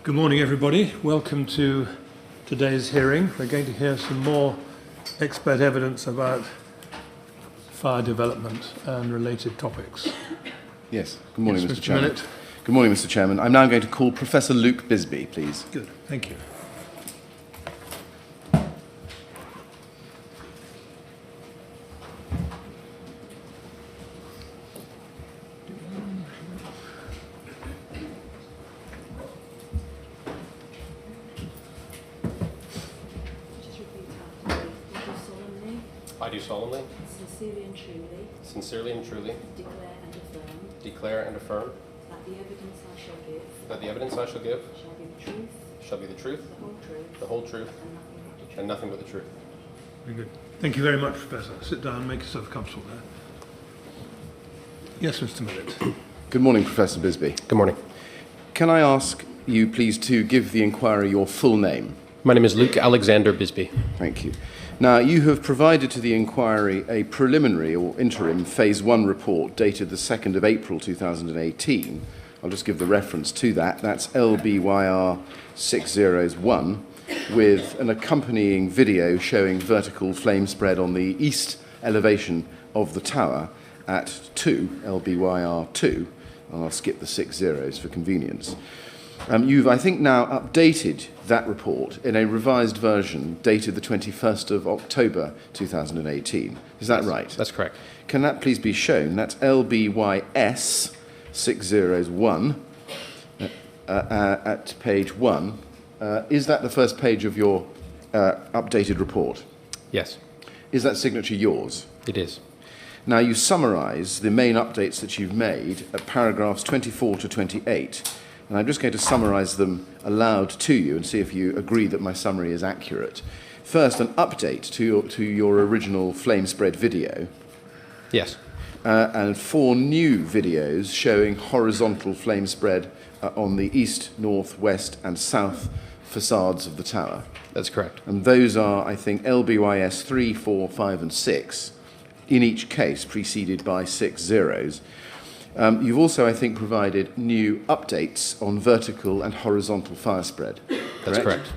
Good morning, everybody. Welcome to today's hearing. We're going to hear some more expert evidence about fire development and related topics. Yes. Good morning, Yes, Mr. Chairman. Millett. Good morning, Mr. Chairman. I'm now going to call Professor Luke Bisby, please. Good. Thank you. I do solemnly, sincerely and truly, declare and affirm that the evidence I shall give that the evidence I shall give shall be the truth, shall be the truth, the whole truth, the whole truth, and nothing but the truth. and nothing but the truth. Very good. Thank you very much, Professor. Sit down and make yourself comfortable there. Yes, Mr. Millett. Good morning, Professor Bisby. Good morning. Can I ask you, please, to give the inquiry your full name? My name is Luke Alexander Bisby. Thank you. Now, you have provided to the inquiry a preliminary or interim Phase 1 report dated the 2nd of April 2018. I'll just give the reference to that. That's LBYR 601, with an accompanying video showing vertical flame spread on the east elevation of the tower at 2, LBYR 2, and I'll skip the 6 zeros for convenience. You've, I think, now updated that report in a revised version dated the 21st of October 2018. Is that right? That's correct. Can that please be shown? That's LBYS 601 at page 1. Is that the first page of your updated report? Yes, Is that signature yours? it is. Now, you summarise the main updates that you've made at paragraphs 24 to 28. And I'm just going to summarise them aloud to you and see if you agree that my summary is accurate. First, an update to your original flame spread video, Yes, and 4 new videos showing horizontal flame spread on the east, north, west and south facades of the tower. that's correct. And those are, I think, LBYS 3, 4, 5 and 6, in each case preceded by 6 zeros. You've also, I think, provided new updates on vertical and horizontal fire spread. That's correct.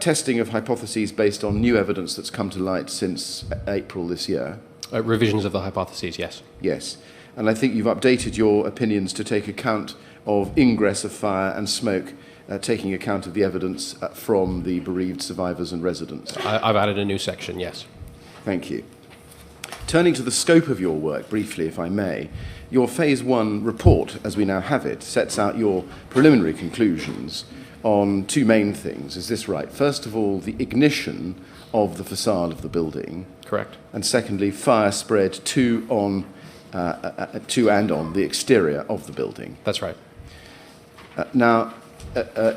Testing of hypotheses based on new evidence that's come to light since April this year. Revisions of the hypotheses, yes. Yes. And I think you've updated your opinions to take account of ingress of fire and smoke, taking account of the evidence from the bereaved survivors and residents. I've added a new section, yes. Thank you. Turning to the scope of your work briefly, if I may, your Phase 1 report, as we now have it, sets out your preliminary conclusions on 2 main things. Is this right? First of all, the ignition of the facade of the building. Correct. And secondly, fire spread to and on the exterior of the building. That's right. Now,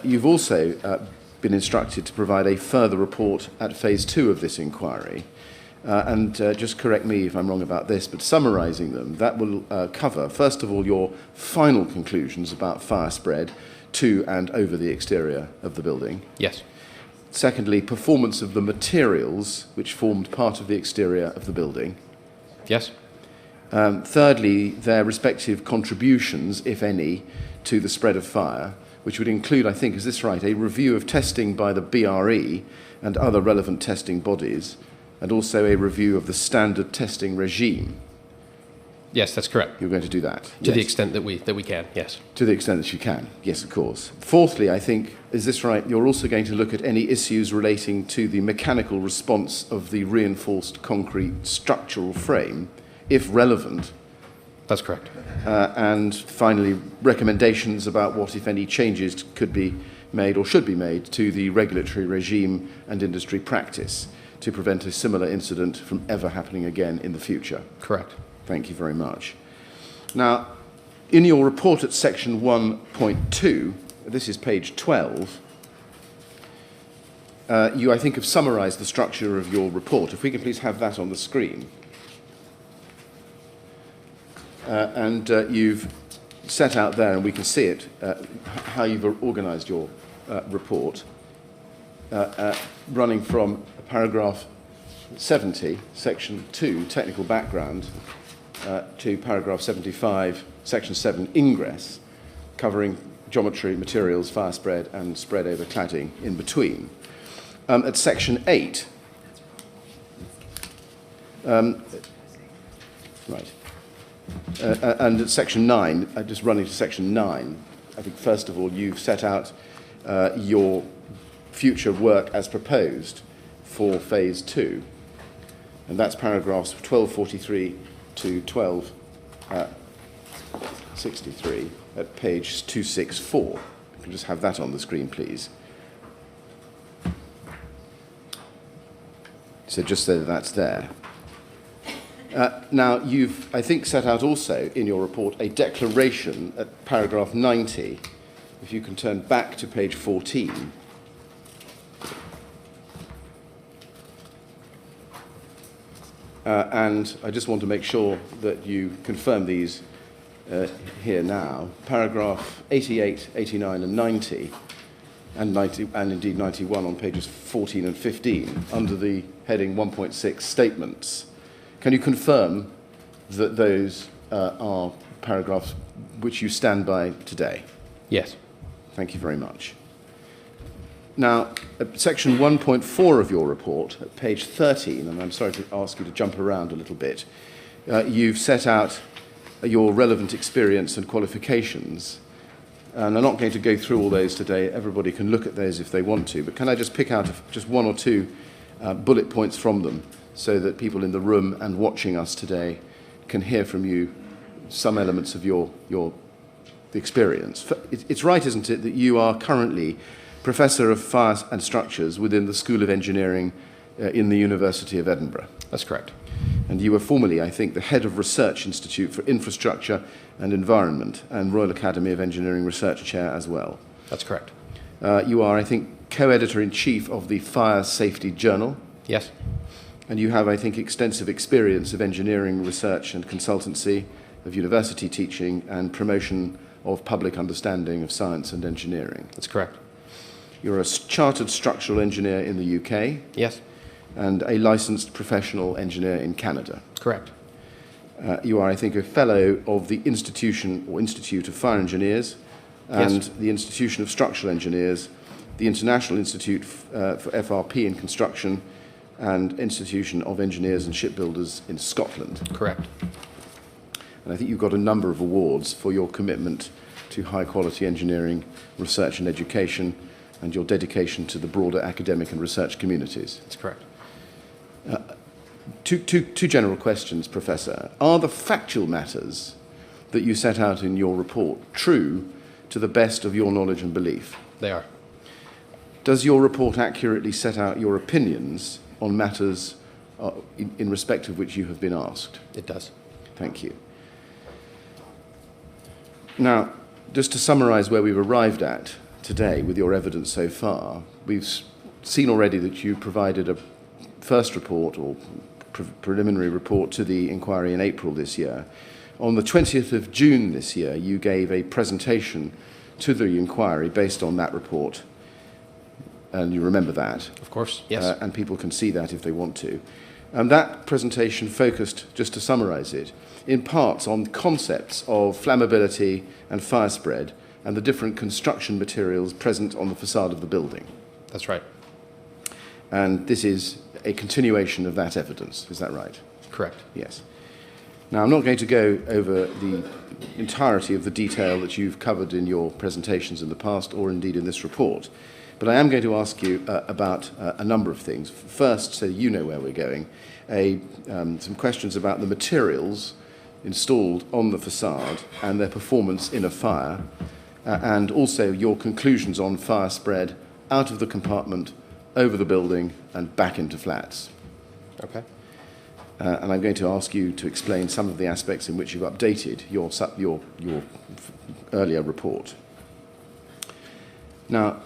you've also been instructed to provide a further report at Phase 2 of this inquiry. And just correct me if I'm wrong about this, but summarising them, that will cover, first of all, your final conclusions about fire spread to and over the exterior of the building. Yes. Secondly, performance of the materials which formed part of the exterior of the building. Yes. Thirdly, their respective contributions, if any, to the spread of fire, which would include, I think, is this right, a review of testing by the BRE and other relevant testing bodies, and also a review of the standard testing regime. Yes, that's correct. You're going to do that? To the extent that we can, yes. To the extent that you can, yes, of course. Fourthly, I think, is this right, you're also going to look at any issues relating to the mechanical response of the reinforced concrete structural frame, if relevant. That's correct. And finally, recommendations about what, if any, changes could be made or should be made to the regulatory regime and industry practice to prevent a similar incident from ever happening again in the future. Correct. Thank you very much. Now, in your report at section 1.2, this is page 12, you, I think, have summarised the structure of your report. If we can please have that on the screen. And you've set out there, and we can see it, how you've organised your report, running from paragraph 70, section 2, technical background, to paragraph 75, section 7, ingress, covering geometry, materials, fire spread, and spread over cladding in between. At section 8, right, and at section 9, just running to section 9, I think first of all you've set out your future work as proposed for phase 2, and that's paragraphs 1243 to 1263 at page 264. You can just have that on the screen, please. So just so that that's there. Now, you've, I think, set out also in your report a declaration at paragraph 90. If you can turn back to page 14. And I just want to make sure that you confirm these here now. Paragraph 88, 89 and 90, and indeed 91 on pages 14 and 15, under the heading 1.6 statements. Can you confirm that those are paragraphs which you stand by today? Yes. Thank you very much. Now, at section 1.4 of your report, at page 13, and I'm sorry to ask you to jump around a little bit, you've set out your relevant experience and qualifications. And I'm not going to go through all those today. Everybody can look at those if they want to. But can I just pick out just one or two bullet points from them so that people in the room and watching us today can hear from you some elements of your experience? It's right, isn't it, that you are currently Professor of Fire and Structures within the School of Engineering in the University of Edinburgh? That's correct. And you were formerly, I think, the Head of Research Institute for Infrastructure and Environment and Royal Academy of Engineering Research Chair as well. That's correct. You are, I think, Co-Editor-in-Chief of the Fire Safety Journal. Yes. And you have, I think, extensive experience of engineering research and consultancy, of university teaching and promotion of public understanding of science and engineering. That's correct. You're a chartered structural engineer in the UK. Yes. And a licensed professional engineer in Canada. Correct. You are, I think, a fellow of the Institution or Institute of Fire Engineers and Yes. the Institution of Structural Engineers, the International Institute for FRP in Construction, and Institution of Engineers and Shipbuilders in Scotland. Correct. And I think you've got a number of awards for your commitment to high-quality engineering, research and education, and your dedication to the broader academic and research communities. That's correct. Two general questions, Professor. Are the factual matters that you set out in your report true to the best of your knowledge and belief? They are. Does your report accurately set out your opinions on matters in respect of which you have been asked? It does. Thank you. Now, just to summarize where we've arrived at today with your evidence so far, we've seen already that you provided a first report or preliminary report to the inquiry in April this year. On the 20th of June this year, you gave a presentation to the inquiry based on that report. And you remember that? Of course, yes. And people can see that if they want to. And that presentation focused, just to summarize it, in parts on concepts of flammability and fire spread and the different construction materials present on the facade of the building. That's right. And this is a continuation of that evidence. Is that right? Correct. Yes. Now, I'm not going to go over the entirety of the detail that you've covered in your presentations in the past or indeed in this report, but I am going to ask you about a number of things. First, so you know where we're going, some questions about the materials installed on the facade and their performance in a fire, and also your conclusions on fire spread out of the compartment, over the building, and back into flats. Okay. And I'm going to ask you to explain some of the aspects in which you've updated your earlier report. Now,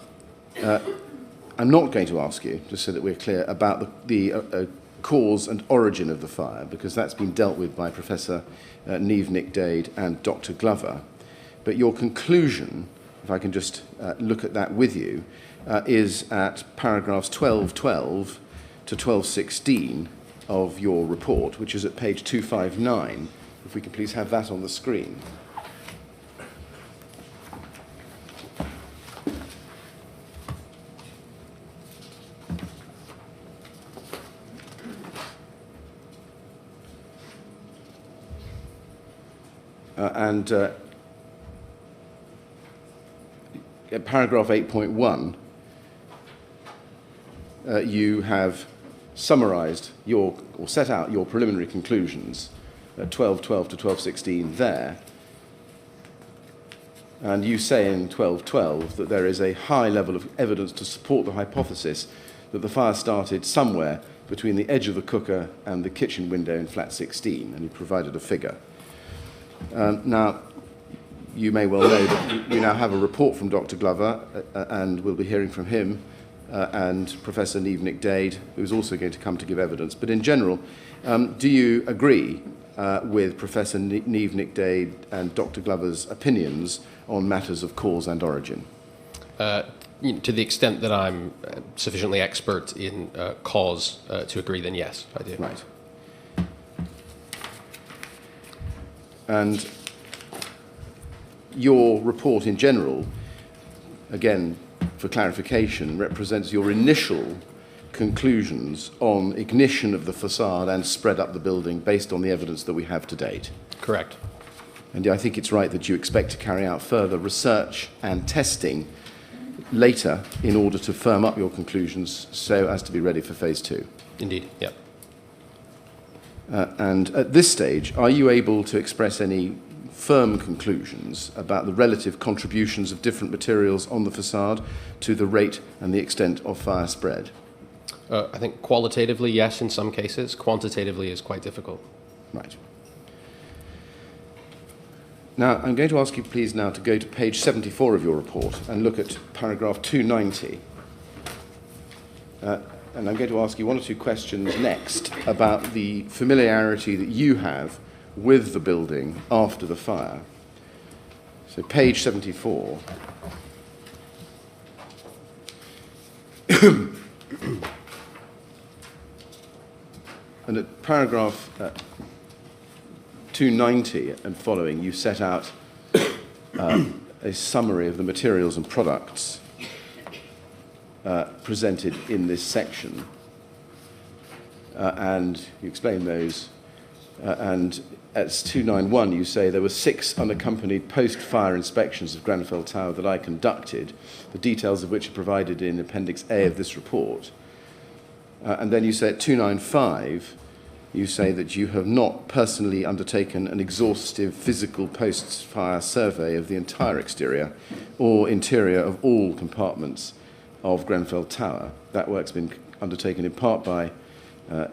I'm not going to ask you, just so that we're clear, about the cause and origin of the fire, because that's been dealt with by Professor Niamh Nic Dade and Dr. Glover. But your conclusion, if I can just look at that with you, is at paragraphs 1212 to 1216 of your report, which is at page 259. If we can please have that on the screen. and at paragraph 8.1, you have summarised or set out your preliminary conclusions at 12.12 to 12.16 there. And you say in 12.12 that there is a high level of evidence to support the hypothesis that the fire started somewhere between the edge of the cooker and the kitchen window in flat 16, and you provided a figure. Now, you may well know that we now have a report from Dr. Glover, and we'll be hearing from him, and Professor Neve-Nick-Dade, who's also going to come to give evidence. But in general, do you agree with Professor Neve-Nick-Dade and Dr. Glover's opinions on matters of cause and origin? To the extent that I'm sufficiently expert in cause to agree, then yes, I do. Right. And your report in general, again, for clarification, represents your initial conclusions on ignition of the facade and spread up the building based on the evidence that we have to date. Correct. And I think it's right that you expect to carry out further research and testing later in order to firm up your conclusions so as to be ready for phase 2. Indeed, yeah. And at this stage, are you able to express any firm conclusions about the relative contributions of different materials on the facade to the rate and the extent of fire spread? I think qualitatively, yes, in some cases. Quantitatively is quite difficult. Right. Now, I'm going to ask you, please, now to go to page 74 of your report and look at paragraph 290. And I'm going to ask you one or two questions next about the familiarity that you have with the building after the fire. So, page 74. And at paragraph 290 and following, you set out a summary of the materials and products presented in this section. And you explain those. And at 291, you say there were 6 unaccompanied post-fire inspections of Grenfell Tower that I conducted, the details of which are provided in Appendix A of this report. And then you say at 295, you say that you have not personally undertaken an exhaustive physical post-fire survey of the entire exterior or interior of all compartments of Grenfell Tower. That work's been undertaken in part by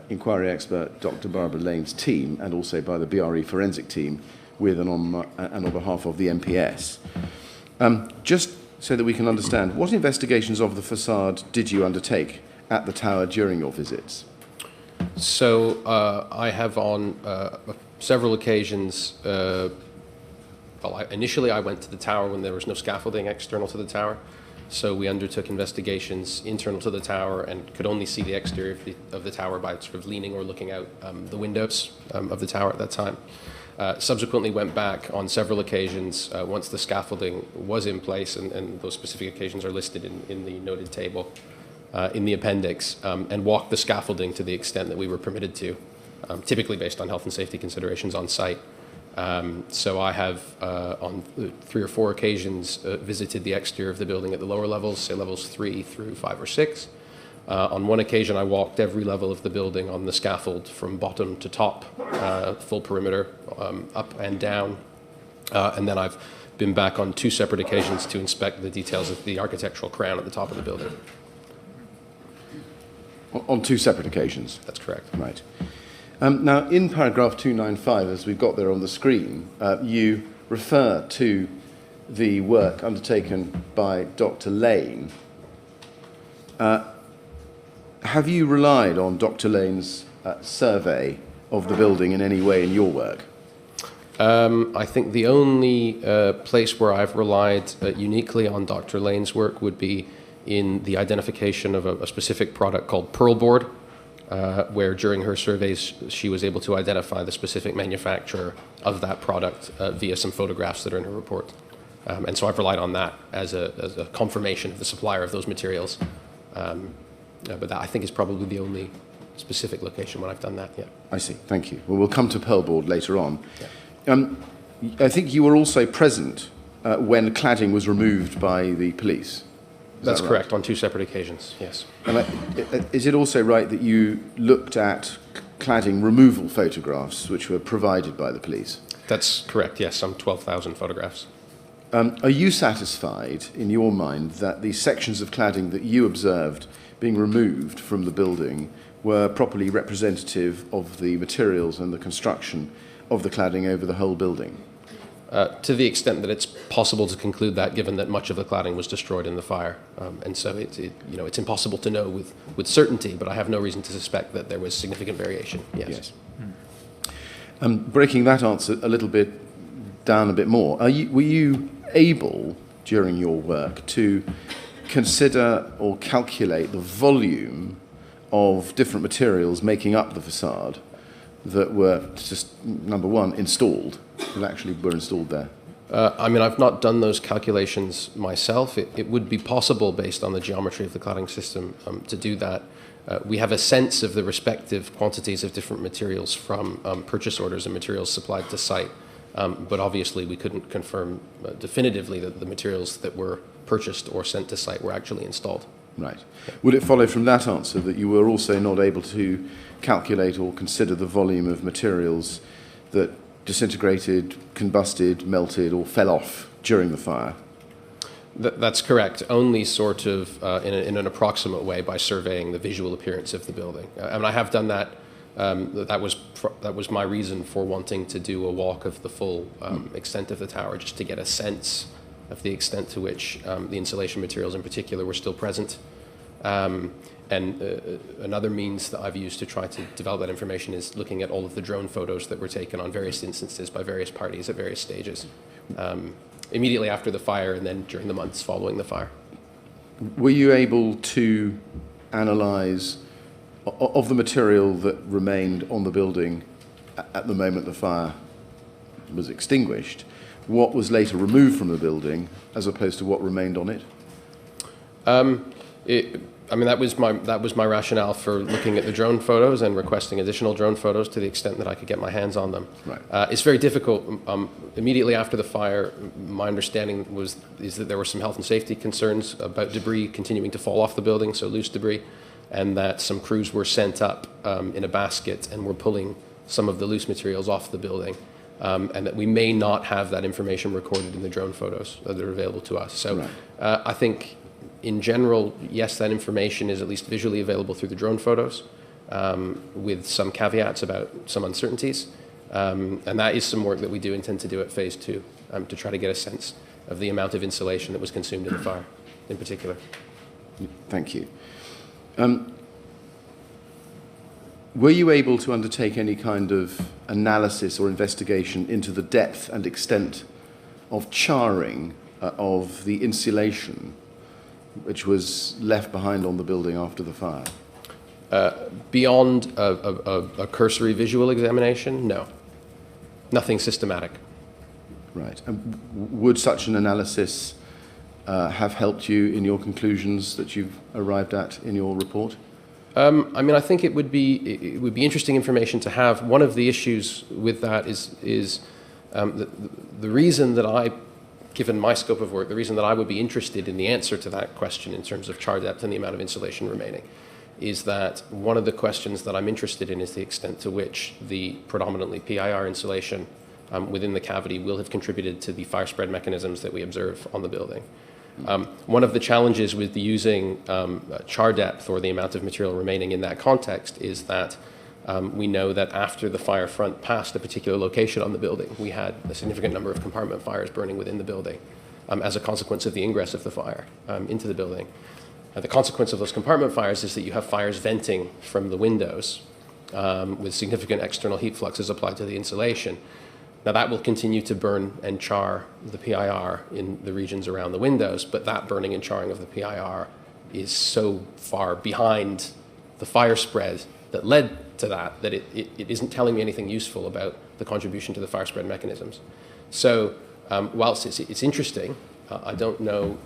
inquiry expert Dr. Barbara Lane's team and also by the BRE forensic team with and on behalf of the MPS. Just so that we can understand, what investigations of the facade did you undertake at the tower during your visits? So I have on several occasions, initially I went to the tower when there was no scaffolding external to the tower. So we undertook investigations internal to the tower and could only see the exterior of the tower by sort of leaning or looking out the windows of the tower at that time. Subsequently went back on several occasions once the scaffolding was in place, and those specific occasions are listed in the noted table in the appendix, and walked the scaffolding to the extent that we were permitted to, typically based on health and safety considerations on site. So I have, on 3 or 4 occasions, visited the exterior of the building at the lower levels, say levels 3 through 5 or 6. On one occasion, I walked every level of the building on the scaffold from bottom to top, full perimeter, up and down. And then I've been back on 2 separate occasions to inspect the details of the architectural crown at the top of the building. On 2 separate occasions? That's correct. Right. Now, in paragraph 295, as we've got there on the screen, you refer to the work undertaken by Dr. Lane. Have you relied on Dr. Lane's survey of the building in any way in your work? I think the only place where I've relied uniquely on Dr. Lane's work would be in the identification of a specific product called Pearl Board, where during her surveys she was able to identify the specific manufacturer of that product via some photographs that are in her report. And so I've relied on that as a confirmation of the supplier of those materials. But that, I think, is probably the only specific location when I've done that, yeah. I see, thank you. Well, we'll come to Pearl Board later on. Yeah. I think you were also present when cladding was removed by the police. That's right? correct, on 2 separate occasions, yes. And is it also right that you looked at cladding removal photographs which were provided by the police? That's correct, yes, some 12,000 photographs. Are you satisfied, in your mind, that the sections of cladding that you observed being removed from the building were properly representative of the materials and the construction of the cladding over the whole building? To the extent that it's possible to conclude that, given that much of the cladding was destroyed in the fire. And so it's impossible to know with certainty, but I have no reason to suspect that there was significant variation, yes. Breaking that answer a little bit down a bit more, were you able, during your work, to consider or calculate the volume of different materials making up the facade that were just, number one, installed, that actually were installed there? I've not done those calculations myself. It would be possible, based on the geometry of the cladding system, to do that. We have a sense of the respective quantities of different materials from purchase orders and materials supplied to site. But obviously, we couldn't confirm definitively that the materials that were purchased or sent to site were actually installed. Right. Would it follow from that answer that you were also not able to calculate or consider the volume of materials that disintegrated, combusted, melted, or fell off during the fire? That's correct. Only sort of in an approximate way by surveying the visual appearance of the building. I have done that. That was my reason for wanting to do a walk of the full extent of the tower, just to get a sense of the extent to which the insulation materials in particular were still present. Another means that I've used to try to develop that information is looking at all of the drone photos that were taken on various instances by various parties at various stages, immediately after the fire and then during the months following the fire. Were you able to analyse, of the material that remained on the building at the moment the fire was extinguished, what was later removed from the building as opposed to what remained on it? That was my rationale for looking at the drone photos and requesting additional drone photos to the extent that I could get my hands on them. Right. It's very difficult. Immediately after the fire, my understanding is that there were some health and safety concerns about debris continuing to fall off the building, so loose debris, and that some crews were sent up in a basket and were pulling some of the loose materials off the building. And that we may not have that information recorded in the drone photos that are available to us. So right. I think, in general, yes, that information is at least visually available through the drone photos, with some caveats about some uncertainties. And that is some work that we do intend to do at phase 2, to try to get a sense of the amount of insulation that was consumed in the fire in particular. Thank you. Were you able to undertake any kind of analysis or investigation into the depth and extent of charring of the insulation which was left behind on the building after the fire? Beyond a cursory visual examination, no. Nothing systematic. Right. And would such an analysis have helped you in your conclusions that you've arrived at in your report? I think it would be interesting information to have. One of the issues with that is the reason that given my scope of work, the reason that I would be interested in the answer to that question in terms of char depth and the amount of insulation remaining is that one of the questions that I'm interested in is the extent to which the predominantly PIR insulation within the cavity will have contributed to the fire spread mechanisms that we observe on the building. One of the challenges with using char depth or the amount of material remaining in that context is that we know that after the fire front passed a particular location on the building, we had a significant number of compartment fires burning within the building as a consequence of the ingress of the fire into the building. The consequence of those compartment fires is that you have fires venting from the windows with significant external heat fluxes applied to the insulation. Now that will continue to burn and char the PIR in the regions around the windows, but that burning and charring of the PIR is so far behind the fire spread that led to that it isn't telling me anything useful about the contribution to the fire spread mechanisms. So whilst it's interesting, I don't know,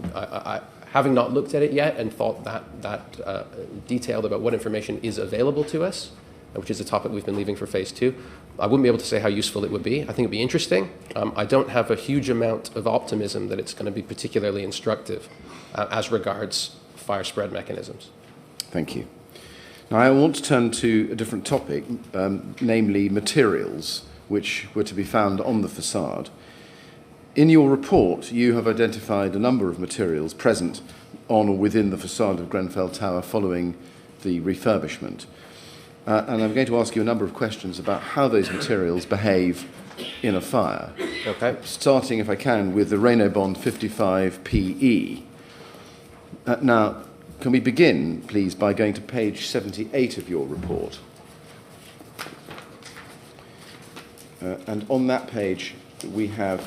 having not looked at it yet and thought that detailed about what information is available to us, which is a topic we've been leaving for phase 2, I wouldn't be able to say how useful it would be. I think it'd be interesting. I don't have a huge amount of optimism that it's going to be particularly instructive as regards fire spread mechanisms. Thank you. Now, I want to turn to a different topic, namely materials, which were to be found on the facade. In your report, you have identified a number of materials present on or within the facade of Grenfell Tower following the refurbishment. And I'm going to ask you a number of questions about how those materials behave in a fire. Okay. Starting, if I can, with the Reynobond 55PE. Now, can we begin, please, by going to page 78 of your report? And on that page, we have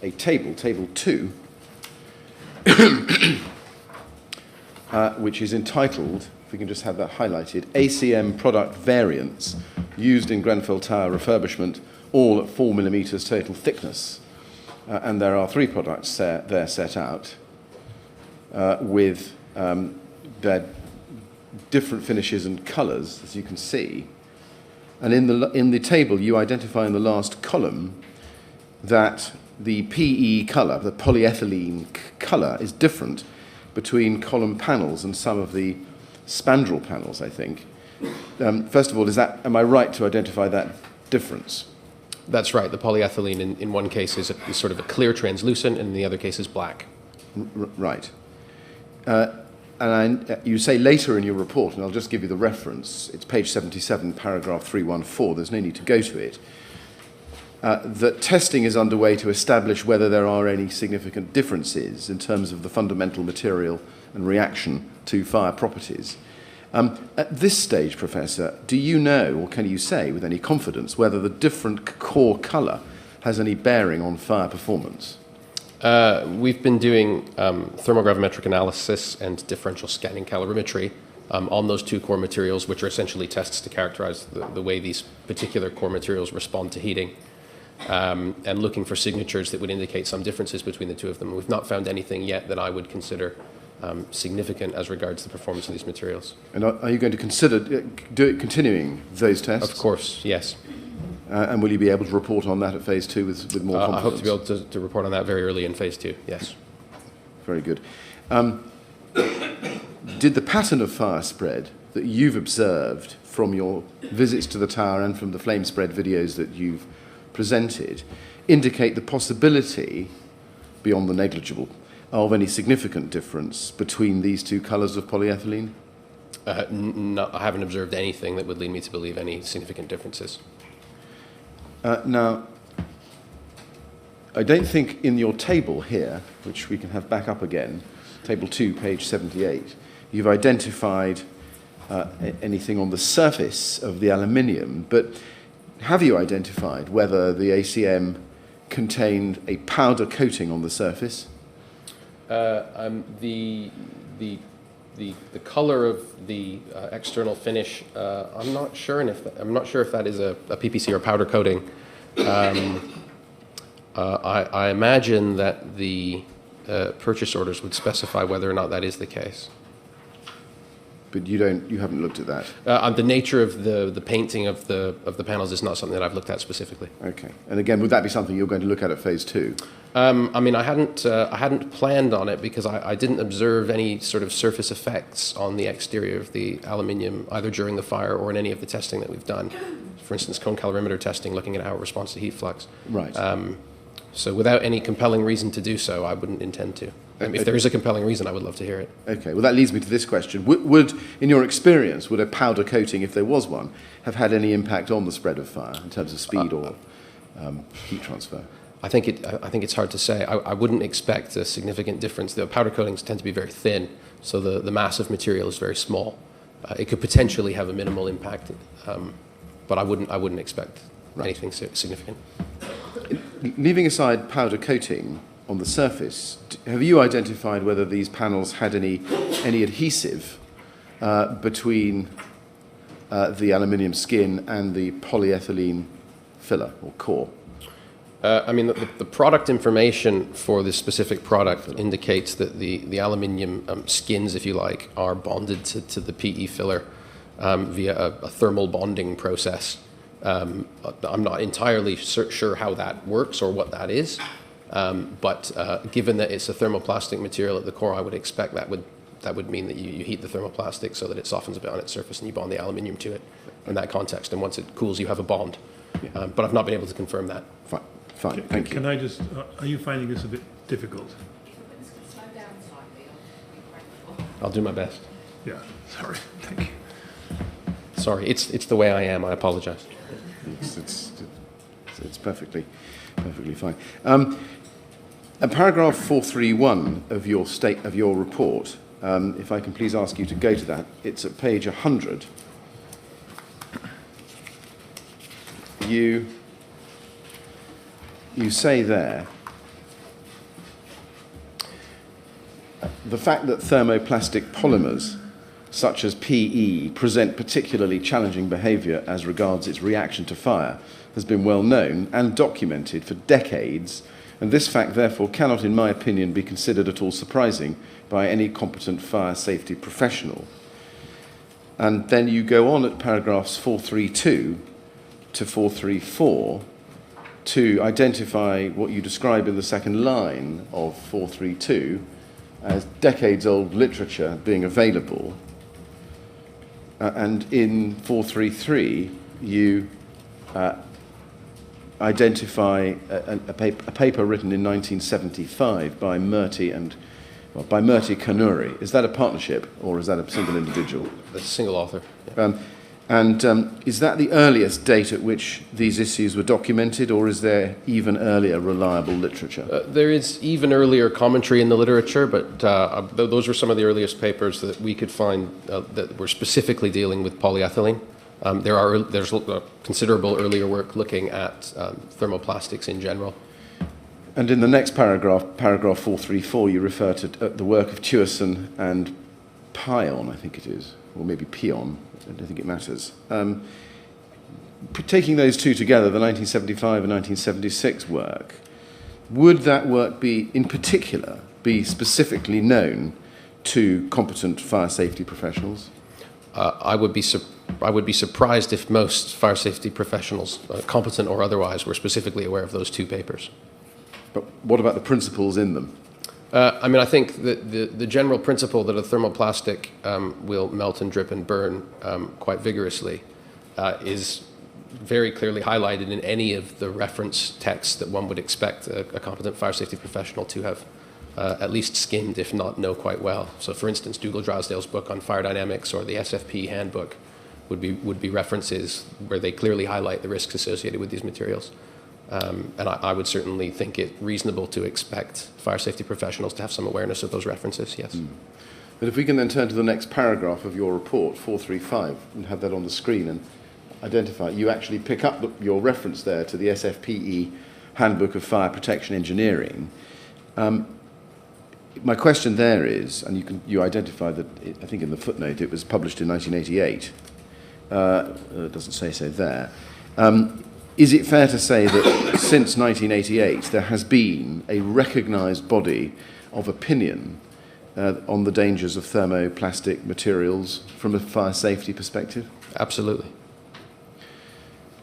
a table, table 2, which is entitled, if we can just have that highlighted, ACM product variants used in Grenfell Tower refurbishment, all at 4 millimetres total thickness. And there are 3 products there set out with their different finishes and colours, as you can see. And in the table, you identify in the last column that the PE colour, the polyethylene colour, is different between column panels and some of the spandrel panels, I think. First of all, am I right to identify that difference? That's right. The polyethylene in one case is sort of a clear translucent, and in the other case is black. Right. And you say later in your report, and I'll just give you the reference, it's page 77, paragraph 314, there's no need to go to it, that testing is underway to establish whether there are any significant differences in terms of the fundamental material and reaction to fire properties. At this stage, Professor, do you know, or can you say with any confidence, whether the different core colour has any bearing on fire performance? We've been doing thermogravimetric analysis and differential scanning calorimetry on those 2 core materials, which are essentially tests to characterize the way these particular core materials respond to heating, and looking for signatures that would indicate some differences between the 2 of them. We've not found anything yet that I would consider significant as regards the performance of these materials. And are you going to consider continuing those tests? Of course, yes. And will you be able to report on that at phase 2 with more confidence? I hope to be able to report on that very early in phase 2, yes. Very good. Did the pattern of fire spread that you've observed from your visits to the tower and from the flame spread videos that you've presented indicate the possibility, beyond the negligible, of any significant difference between these 2 colours of polyethylene? No, I haven't observed anything that would lead me to believe any significant differences. Now, I don't think in your table here, which we can have back up again, table 2, page 78, you've identified anything on the surface of the aluminium, but have you identified whether the ACM contained a powder coating on the surface? The color of the external finish, I'm not sure if that is a PPC or powder coating. I imagine that the purchase orders would specify whether or not that is the case. But you haven't looked at that? The nature of the painting of the panels is not something that I've looked at specifically. Okay. And again, would that be something you're going to look at phase 2? I mean, I hadn't planned on it because I didn't observe any sort of surface effects on the exterior of the aluminium, either during the fire or in any of the testing that we've done. For instance, cone calorimeter testing, looking at how it responds to heat flux. Right. So without any compelling reason to do so, I wouldn't intend to. If there is a compelling reason, I would love to hear it. Okay, well that leads me to this question. Would, in your experience, would a powder coating, if there was one, have had any impact on the spread of fire in terms of speed or heat transfer? I think it's hard to say. I wouldn't expect a significant difference. The powder coatings tend to be very thin, so the mass of material is very small. It could potentially have a minimal impact, but I wouldn't expect anything significant. Leaving aside powder coating on the surface, have you identified whether these panels had any adhesive between the aluminium skin and the polyethylene filler or core? I mean, the product information for this specific product indicates that the aluminium skins, if you like, are bonded to the PE filler via a thermal bonding process. I'm not entirely sure how that works or what that is, but given that it's a thermoplastic material at the core, I would expect that would mean that you heat the thermoplastic so that it softens a bit on its surface and you bond the aluminium to it in that context. And once it cools, you have a bond. Yeah. But I've not been able to confirm that. Fine, thank you. Can I just, are you finding this a bit difficult? If the witness could slow down slightly, I'll be grateful. I'll do my best. Yeah, sorry, thank you. Sorry, it's the way I am. I apologize. It's perfectly fine. Paragraph 431 of your report, if I can please ask you to go to that, it's at page 100. You say there, the fact that thermoplastic polymers such as PE present particularly challenging behaviour as regards its reaction to fire has been well known and documented for decades, and this fact therefore cannot, in my opinion, be considered at all surprising by any competent fire safety professional. And then you go on at paragraphs 432 to 434 to identify what you describe in the second line of 432 as decades-old literature being available. And in 433, you identify a paper written in 1975 by Murty Kanuri. Is that a partnership or is that a single individual? That's a single author. Yeah. Is that the earliest date at which these issues were documented, or is there even earlier reliable literature? There is even earlier commentary in the literature, but those were some of the earliest papers that we could find that were specifically dealing with polyethylene. There's considerable earlier work looking at thermoplastics in general. And in the next paragraph, paragraph 434, you refer to the work of Tuason and Pion, I think it is, or maybe Pion. I don't think it matters. Taking those two together, the 1975 and 1976 work, would that work in particular, be specifically known to competent fire safety professionals? I would be surprised if most fire safety professionals, competent or otherwise, were specifically aware of those two papers. But what about the principles in them? I think that the general principle that a thermoplastic will melt and drip and burn quite vigorously is very clearly highlighted in any of the reference texts that one would expect a competent fire safety professional to have at least skimmed, if not know quite well. So, for instance, Dougal Drysdale's book on fire dynamics or the SFP handbook would be references where they clearly highlight the risks associated with these materials. And I would certainly think it reasonable to expect fire safety professionals to have some awareness of those references, yes. But if we can then turn to the next paragraph of your report, 435, and have that on the screen and identify, you actually pick up your reference there to the SFPE Handbook of Fire Protection Engineering. My question there is, and you identify that, I think in the footnote, it was published in 1988. It doesn't say so there. Is it fair to say that since 1988 there has been a recognised body of opinion on the dangers of thermoplastic materials from a fire safety perspective? Absolutely.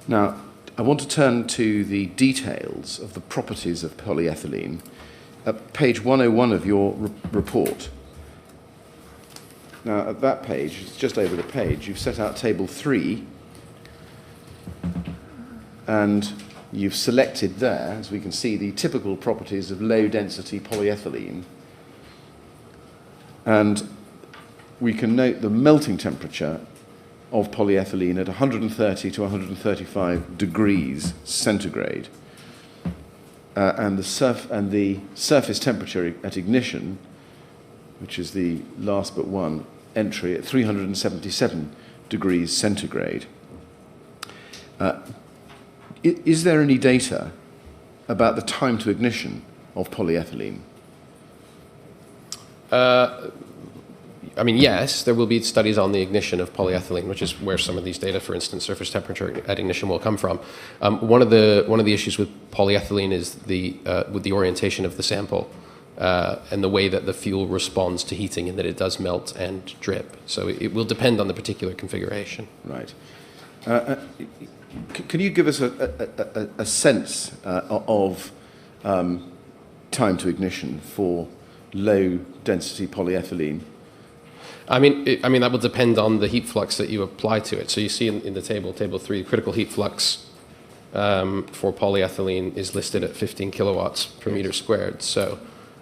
Now, I want to turn to the details of the properties of polyethylene. At page 101 of your report. Now, at that page, it's just over the page, you've set out table 3. And you've selected there, as we can see, the typical properties of low-density polyethylene. And we can note the melting temperature of polyethylene at 130 to 135 degrees centigrade. And the surface temperature at ignition, which is the last but one entry, at 377 degrees centigrade. Is there any data about the time to ignition of polyethylene? Yes, there will be studies on the ignition of polyethylene, which is where some of these data, for instance, surface temperature at ignition, will come from. One of the issues with polyethylene is with the orientation of the sample and the way that the fuel responds to heating, and that it does melt and drip. So it will depend on the particular configuration. Right. can you give us a sense of time to ignition for low density polyethylene? I mean, that will depend on the heat flux that you apply to it. So you see in the table 3, critical heat flux for polyethylene is listed at 15 kilowatts per meter squared. So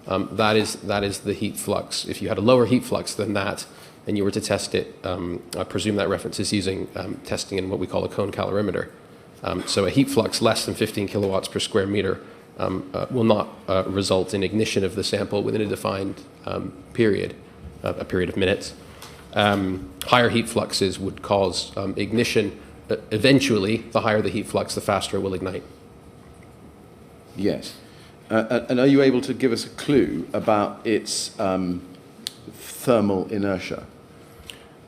that is the heat flux. If you had a lower heat flux than that, and you were to test it, I presume that reference is using testing in what we call a cone calorimeter. So a heat flux less than 15 kilowatts per square meter will not result in ignition of the sample within a defined period, a period of minutes. Higher heat fluxes would cause ignition. Eventually, the higher the heat flux, the faster it will ignite. Yes. And are you able to give us a clue about its thermal inertia?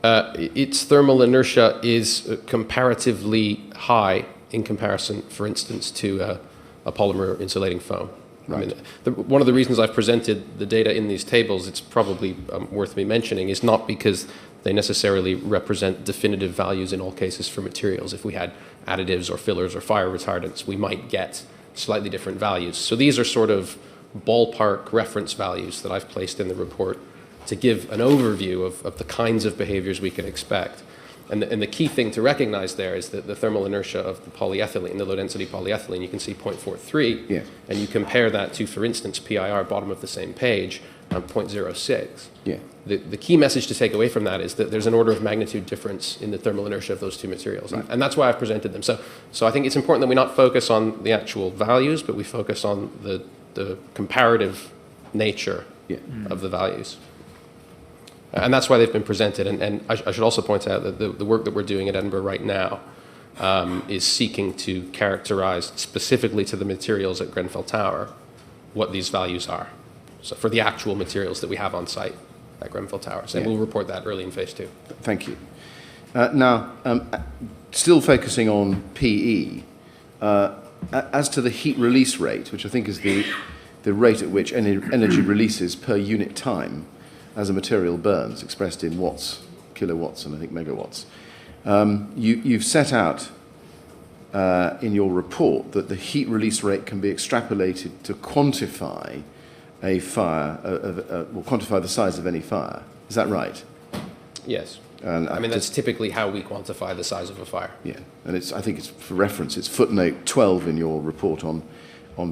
Its thermal inertia is comparatively high in comparison, for instance, to a polymer insulating foam. Right. I mean, one of the reasons I've presented the data in these tables, it's probably worth me mentioning, is not because they necessarily represent definitive values in all cases for materials. If we had additives or fillers or fire retardants, we might get slightly different values. So these are sort of ballpark reference values that I've placed in the report to give an overview of the kinds of behaviors we can expect. And the key thing to recognize there is that the thermal inertia of the polyethylene, the low-density polyethylene, you can see 0.43, yeah. And you compare that to, for instance, PIR, bottom of the same page, 0.06. Yeah. The key message to take away from that is that there's an order of magnitude difference in the thermal inertia of those two materials. Right. And that's why I've presented them. So I think it's important that we not focus on the actual values, but we focus on the comparative nature of the values. And that's why they've been presented. And I should also point out that the work that we're doing at Edinburgh right now is seeking to characterize specifically to the materials at Grenfell Tower what these values are. So for the actual materials that we have on site at Grenfell Tower. So we'll report that early in phase 2. Thank you. Now, still focusing on PE, as to the heat release rate, which I think is the rate at which energy releases per unit time as a material burns, expressed in watts, kilowatts, and I think megawatts. You've set out in your report that the heat release rate can be extrapolated to quantify a fire, quantify the size of any fire. Is that right? Yes. And I mean, that's typically how we quantify the size of a fire. Yeah, and I think it's for reference, it's footnote 12 in your report on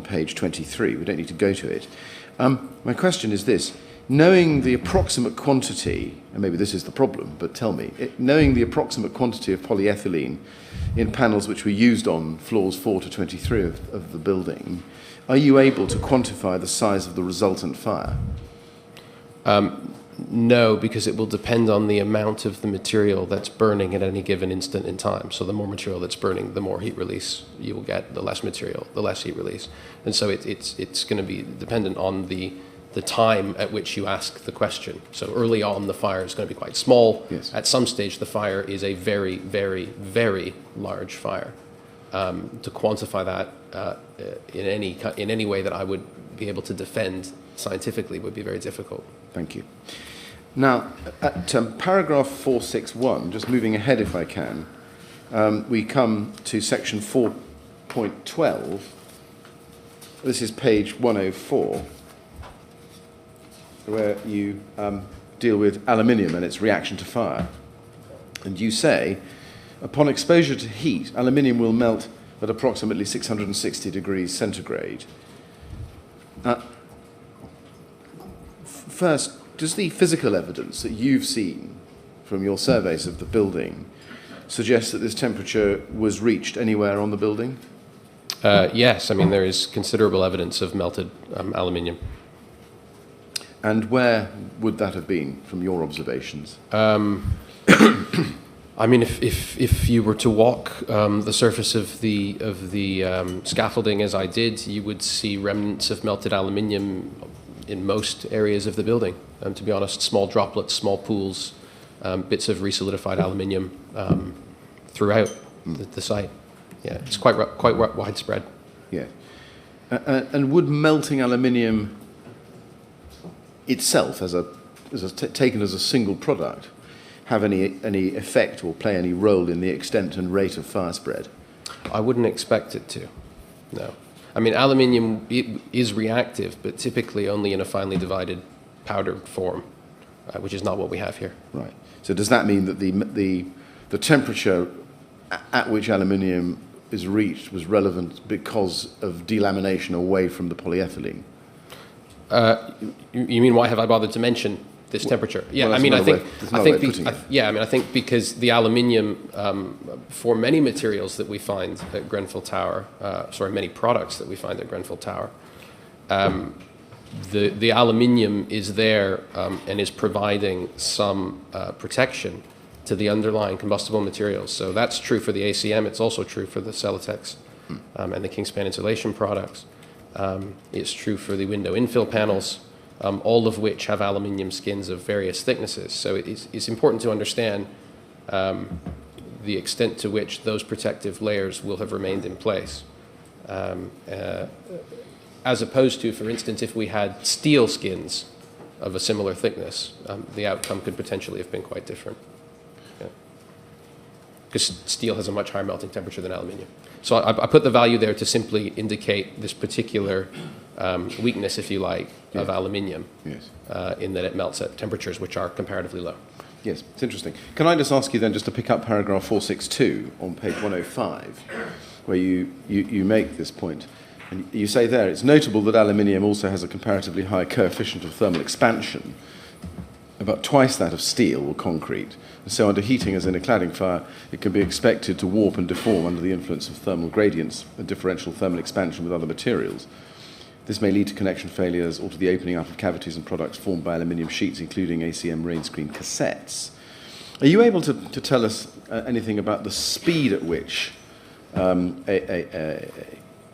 page 23. We don't need to go to it. My question is this. Knowing the approximate quantity, and maybe this is the problem, but tell me, knowing the approximate quantity of polyethylene in panels which were used on floors 4 to 23 of the building, are you able to quantify the size of the resultant fire? No, because it will depend on the amount of the material that's burning at any given instant in time. So the more material that's burning, the more heat release you will get, the less material, the less heat release. And so it's going to be dependent on the time at which you ask the question. So early on, the fire is going to be quite small. Yes. At some stage, the fire is a very, very, very large fire. To quantify that in any way that I would be able to defend scientifically would be very difficult. Thank you. Now, at paragraph 461, just moving ahead if I can, we come to section 4.12. This is page 104, where you deal with aluminium and its reaction to fire. And you say, upon exposure to heat, aluminium will melt at approximately 660 degrees centigrade. First, does the physical evidence that you've seen from your surveys of the building suggest that this temperature was reached anywhere on the building? Yes, I mean, there is considerable evidence of melted aluminium. And where would that have been from your observations? I mean, if you were to walk the surface of the scaffolding as I did, you would see remnants of melted aluminium in most areas of the building. To be honest, small droplets, small pools, bits of resolidified aluminium throughout the site. Yeah, it's quite widespread. Yeah. And would melting aluminium itself, taken as a single product, have any effect or play any role in the extent and rate of fire spread? I wouldn't expect it to, no. I mean, aluminium is reactive, but typically only in a finely divided powdered form, which is not what we have here. Right. So does that mean that the temperature at which aluminium is reached was relevant because of delamination away from the polyethylene? You mean why have I bothered to mention this temperature? Yeah, well, I mean, I think because the aluminium, for many materials that we find at Grenfell Tower, many products that we find at Grenfell Tower, the aluminium is there and is providing some protection to the underlying combustible materials. So that's true for the ACM. It's also true for the Celotex and the Kingspan insulation products. It's true for the window infill panels, all of which have aluminium skins of various thicknesses. So it's important to understand the extent to which those protective layers will have remained in place. As opposed to, for instance, if we had steel skins of a similar thickness, the outcome could potentially have been quite different. Because steel has a much higher melting temperature than aluminium. So I put the value there to simply indicate this particular weakness, if you like, of aluminium, in that it melts at temperatures which are comparatively low. Yes, it's interesting. Can I just ask you then just to pick up paragraph 462 on page 105, where you make this point. And you say there, it's notable that aluminium also has a comparatively high coefficient of thermal expansion, about twice that of steel or concrete. And so under heating, as in a cladding fire, it can be expected to warp and deform under the influence of thermal gradients and differential thermal expansion with other materials. This may lead to connection failures or to the opening up of cavities in products formed by aluminium sheets, including ACM rain screen cassettes. Are you able to tell us anything about the speed at which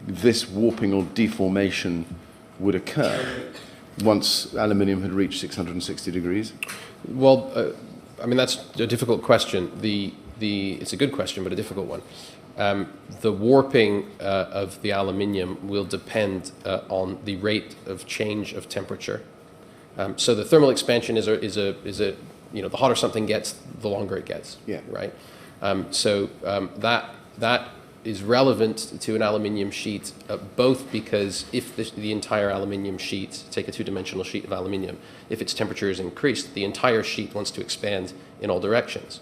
this warping or deformation would occur once aluminium had reached 660 degrees? Well, I mean, that's a difficult question. It's a good question, but a difficult one. The warping of the aluminium will depend on the rate of change of temperature. So the thermal expansion is a the hotter something gets, the longer it gets. Yeah. Right. That is relevant to an aluminium sheet, both because if the entire aluminium sheet, take a two-dimensional sheet of aluminium, if its temperature is increased, the entire sheet wants to expand in all directions.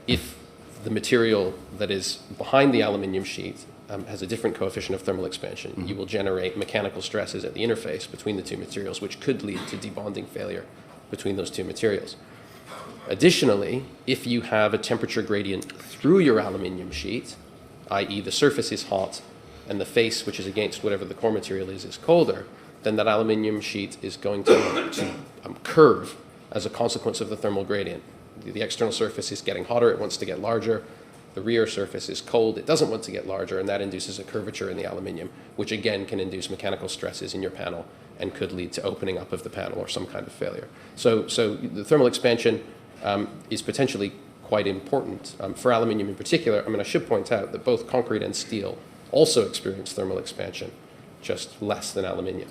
If the material that is behind the aluminium sheet has a different coefficient of thermal expansion, you will generate mechanical stresses at the interface between the two materials, which could lead to debonding failure between those two materials. Additionally, if you have a temperature gradient through your aluminium sheet, i.e. the surface is hot and the face, which is against whatever the core material is colder, then that aluminium sheet is going to curve as a consequence of the thermal gradient. The external surface is getting hotter, it wants to get larger. The rear surface is cold, it doesn't want to get larger, and that induces a curvature in the aluminium, which again can induce mechanical stresses in your panel and could lead to opening up of the panel or some kind of failure. So the thermal expansion is potentially quite important. For aluminium in particular, I mean, I should point out that both concrete and steel also experience thermal expansion, just less than aluminium.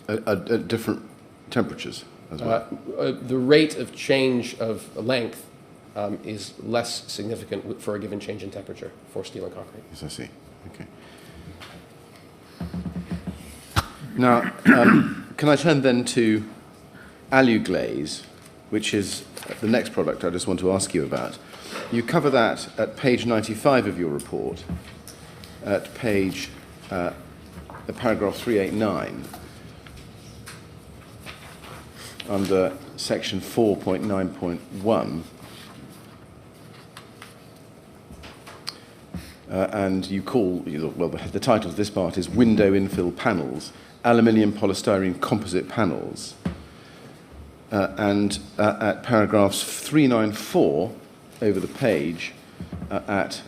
At different temperatures as well? The rate of change of length is less significant for a given change in temperature for steel and concrete. Yes, I see. Okay. Now, can I turn then to aluglaze, which is the next product I just want to ask you about. You cover that at page 95 of your report, at paragraph 389, under section 4.9.1. And you call, well, the title of this part is Window Infill Panels, Aluminium Polystyrene Composite Panels. And at paragraphs 394 over the page, at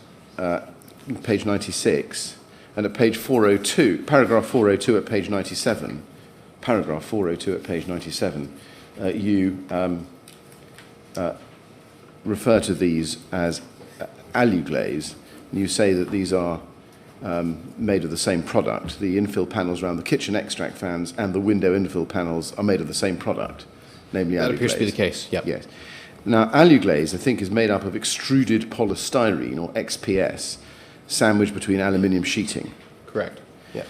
page 96, and at page 402, paragraph 402 at page 97, paragraph 402 at page 97, you refer to these as aluglaze. You say that these are made of the same product. The infill panels around the kitchen extract fans and the window infill panels are made of the same product, namely aluglaze. That appears to be the case, yep. Yes. Now, aluglaze, I think, is made up of extruded polystyrene, or XPS, sandwiched between aluminium sheeting. Correct. Yeah.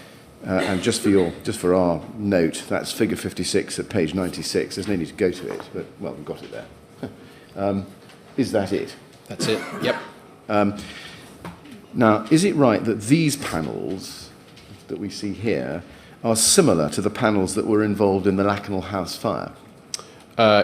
And just for our note, that's figure 56 at page 96. There's no need to go to it, but, well, we've got it there. Is that it? That's it. Yep. Now, is it right that these panels that we see here are similar to the panels that were involved in the Lakenal House fire?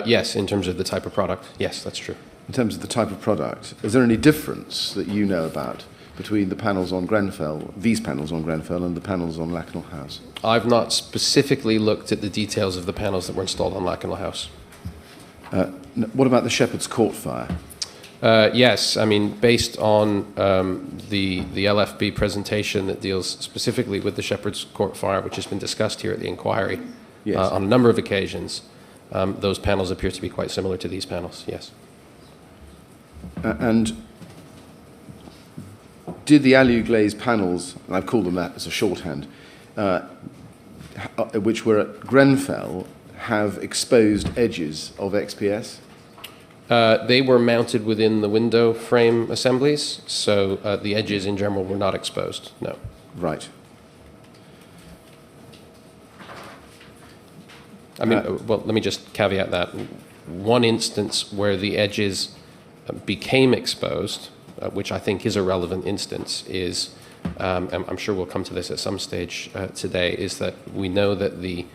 Yes, in terms of the type of product. Yes, that's true. In terms of the type of product, is there any difference that you know about between the panels on Grenfell, these panels on Grenfell, and the panels on Lakenal House? I've not specifically looked at the details of the panels that were installed on Lakenal House. What about the Shepherd's Court fire? Yes, I mean, based on the LFB presentation that deals specifically with the Shepherd's Court fire, which has been discussed here at the inquiry Yes. On a number of occasions, those panels appear to be quite similar to these panels, yes. And did the alu glaze panels, and I've called them that as a shorthand, which were at Grenfell, have exposed edges of XPS? They were mounted within the window frame assemblies, so the edges in general were not exposed, no. Right. I mean, well, let me just caveat that. One instance where the edges became exposed, which I think is a relevant instance, is, and I'm sure we'll come to this at some stage today, is that we know that the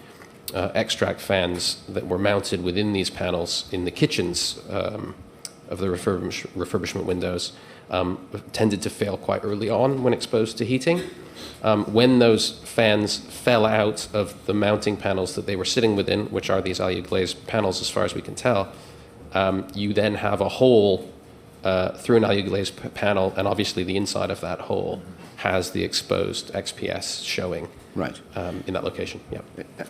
extract fans that were mounted within these panels in the kitchens of the refurbishment windows tended to fail quite early on when exposed to heating. When those fans fell out of the mounting panels that they were sitting within, which are these alu glaze panels as far as we can tell, you then have a hole through an alu glaze panel, and obviously the inside of that hole has the exposed XPS showing. Right. In that location, yeah.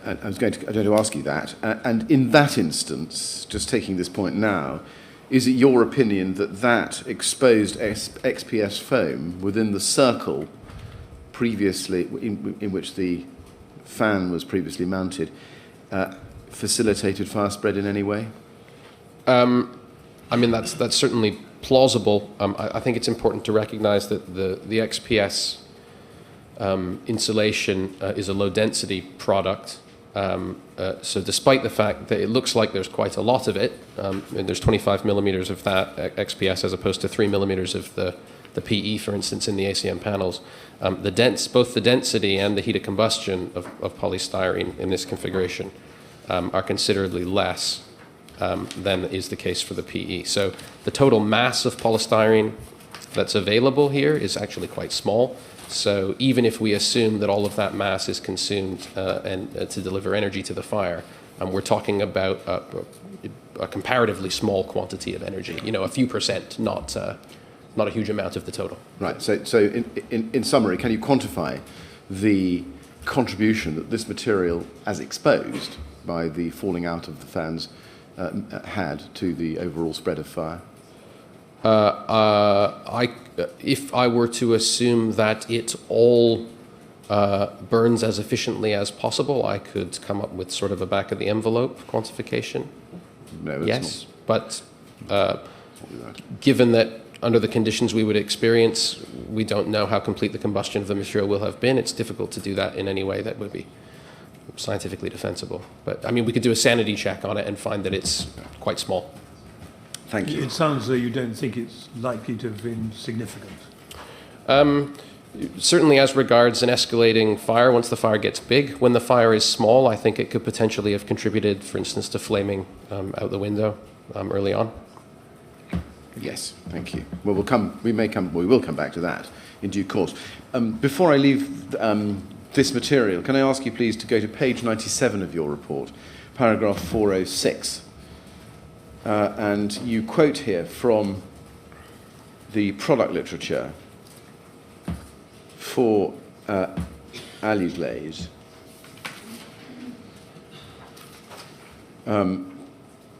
I was going to ask you that. And in that instance, just taking this point now, is it your opinion that that exposed XPS foam within the circle previously, in which the fan was previously mounted, facilitated fire spread in any way? I mean, that's certainly plausible. I think it's important to recognize that the XPS insulation is a low-density product. So despite the fact that it looks like there's quite a lot of it, and there's 25 millimeters of that XPS as opposed to 3 millimeters of the PE, for instance, in the ACM panels, both the density and the heat of combustion of polystyrene in this configuration are considerably less than is the case for the PE. So the total mass of polystyrene that's available here is actually quite small. So even if we assume that all of that mass is consumed and to deliver energy to the fire, we're talking about a comparatively small quantity of energy. You know, a few percent, not a huge amount of the total. Right. So in summary, can you quantify the contribution that this material, as exposed by the falling out of the fans, had to the overall spread of fire? If I were to assume that it all burns as efficiently as possible, I could come up with sort of a back of the envelope quantification. No, it's yes, but given that under the conditions we would experience, we don't know how complete the combustion of the material will have been. It's difficult to do that in any way that would be scientifically defensible. But I mean, we could do a sanity check on it and find that it's quite small. Thank you. It sounds as though you don't think it's likely to have been significant. Certainly as regards an escalating fire, once the fire gets big. When the fire is small, I think it could potentially have contributed, for instance, to flaming out the window early on. Yes, thank you. Well, we will come back to that in due course. Before I leave this material, can I ask you please to go to page 97 of your report, paragraph 406. And you quote here from the product literature for alu glaze,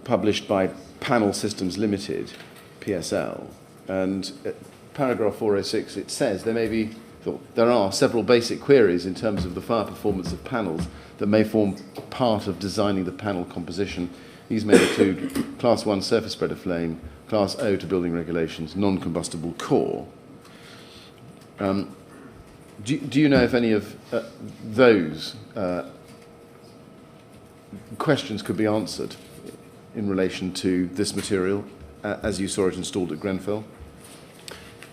published by Panel Systems Limited, PSL. And paragraph 406, it says there are several basic queries in terms of the fire performance of panels that may form part of designing the panel composition. These may include Class 1 surface spread of flame, Class O to building regulations, non-combustible core. Do you know if any of those questions could be answered in relation to this material as you saw it installed at Grenfell?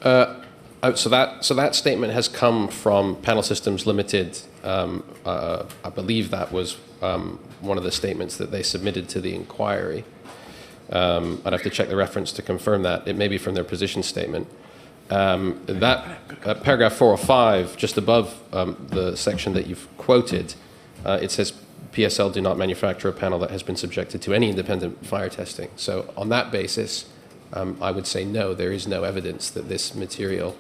So that statement has come from Panel Systems Limited. I believe that was one of the statements that they submitted to the inquiry. I'd have to check the reference to confirm that. It may be from their position statement. That paragraph 405, just above the section that you've quoted, it says PSL do not manufacture a panel that has been subjected to any independent fire testing. So on that basis, I would say no, there is no evidence that this material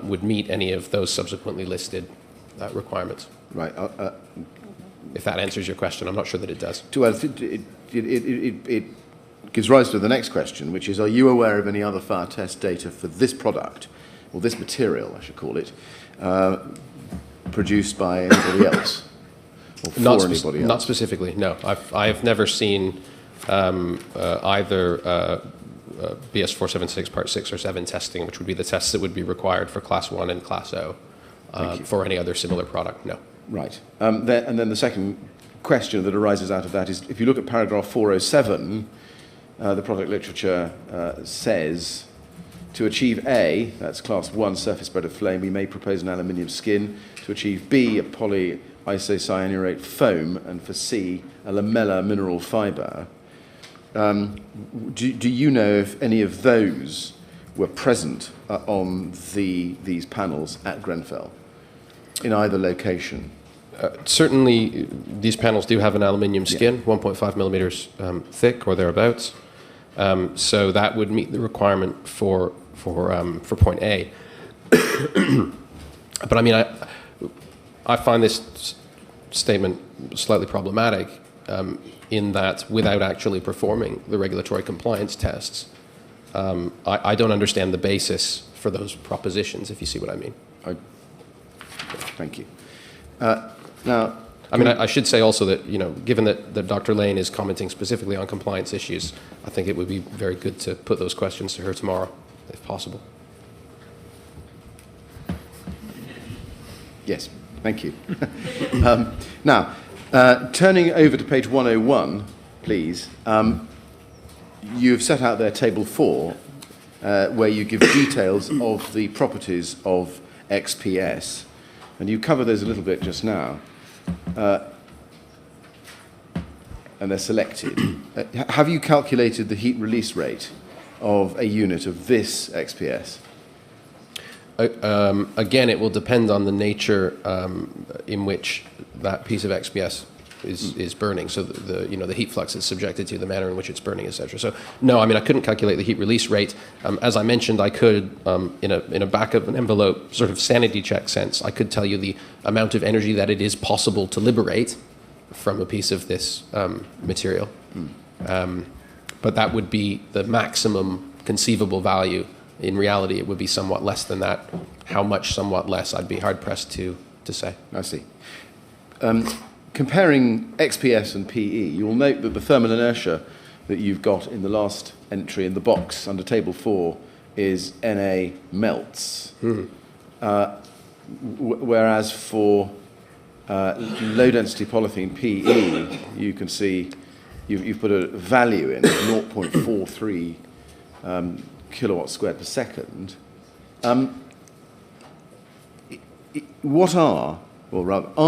would meet any of those subsequently listed requirements. Right. If that answers your question, I'm not sure that it does. Well, it gives rise to the next question, which is, are you aware of any other fire test data for this product, or this material, I should call it, produced by anybody else? Or for anybody else? Not specifically, no. I've never seen either BS 476 Part 6 or 7 testing, which would be the tests that would be required for Class 1 and Class O for any other similar product, no. Right. And then the second question that arises out of that is, if you look at paragraph 407, the product literature says, to achieve A, that's Class 1 surface spread of flame, we may propose an aluminium skin. To achieve B, a polyisocyanurate foam, and for C, a lamellar mineral fibre. Do you know if any of those were present on these panels at Grenfell, in either location? Certainly, these panels do have an aluminium skin, 1.5 millimeters thick or thereabouts. So that would meet the requirement for point A. But I mean, I find this statement slightly problematic in that without actually performing the regulatory compliance tests, I don't understand the basis for those propositions, if you see what I mean. Thank you. Now, I mean, I should say also that, you know, given that Dr. Lane is commenting specifically on compliance issues, I think it would be very good to put those questions to her tomorrow, if possible. Yes, thank you. Now, turning over to page 101, please. You've set out there table 4, where you give details of the properties of XPS, and you cover those a little bit just now. And they're selected. Have you calculated the heat release rate of a unit of this XPS? Again, it will depend on the nature in which that piece of XPS is burning. So the heat flux it's subjected to, the manner in which it's burning, etc. So no, I mean I couldn't calculate the heat release rate. As I mentioned, I could in a back of an envelope sort of sanity check sense, I could tell you the amount of energy that it is possible to liberate from a piece of this material. But that would be the maximum conceivable value. In reality, it would be somewhat less than that. How much somewhat less, I'd be hard-pressed to say. I see. Comparing XPS and PE, you'll note that the thermal inertia that you've got in the last entry in the box under table 4 is Na melts. Whereas for low-density polyethylene PE, you can see you've put a value in 0.43 kilowatts squared per second. Are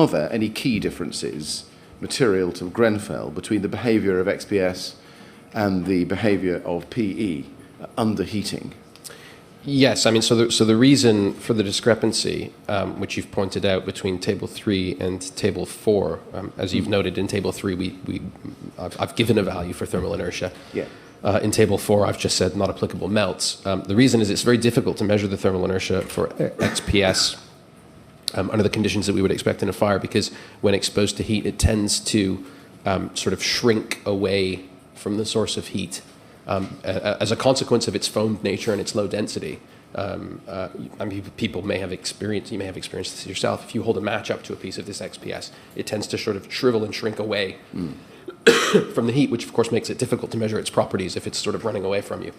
there any key differences, material to Grenfell, between the behaviour of XPS and the behaviour of PE under heating? Yes, I mean, so the reason for the discrepancy, which you've pointed out between Table 3 and Table 4, as you've noted in Table 3, I've given a value for thermal inertia. Yeah. In Table 4, I've just said not applicable melts. The reason is it's very difficult to measure the thermal inertia for XPS under the conditions that we would expect in a fire, because when exposed to heat, it tends to sort of shrink away from the source of heat. As a consequence of its foamed nature and its low density. I mean, you may have experienced this yourself. If you hold a match up to a piece of this XPS, it tends to sort of shrivel and shrink away from the heat, which of course makes it difficult to measure its properties if it's sort of running away from you.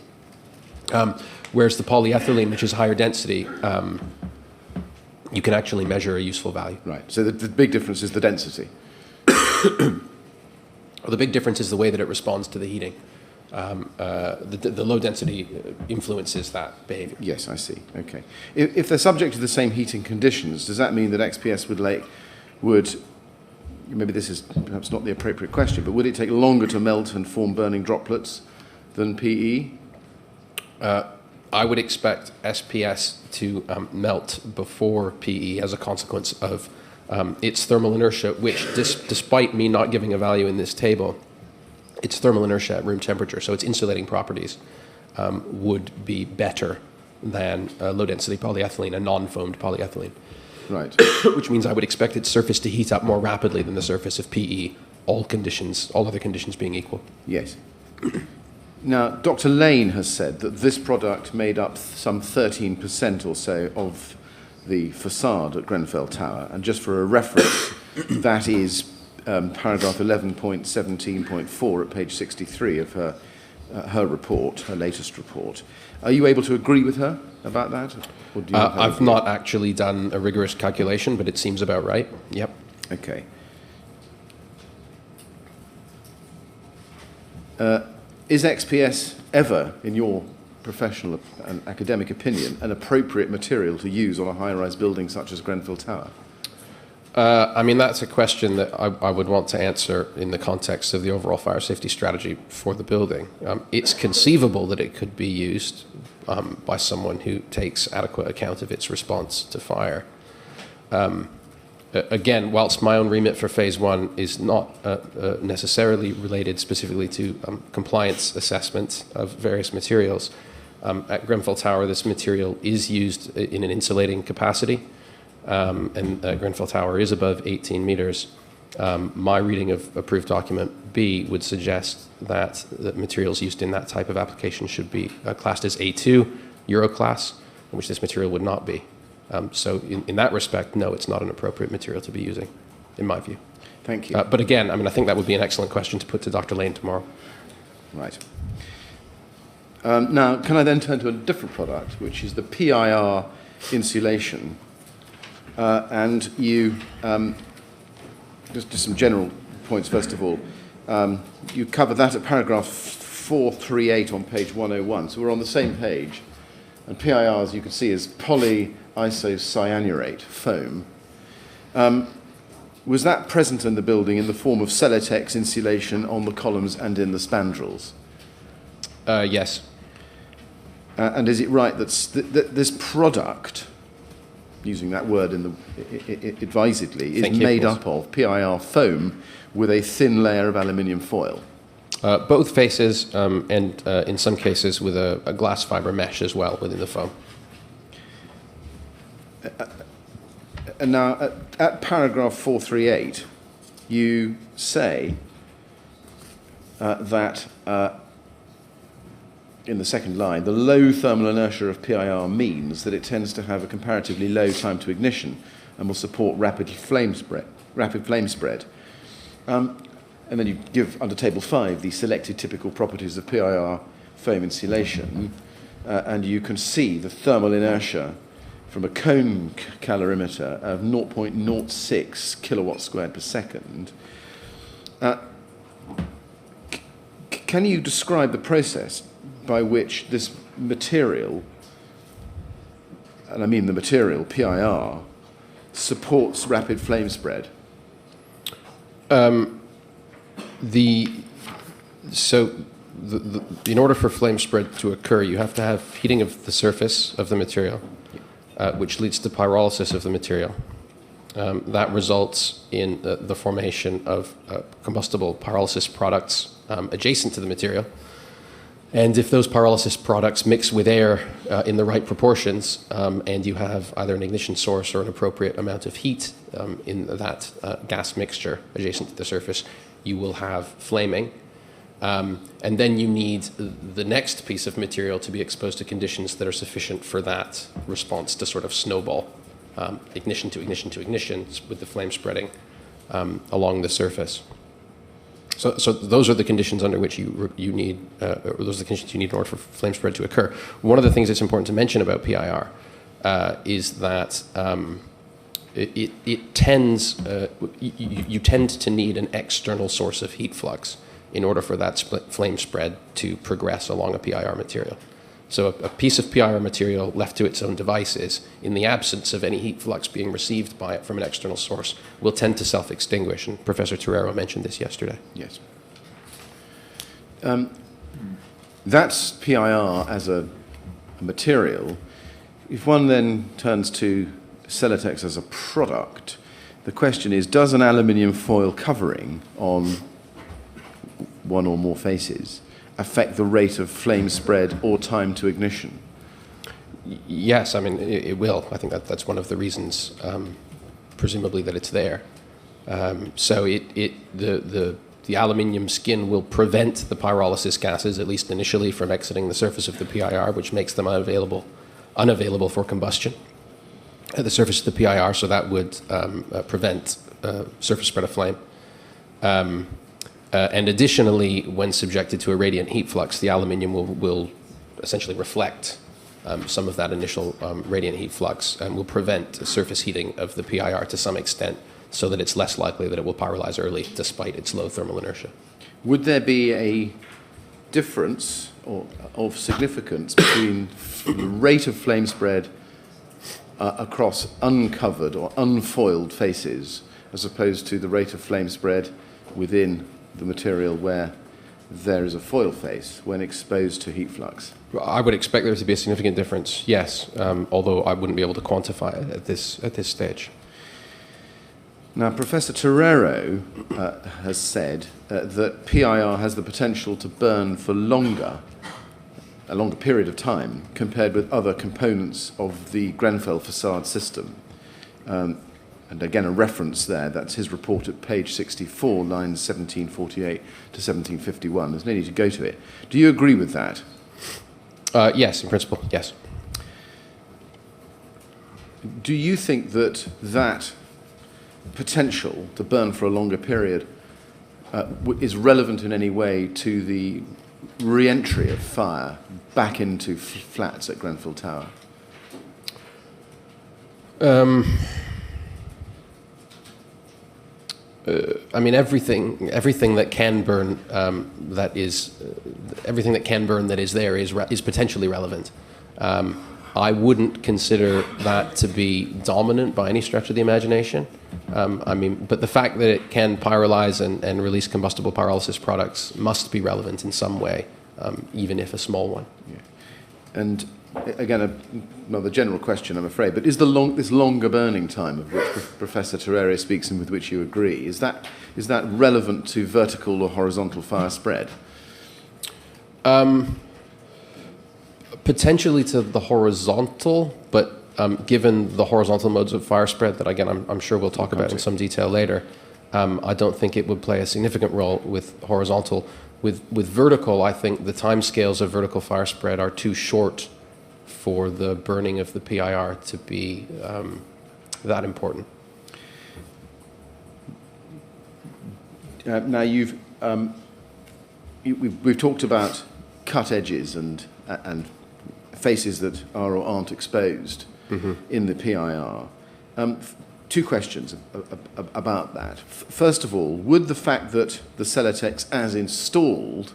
Whereas the polyethylene, which is higher density, you can actually measure a useful value. Right. So the big difference is the density. Well, the big difference is the way that it responds to the heating. The low density influences that behavior. Yes, I see. Okay. If they're subject to the same heating conditions, does that mean that XPS would maybe this is perhaps not the appropriate question, but would it take longer to melt and form burning droplets than PE? I would expect SPS to melt before PE as a consequence of its thermal inertia, which, despite me not giving a value in this table, its thermal inertia at room temperature, so its insulating properties, would be better than low-density polyethylene, a non-foamed polyethylene. Right. Which means I would expect its surface to heat up more rapidly than the surface of PE, all other conditions being equal. Yes. Now, Dr. Lane has said that this product made up some 13% or so of the facade at Grenfell Tower. And just for a reference, that is paragraph 11.17.4 at page 63 of her report, her latest report. Are you able to agree with her about that? Or do you have I've not actually done a rigorous calculation, but it seems about right. Yep. Okay. Is XPS ever, in your professional and academic opinion, an appropriate material to use on a high-rise building such as Grenfell Tower? I mean, that's a question that I would want to answer in the context of the overall fire safety strategy for the building. It's conceivable that it could be used by someone who takes adequate account of its response to fire. Again, whilst my own remit for phase one is not necessarily related specifically to compliance assessment of various materials, at Grenfell Tower this material is used in an insulating capacity, and Grenfell Tower is above 18 meters. My reading of approved document B would suggest that the materials used in that type of application should be classed as A2, Euro class, which this material would not be. So in that respect, no, it's not an appropriate material to be using, in my view. Thank you. But again, I mean, I think that would be an excellent question to put to Dr. Lane tomorrow. Right. Now, can I then turn to a different product, which is the PIR insulation? And you, just some general points first of all. You cover that at paragraph 438 on page 101. So we're on the same page. And PIR, as you can see, is polyisocyanurate foam. Was that present in the building in the form of Celotex insulation on the columns and in the spandrels? Yes. And is it right that this product, using that word advisedly, is made up of PIR foam with a thin layer of aluminium foil? Both faces, and in some cases with a glass fiber mesh as well within the foam. And now, at paragraph 438, you say that in the second line, the low thermal inertia of PIR means that it tends to have a comparatively low time to ignition and will support rapid flame spread. And then you give, under Table 5, the selected typical properties of PIR foam insulation, and you can see the thermal inertia from a cone calorimeter of 0.06 kilowatts squared per second. Can you describe the process by which this material, and I mean the material, PIR, supports rapid flame spread? In order for flame spread to occur, you have to have heating of the surface of the material, which leads to pyrolysis of the material. That results in the formation of combustible pyrolysis products adjacent to the material. And if those pyrolysis products mix with air in the right proportions, and you have either an ignition source or an appropriate amount of heat in that gas mixture adjacent to the surface, you will have flaming. And then you need the next piece of material to be exposed to conditions that are sufficient for that response to sort of snowball, ignition to ignition to ignition, with the flame spreading along the surface. So those are the conditions under which you need, or those are the conditions you need in order for flame spread to occur. One of the things that's important to mention about PIR is that it tends, you tend to need an external source of heat flux in order for that flame spread to progress along a PIR material. So a piece of PIR material left to its own devices, in the absence of any heat flux being received by it from an external source, will tend to self-extinguish. And Professor Torero mentioned this yesterday. Yes. That's PIR as a material. If one then turns to Celotex as a product, the question is, does an aluminium foil covering on one or more faces affect the rate of flame spread or time to ignition? Yes, I mean, it will. I think that's one of the reasons, presumably, that it's there. So the aluminium skin will prevent the pyrolysis gases, at least initially, from exiting the surface of the PIR, which makes them unavailable for combustion at the surface of the PIR, so that would prevent surface spread of flame. And additionally, when subjected to a radiant heat flux, the aluminium will essentially reflect some of that initial radiant heat flux and will prevent surface heating of the PIR to some extent, so that it's less likely that it will pyrolyze early despite its low thermal inertia. Would there be a difference of significance between the rate of flame spread across uncovered or unfoiled faces as opposed to the rate of flame spread within the material where there is a foil face when exposed to heat flux? I would expect there to be a significant difference, yes, although I wouldn't be able to quantify it at this stage. Now, Professor Torero has said that PIR has the potential to burn for a longer period of time compared with other components of the Grenfell facade system. And again, a reference there, that's his report at page 64, lines 1748 to 1751. There's no need to go to it. Do you agree with that? Yes, in principle, yes. Do you think that potential to burn for a longer period is relevant in any way to the re-entry of fire back into flats at Grenfell Tower? I mean, everything that can burn everything that can burn that is there is potentially relevant. I wouldn't consider that to be dominant by any stretch of the imagination. But the fact that it can pyrolyze and release combustible pyrolysis products must be relevant in some way, even if a small one. Yeah. And again, another general question, I'm afraid, but is this longer burning time of which Professor Torero speaks and with which you agree, is that relevant to vertical or horizontal fire spread? Potentially to the horizontal, but given the horizontal modes of fire spread that, again, I'm sure we'll talk about in some detail later, I don't think it would play a significant role with horizontal. With vertical, I think the timescales of vertical fire spread are too short for the burning of the PIR to be that important. Now we've talked about cut edges and faces that are or aren't exposed in the PIR. Two questions about that. First of all, would the fact that the Celotex as installed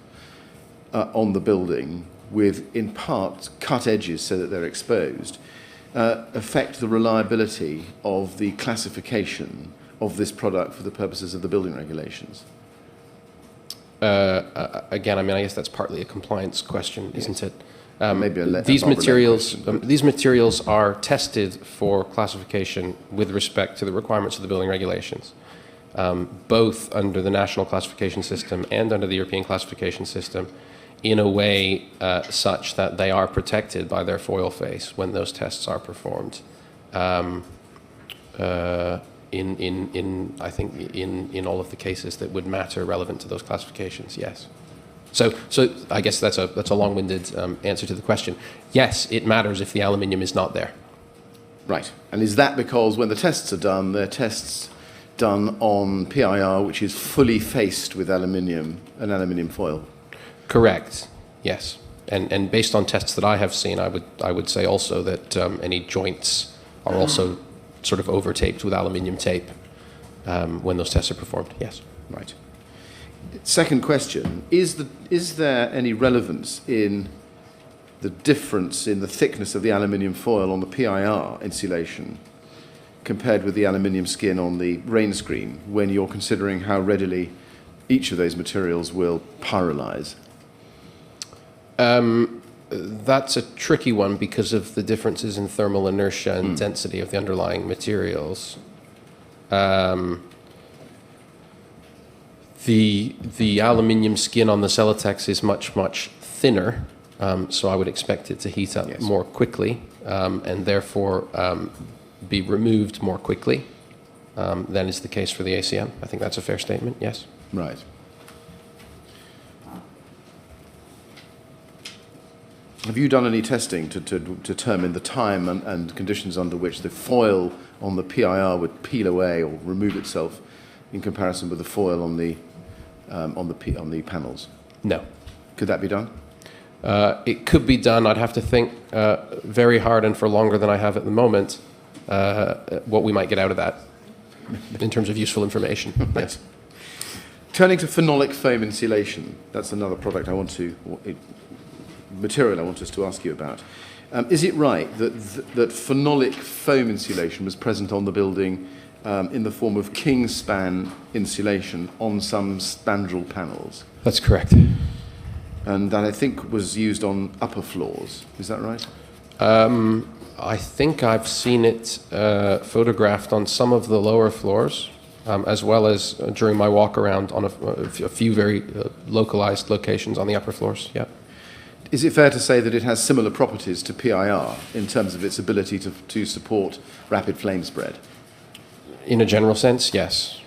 on the building with, in part, cut edges so that they're exposed, affect the reliability of the classification of this product for the purposes of the building regulations? Again, I mean, I guess that's partly a compliance question, isn't it? These materials are tested for classification with respect to the requirements of the building regulations, both under the national classification system and under the European classification system, in a way such that they are protected by their foil face when those tests are performed. I think in all of the cases that would matter relevant to those classifications, yes. So I guess that's a long-winded answer to the question. Yes, it matters if the aluminium is not there. Right. And is that because when the tests are done, they're tests done on PIR, which is fully faced with an aluminium foil? Correct. Yes. And based on tests that I have seen, I would say also that any joints are also sort of over-taped with aluminium tape when those tests are performed, yes. Right. Second question, is there any relevance in the difference in the thickness of the aluminium foil on the PIR insulation compared with the aluminium skin on the rain screen when you're considering how readily each of those materials will pyrolyze? That's a tricky one because of the differences in thermal inertia and density of the underlying materials. The aluminium skin on the Celotex is much, much thinner, so I would expect it to heat up more quickly and therefore be removed more quickly than is the case for the ACM. I think that's a fair statement, yes. Right. Have you done any testing to determine the time and conditions under which the foil on the PIR would peel away or remove itself in comparison with the foil on the panels? No. Could that be done? It could be done. I'd have to think very hard and for longer than I have at the moment what we might get out of that in terms of useful information. Yes. Turning to phenolic foam insulation, that's another product material I want us to ask you about. Is it right that phenolic foam insulation was present on the building in the form of kingspan insulation on some spandrel panels? That's correct. And that I think was used on upper floors. Is that right? I think I've seen it photographed on some of the lower floors, as well as during my walk around on a few very localized locations on the upper floors. Yeah. Is it fair to say that it has similar properties to PIR in terms of its ability to support rapid flame spread? In a general sense, yes.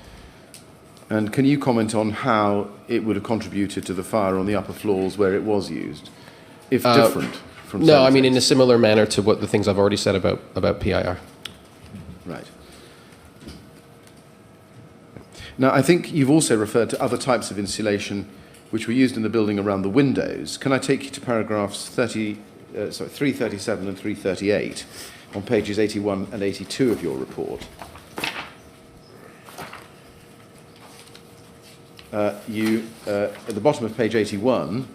And can you comment on how it would have contributed to the fire on the upper floors where it was used, if different from No, I Celotex? mean in a similar manner to what the things I've already said about PIR. Right. Now, I think you've also referred to other types of insulation which were used in the building around the windows. Can I take you to paragraphs 337 and 338 on pages 81 and 82 of your report? You, at the bottom of page 81,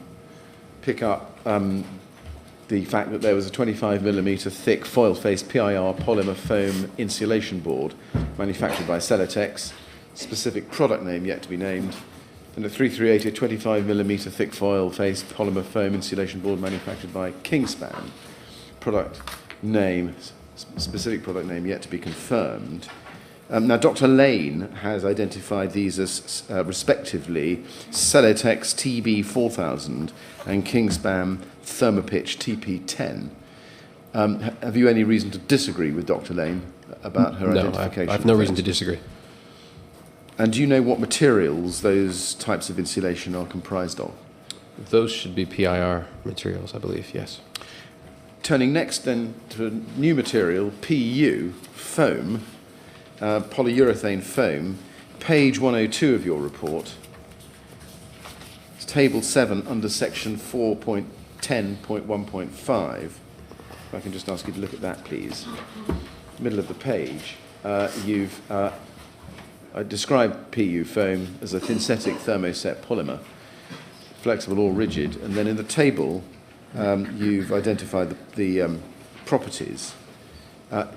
pick up the fact that there was a 25mm thick foil-faced PIR polymer foam insulation board manufactured by Celotex, specific product name yet to be named, and at 338, a 25mm thick foil-faced polymer foam insulation board manufactured by Kingspan, product name, specific product name yet to be confirmed. Now, Dr. Lane has identified these as respectively Celotex TB4000 and Kingspan Thermopitch TP10. Have you any reason to disagree with Dr. Lane about her identification? No, I have no reason to disagree. And do you know what materials those types of insulation are comprised of? Those should be PIR materials, I believe, yes. Turning next then to a new material, PU, foam, polyurethane foam, page 102 of your report. It's table 7 under section 4.10.1.5. If I can just ask you to look at that, please. Middle of the page. I described PU foam as a synthetic thermoset polymer, flexible or rigid, and then in the table you've identified the properties.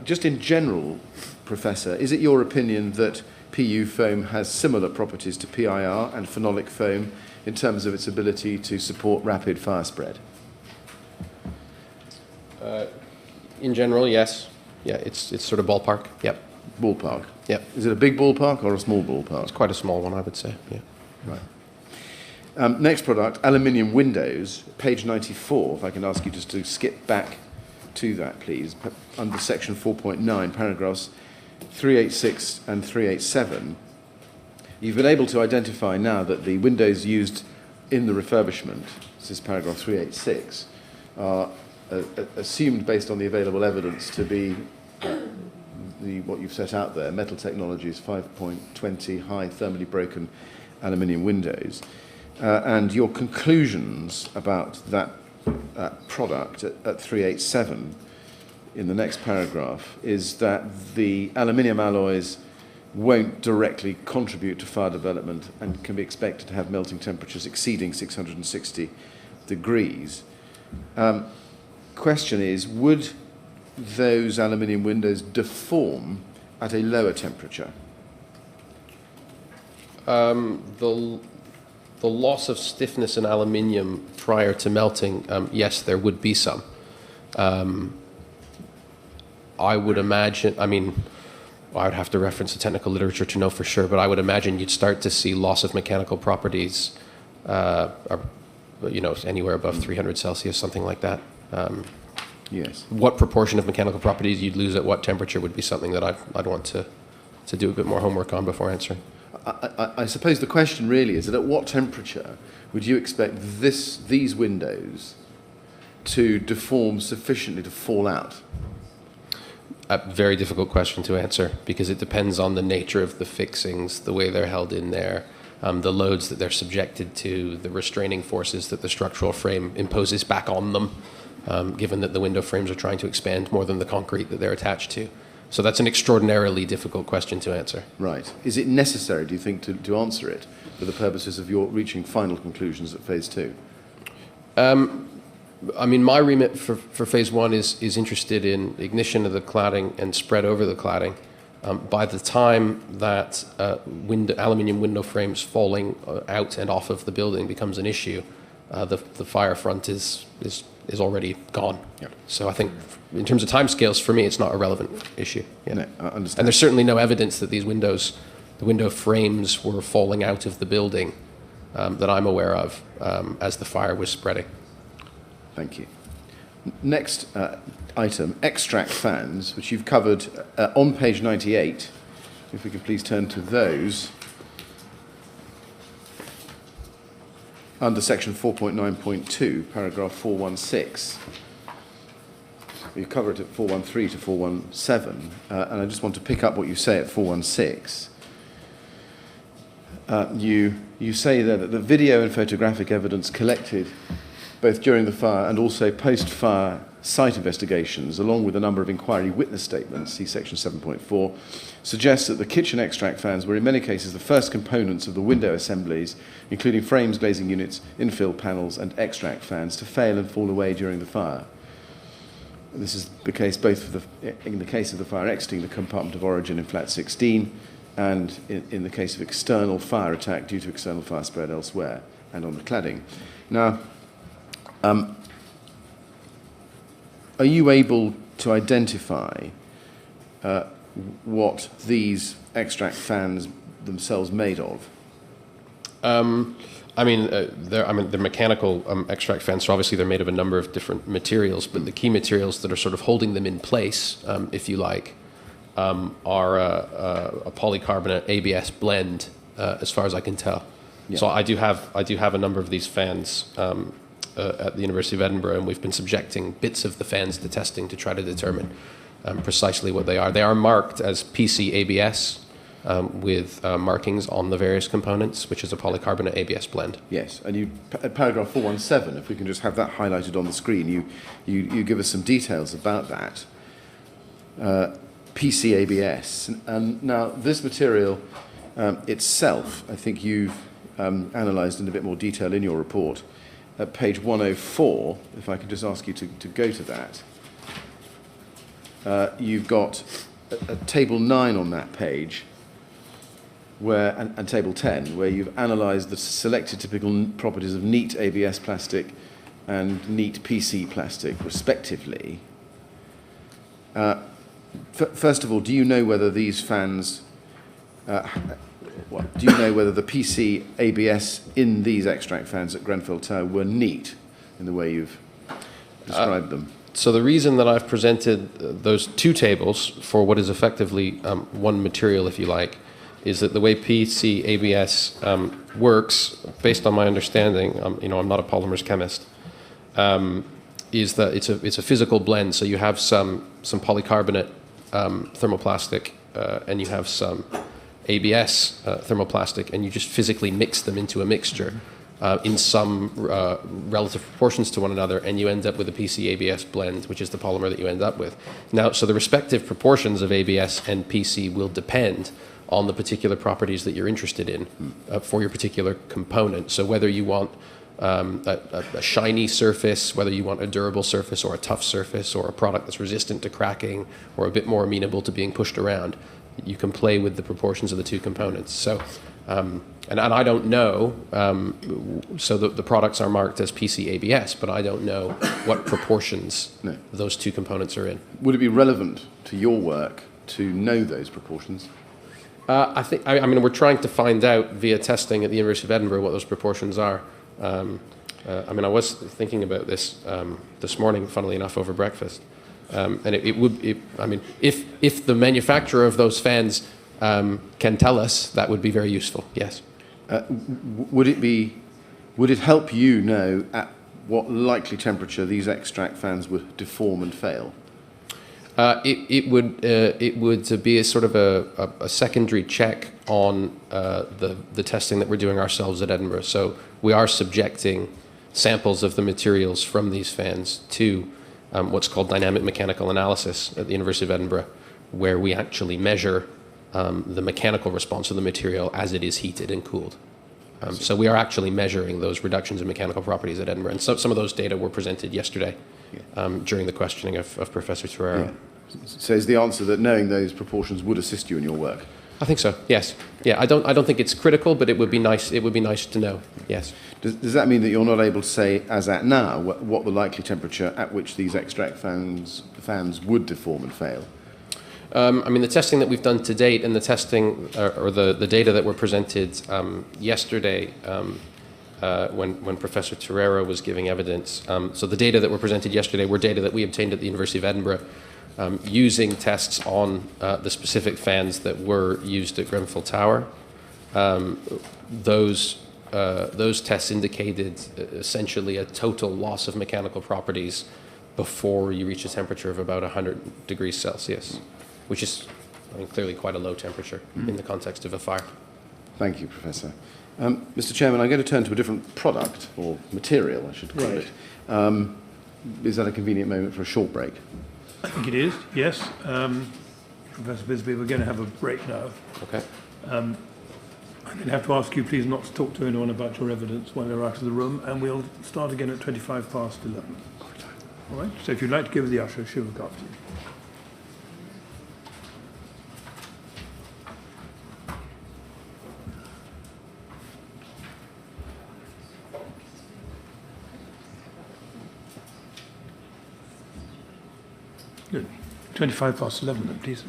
Just in general, Professor, is it your opinion that PU foam has similar properties to PIR and phenolic foam in terms of its ability to support rapid fire spread? In general, yes. Yeah, it's sort of ballpark. Yep. Ballpark? Yep. Is it a big ballpark or a small ballpark? It's quite a small one, I would say. Yeah. Right. Next product, aluminium windows, page 94. If I can ask you just to skip back to that, please, under section 4.9, paragraphs 386 and 387. You've been able to identify now that the windows used in the refurbishment, this is paragraph 386, are assumed based on the available evidence to be what you've set out there, Metal Technologies 5.20 high thermally broken aluminium windows. And your conclusions about that product at 387 in the next paragraph is that the aluminium alloys won't directly contribute to fire development and can be expected to have melting temperatures exceeding 660 degrees. Question is, would those aluminium windows deform at a lower temperature? The loss of stiffness in aluminium prior to melting, yes, there would be some. I would imagine, I mean, I would have to reference the technical literature to know for sure, but I would imagine you'd start to see loss of mechanical properties, anywhere above 300 Celsius, something like that. Yes. What proportion of mechanical properties you'd lose at what temperature would be something that I'd want to do a bit more homework on before answering. I suppose the question really is that at what temperature would you expect these windows to deform sufficiently to fall out? A very difficult question to answer because it depends on the nature of the fixings, the way they're held in there, the loads that they're subjected to, the restraining forces that the structural frame imposes back on them, given that the window frames are trying to expand more than the concrete that they're attached to. So that's an extraordinarily difficult question to answer. Right. Is it necessary, do you think, to answer it for the purposes of your reaching final conclusions at phase 2? I mean, my remit for phase 1 is interested in ignition of the cladding and spread over the cladding. By the time that aluminium window frames falling out and off of the building becomes an issue, the fire front is already gone. Yep. So I think in terms of timescales, for me, it's not a relevant issue. Yeah. No, I understand. And there's certainly no evidence that these windows, the window frames were falling out of the building that I'm aware of as the fire was spreading. Thank you. Next item, extract fans, which you've covered on page 98. If we could please turn to those. Under section 4.9.2, paragraph 416. You cover it at 413 to 417, and I just want to pick up what you say at 416. You say there that the video and photographic evidence collected both during the fire and also post-fire site investigations, along with a number of inquiry witness statements, see section 7.4, suggests that the kitchen extract fans were in many cases the first components of the window assemblies, including frames, glazing units, infill panels and extract fans, to fail and fall away during the fire. This is the case both in the case of the fire exiting the compartment of origin in flat 16 and in the case of external fire attack due to external fire spread elsewhere and on the cladding. Now, are you able to identify what these extract fans themselves made of? They're mechanical extract fans, so obviously they're made of a number of different materials, but the key materials that are sort of holding them in place, if you like, are a polycarbonate ABS blend, as far as I can tell. Yeah. So I do have a number of these fans at the University of Edinburgh, and we've been subjecting bits of the fans to testing to try to determine precisely what they are. They are marked as PC ABS with markings on the various components, which is a polycarbonate ABS blend. Yes, and at paragraph 417, if we can just have that highlighted on the screen, you give us some details about that. PC ABS. And now this material itself, I think you've analysed in a bit more detail in your report. At page 104, if I could just ask you to go to that, you've got a table 9 on that page, and table 10, where you've analysed the selected typical properties of neat ABS plastic and neat PC plastic, respectively. First of all, do you know whether these fans, do you know whether the PC ABS in these extract fans at Grenfell Tower were neat in the way you've described them? So the reason that I've presented those two tables for what is effectively one material, if you like, is that the way PC ABS works, based on my understanding, I'm not a polymers chemist, is that it's a physical blend. So you have some polycarbonate thermoplastic and you have some ABS thermoplastic, and you just physically mix them into a mixture. in some relative proportions to one another, and you end up with a PC-ABS blend, which is the polymer that you end up with. Now, so the respective proportions of ABS and PC will depend on the particular properties that you're interested in for your particular component. So whether you want a shiny surface, whether you want a durable surface or a tough surface or a product that's resistant to cracking or a bit more amenable to being pushed around, you can play with the proportions of the two components. So, and I don't know, so the products are marked as PC-ABS, but I don't know what proportions those two components are in. Would it be relevant to your work to know those proportions? I mean, we're trying to find out via testing at the University of Edinburgh what those proportions are. I mean, I was thinking about this this morning, funnily enough, over breakfast. And I mean, if the manufacturer of those fans can tell us, that would be very useful, yes. Would it help you know at what likely temperature these extract fans would deform and fail? It would be a sort of a secondary check on the testing that we're doing ourselves at Edinburgh. So we are subjecting samples of the materials from these fans to what's called dynamic mechanical analysis at the University of Edinburgh, where we actually measure the mechanical response of the material as it is heated and cooled. So we are actually measuring those reductions in mechanical properties at Edinburgh. And some of those data were presented yesterday during the questioning of Professor Torreira. Yeah. So is the answer that knowing those proportions would assist you in your work? I think so, yes. Yeah, I don't think it's critical, but it would be nice to know, yes. Does that mean that you're not able to say, as at now, what the likely temperature at which these extract fans would deform and fail? I mean, the testing that we've done to date and the testing, or the data that were presented yesterday when Professor Torreira was giving evidence. So the data that were presented yesterday were data that we obtained at the University of Edinburgh using tests on the specific fans that were used at Grenfell Tower. Those tests indicated essentially a total loss of mechanical properties before you reach a temperature of about 100 degrees Celsius, which is, I mean, clearly quite a low temperature in the context of a fire. Thank you, Professor. Mr. Chairman, I'm going to turn to a different product, or material, I should call it. Is that a convenient moment for a short break? I think it is, yes. Professor Bisby, we're going to have a break now. Okay. I'm going to have to ask you please not to talk to anyone about your evidence while you're out of the room, and we'll start again at 11:25. All right? So if you'd like to give the usher, she'll look after you. Good. 11:25 then, please.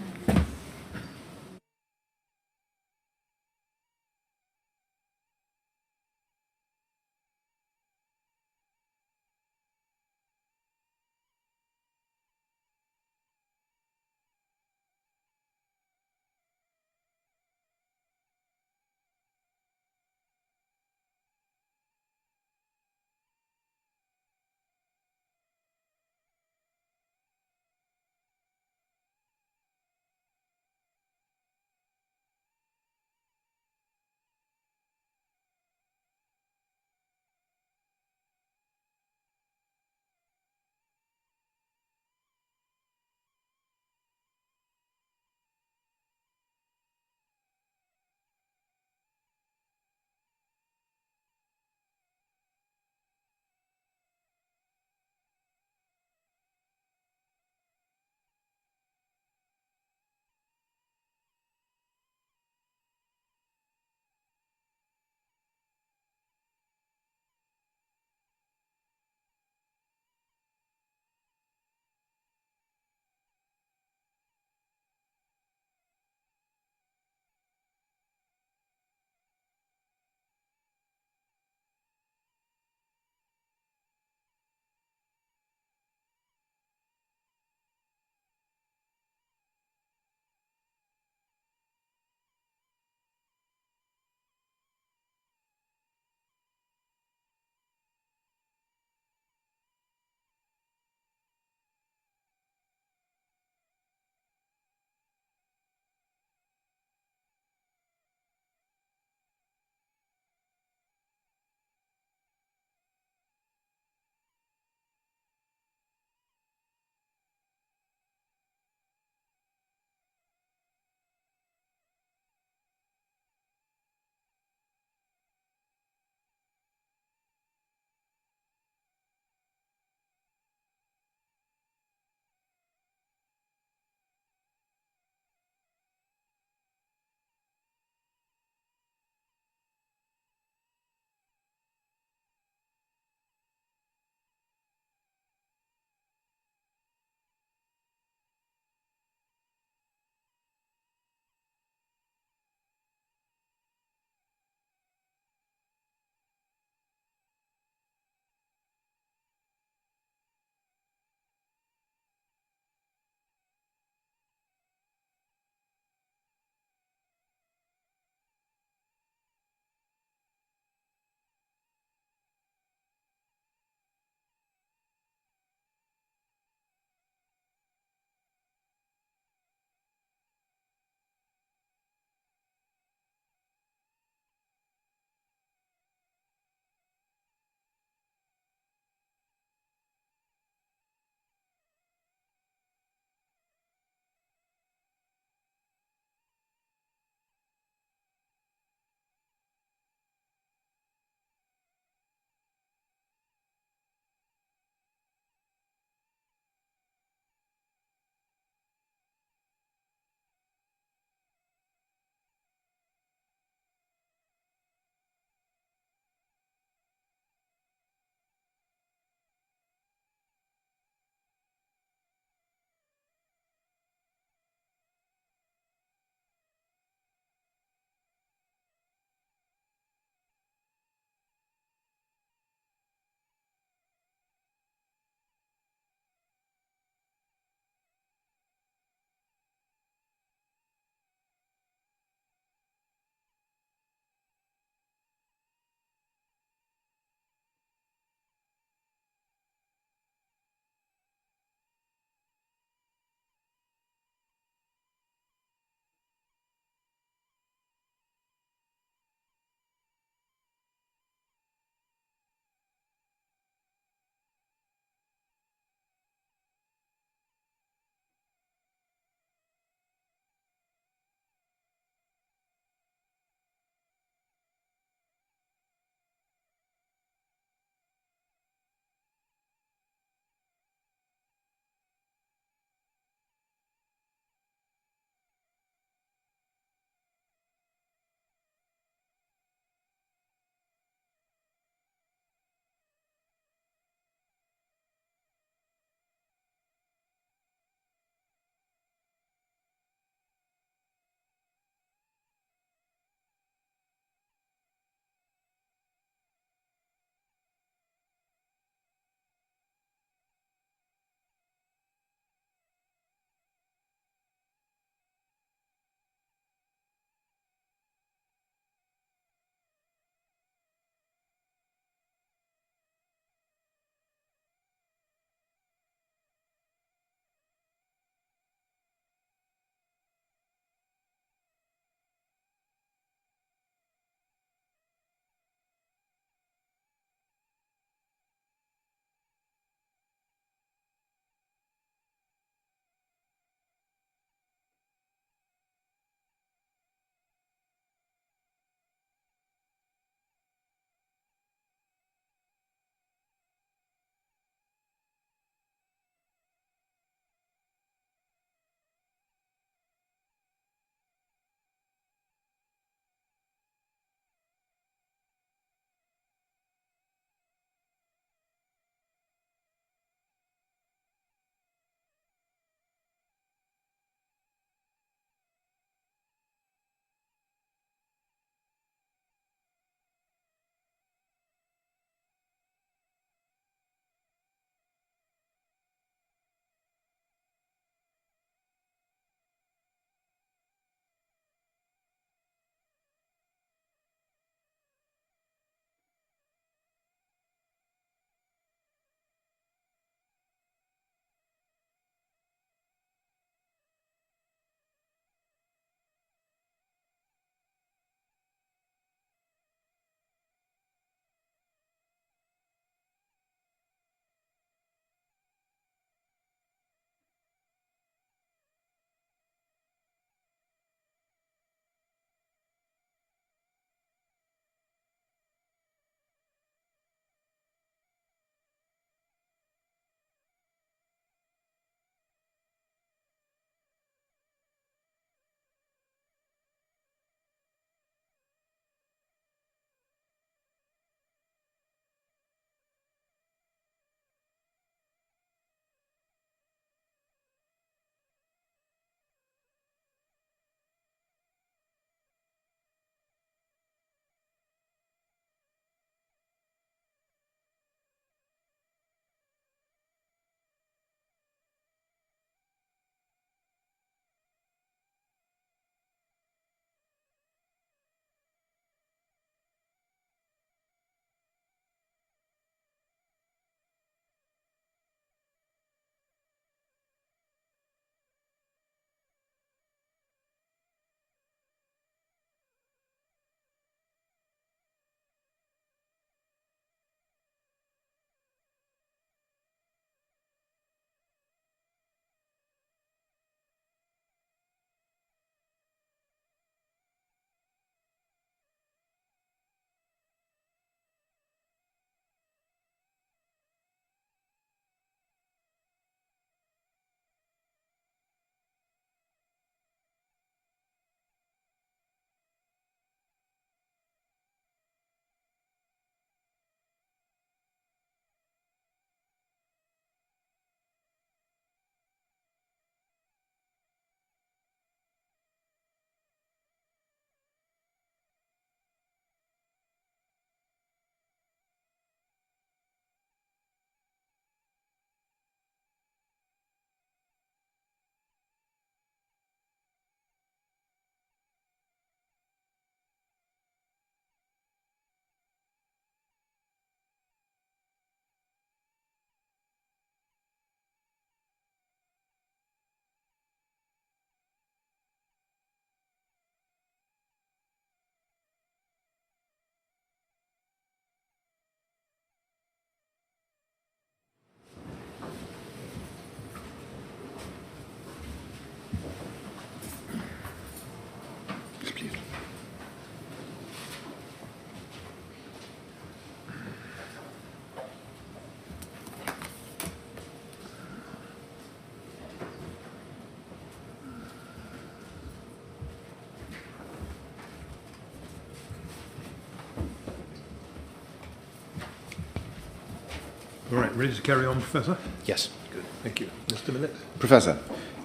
All right, ready to carry on, Professor? Yes. Good, thank you. Mr. Millett? Professor,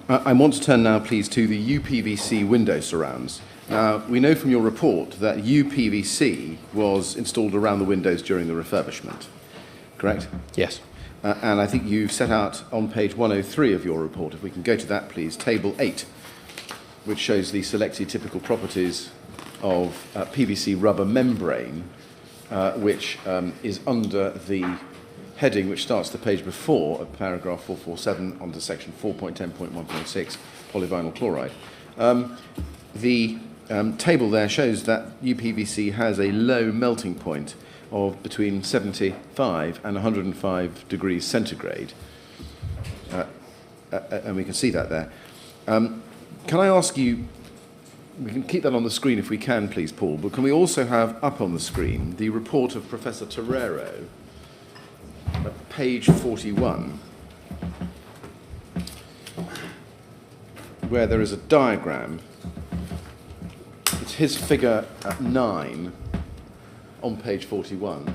I want to turn now, please, to the uPVC window surrounds. Now, we know from your report that uPVC was installed around the windows during the refurbishment, correct? Yes. And I think you've set out on page 103 of your report, if we can go to that, please, table 8, which shows the selected typical properties of PVC rubber membrane, which is under the heading which starts the page before, at paragraph 447, under section 4.10.1.6, polyvinyl chloride. The table there shows that uPVC has a low melting point of between 75 and 105 degrees centigrade. And we can see that there. Can I ask you, we can keep that on the screen if we can, please, Paul, but can we also have up on the screen the report of Professor Torero at page 41, where there is a diagram. It's his figure 9 on page 41.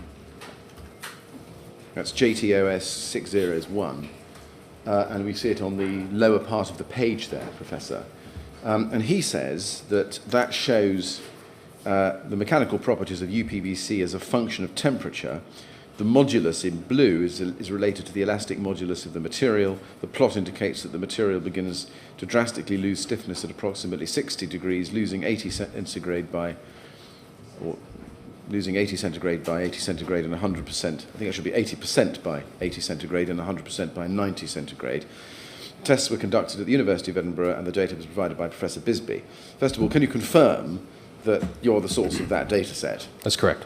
That's JTOS 601. And we see it on the lower part of the page there, Professor. And he says that that shows the mechanical properties of uPVC as a function of temperature. The modulus in blue is related to the elastic modulus of the material. The plot indicates that the material begins to drastically lose stiffness at approximately 60 degrees, losing 80 centigrade by 80 centigrade and 100%. I think it should be 80% by 80 centigrade and 100% by 90 centigrade. Tests were conducted at the University of Edinburgh and the data was provided by Professor Bisby. First of all, can you confirm that you're the source of that data set? That's correct.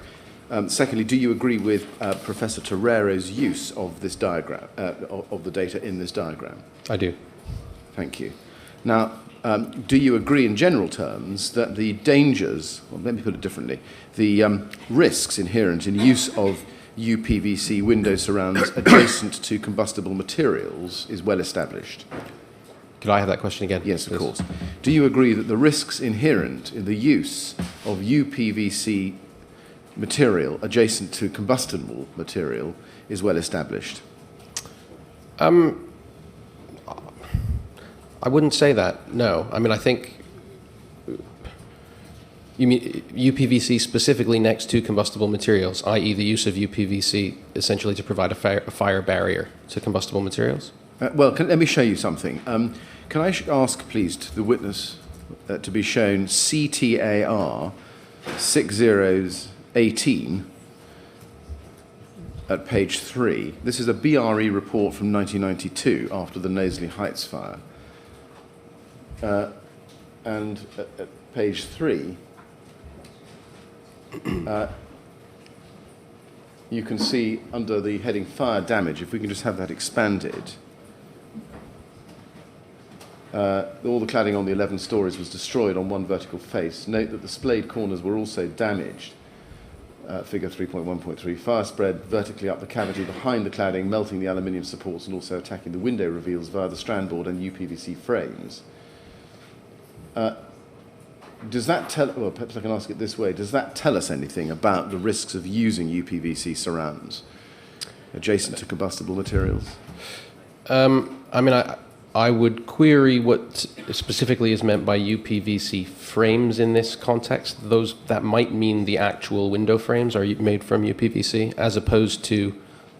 Secondly, do you agree with Professor Torero's use of this diagram, of the data in this diagram? I do. Thank you. Now, do you agree in general terms that the dangers, well, let me put it differently, the risks inherent in use of uPVC window surrounds adjacent to combustible materials is well established? Could I have that question again? Yes, of please? course. Do you agree that the risks inherent in the use of uPVC material adjacent to combustible material is well established? I wouldn't say that, no. I mean, I think you mean uPVC specifically next to combustible materials, i.e. the use of uPVC essentially to provide a fire barrier to combustible materials? Well, let me show you something. Can I ask, please, to the witness to be shown CTAR 6018 at page 3. This is a BRE report from 1992 after the Knowsley Heights fire. And at page 3, you can see under the heading fire damage, if we can just have that expanded, all the cladding on the 11 stories was destroyed on one vertical face. Note that the splayed corners were also damaged. Figure 3.1.3, fire spread vertically up the cavity behind the cladding, melting the aluminium supports and also attacking the window reveals via the strand board and uPVC frames. Does that tell, well, perhaps I can ask it this way, does that tell us anything about the risks of using uPVC surrounds adjacent to combustible materials? I mean, I would query what specifically is meant by uPVC frames in this context. Those that might mean the actual window frames are made from uPVC, as opposed to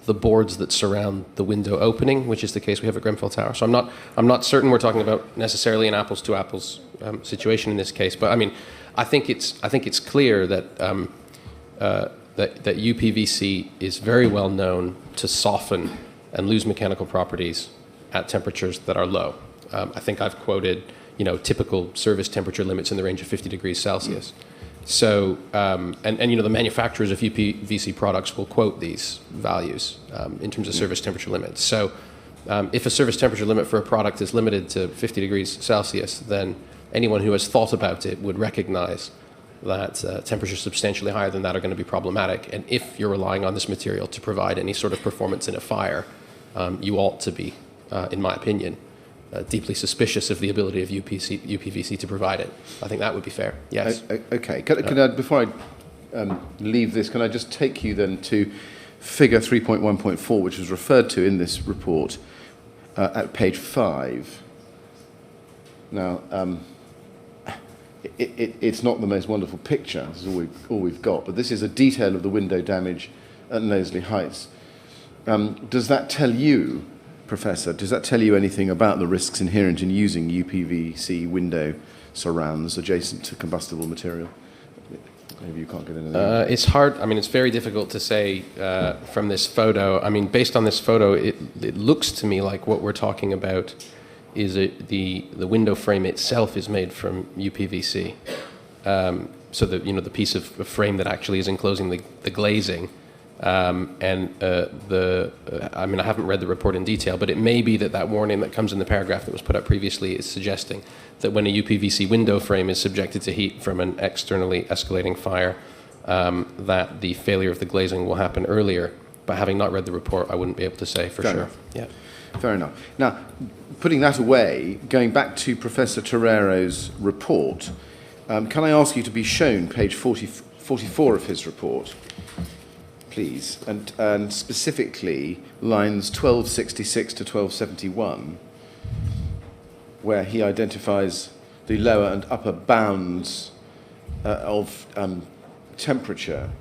the boards that surround the window opening, which is the case we have at Grenfell Tower. So I'm not certain we're talking about necessarily an apples to apples situation in this case. But I mean, I think it's clear that that uPVC is very well known to soften and lose mechanical properties at temperatures that are low. I think I've quoted, typical service temperature limits in the range of 50 degrees Celsius. So, and the manufacturers of uPVC products will quote these values in terms of service temperature limits. So, if a service temperature limit for a product is limited to 50 degrees Celsius, then anyone who has thought about it would recognize that temperatures substantially higher than that are going to be problematic. And if you're relying on this material to provide any sort of performance in a fire, you ought to be, in my opinion, deeply suspicious of the ability of uPVC to provide it. I think that would be fair, yes. Okay. Can I, before I leave this, can I just take you then to figure 3.1.4, which was referred to in this report at page 5. Now, it's not the most wonderful picture, this is all we've got, but this is a detail of the window damage at Knowsley Heights. Does that tell you, Professor, does that tell you anything about the risks inherent in using uPVC window surrounds adjacent to combustible material? Maybe you can't get into that. It's hard. I mean, it's very difficult to say from this photo. I mean, based on this photo, it looks to me like what we're talking about is the window frame itself is made from uPVC. So the piece of frame that actually is enclosing the glazing. I mean, I haven't read the report in detail, but it may be that warning that comes in the paragraph that was put up previously is suggesting that when a uPVC window frame is subjected to heat from an externally escalating fire, that the failure of the glazing will happen earlier. But having not read the report, I wouldn't be able to say for Fair sure. enough. Yeah. Fair enough. Now, putting that away, going back to Professor Torero's report, can I ask you to be shown page 44 of his report, please, and specifically lines 1266 to 1271, where he identifies the lower and upper bounds of temperature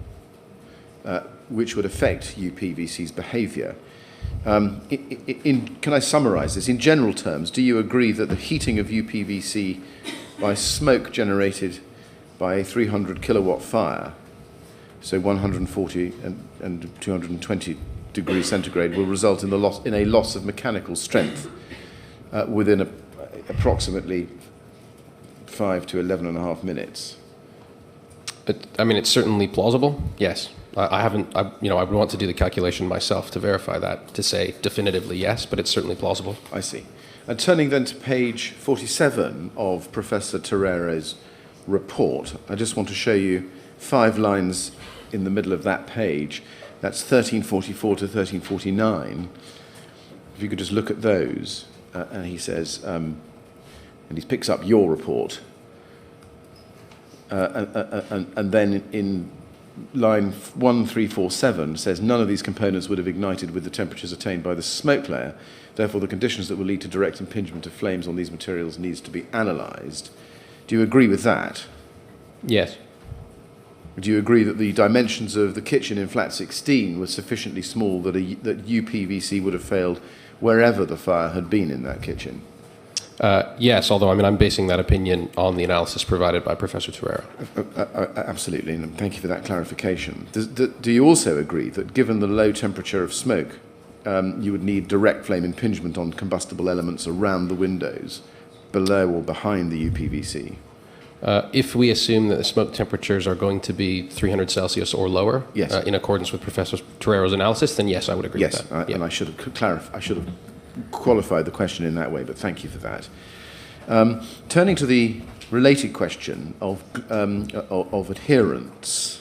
which would affect uPVC's behaviour. Can I summarise this? In general terms, do you agree that the heating of uPVC by smoke generated by a 300 kilowatt fire, so 140 and 220 degrees centigrade, will result in a loss of mechanical strength within approximately 5 to 11.5 minutes? I mean, it's certainly plausible. Yes. I would want to do the calculation myself to verify that, to say definitively yes, but it's certainly plausible. I see. And turning then to page 47 of Professor Torero's report, I just want to show you 5 lines in the middle of that page. That's 1344 to 1349. If you could just look at those. And he says, and he picks up your report. And then in line 1347 says none of these components would have ignited with the temperatures attained by the smoke layer. Therefore, the conditions that will lead to direct impingement of flames on these materials needs to be analysed. Do you agree with that? Yes. Do you agree that the dimensions of the kitchen in flat 16 were sufficiently small that that uPVC would have failed wherever the fire had been in that kitchen? Yes, although I'm basing that opinion on the analysis provided by Professor Torero. Absolutely, and thank you for that clarification. Do you also agree that given the low temperature of smoke, you would need direct flame impingement on combustible elements around the windows, below or behind the uPVC? If we assume that the smoke temperatures are going to be 300 Celsius or lower, yes, in accordance with Professor Torero's analysis, then yes, I would agree with that. Yes, and I should have qualified the question in that way, but thank you for that. Turning to the related question of adherence,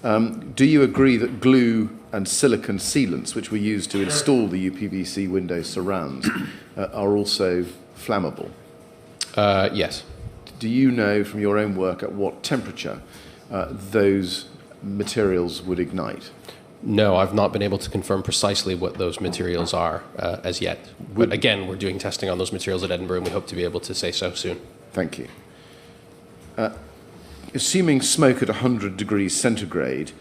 do you agree that glue and silicon sealants, which were used to install the uPVC window surrounds, are also flammable? Yes. Do you know from your own work at what temperature those materials would ignite? No, I've not been able to confirm precisely what those materials are as yet. But again, we're doing testing on those materials at Edinburgh, and we hope to be able to say so soon. Thank you. Assuming smoke at 100 degrees centigrade,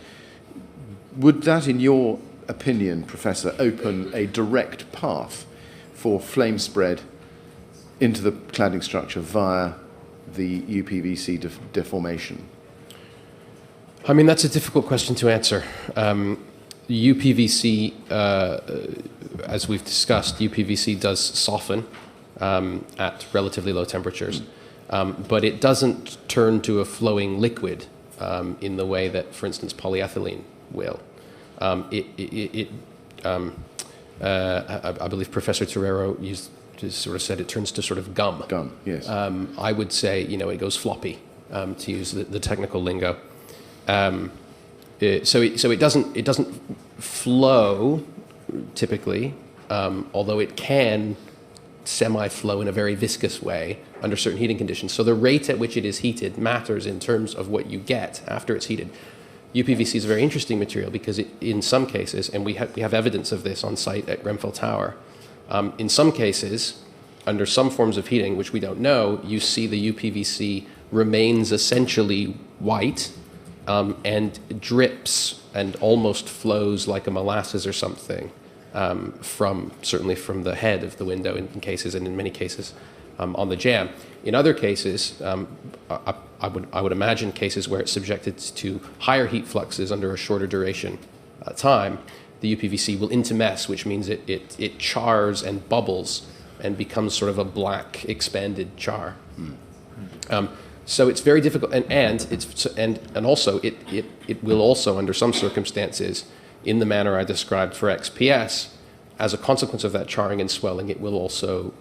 would that, in your opinion, Professor, open a direct path for flame spread into the cladding structure via the uPVC deformation? I mean, that's a difficult question to answer. uPVC, as we've discussed, uPVC does soften at relatively low temperatures, but it doesn't turn to a flowing liquid in the way that, for instance, polyethylene will. I believe Professor Torero sort of said it turns to sort of gum. Gum, yes. I would say, it goes floppy, to use the technical lingo. So it doesn't flow typically, although it can semi-flow in a very viscous way under certain heating conditions. So the rate at which it is heated matters in terms of what you get after it's heated. uPVC is a very interesting material because in some cases, and we have evidence of this on site at Grenfell Tower, in some cases, under some forms of heating, which we don't know, you see the uPVC remains essentially white and drips and almost flows like a molasses or something certainly from the head of the window in cases, and in many cases on the jamb. In other cases, I would imagine cases where it's subjected to higher heat fluxes under a shorter duration time, the uPVC will intermess, which means it chars and bubbles and becomes sort of a black expanded char. So it's very difficult, and also it will also, under some circumstances, in the manner I described for XPS, as a consequence of that charring and swelling, it will also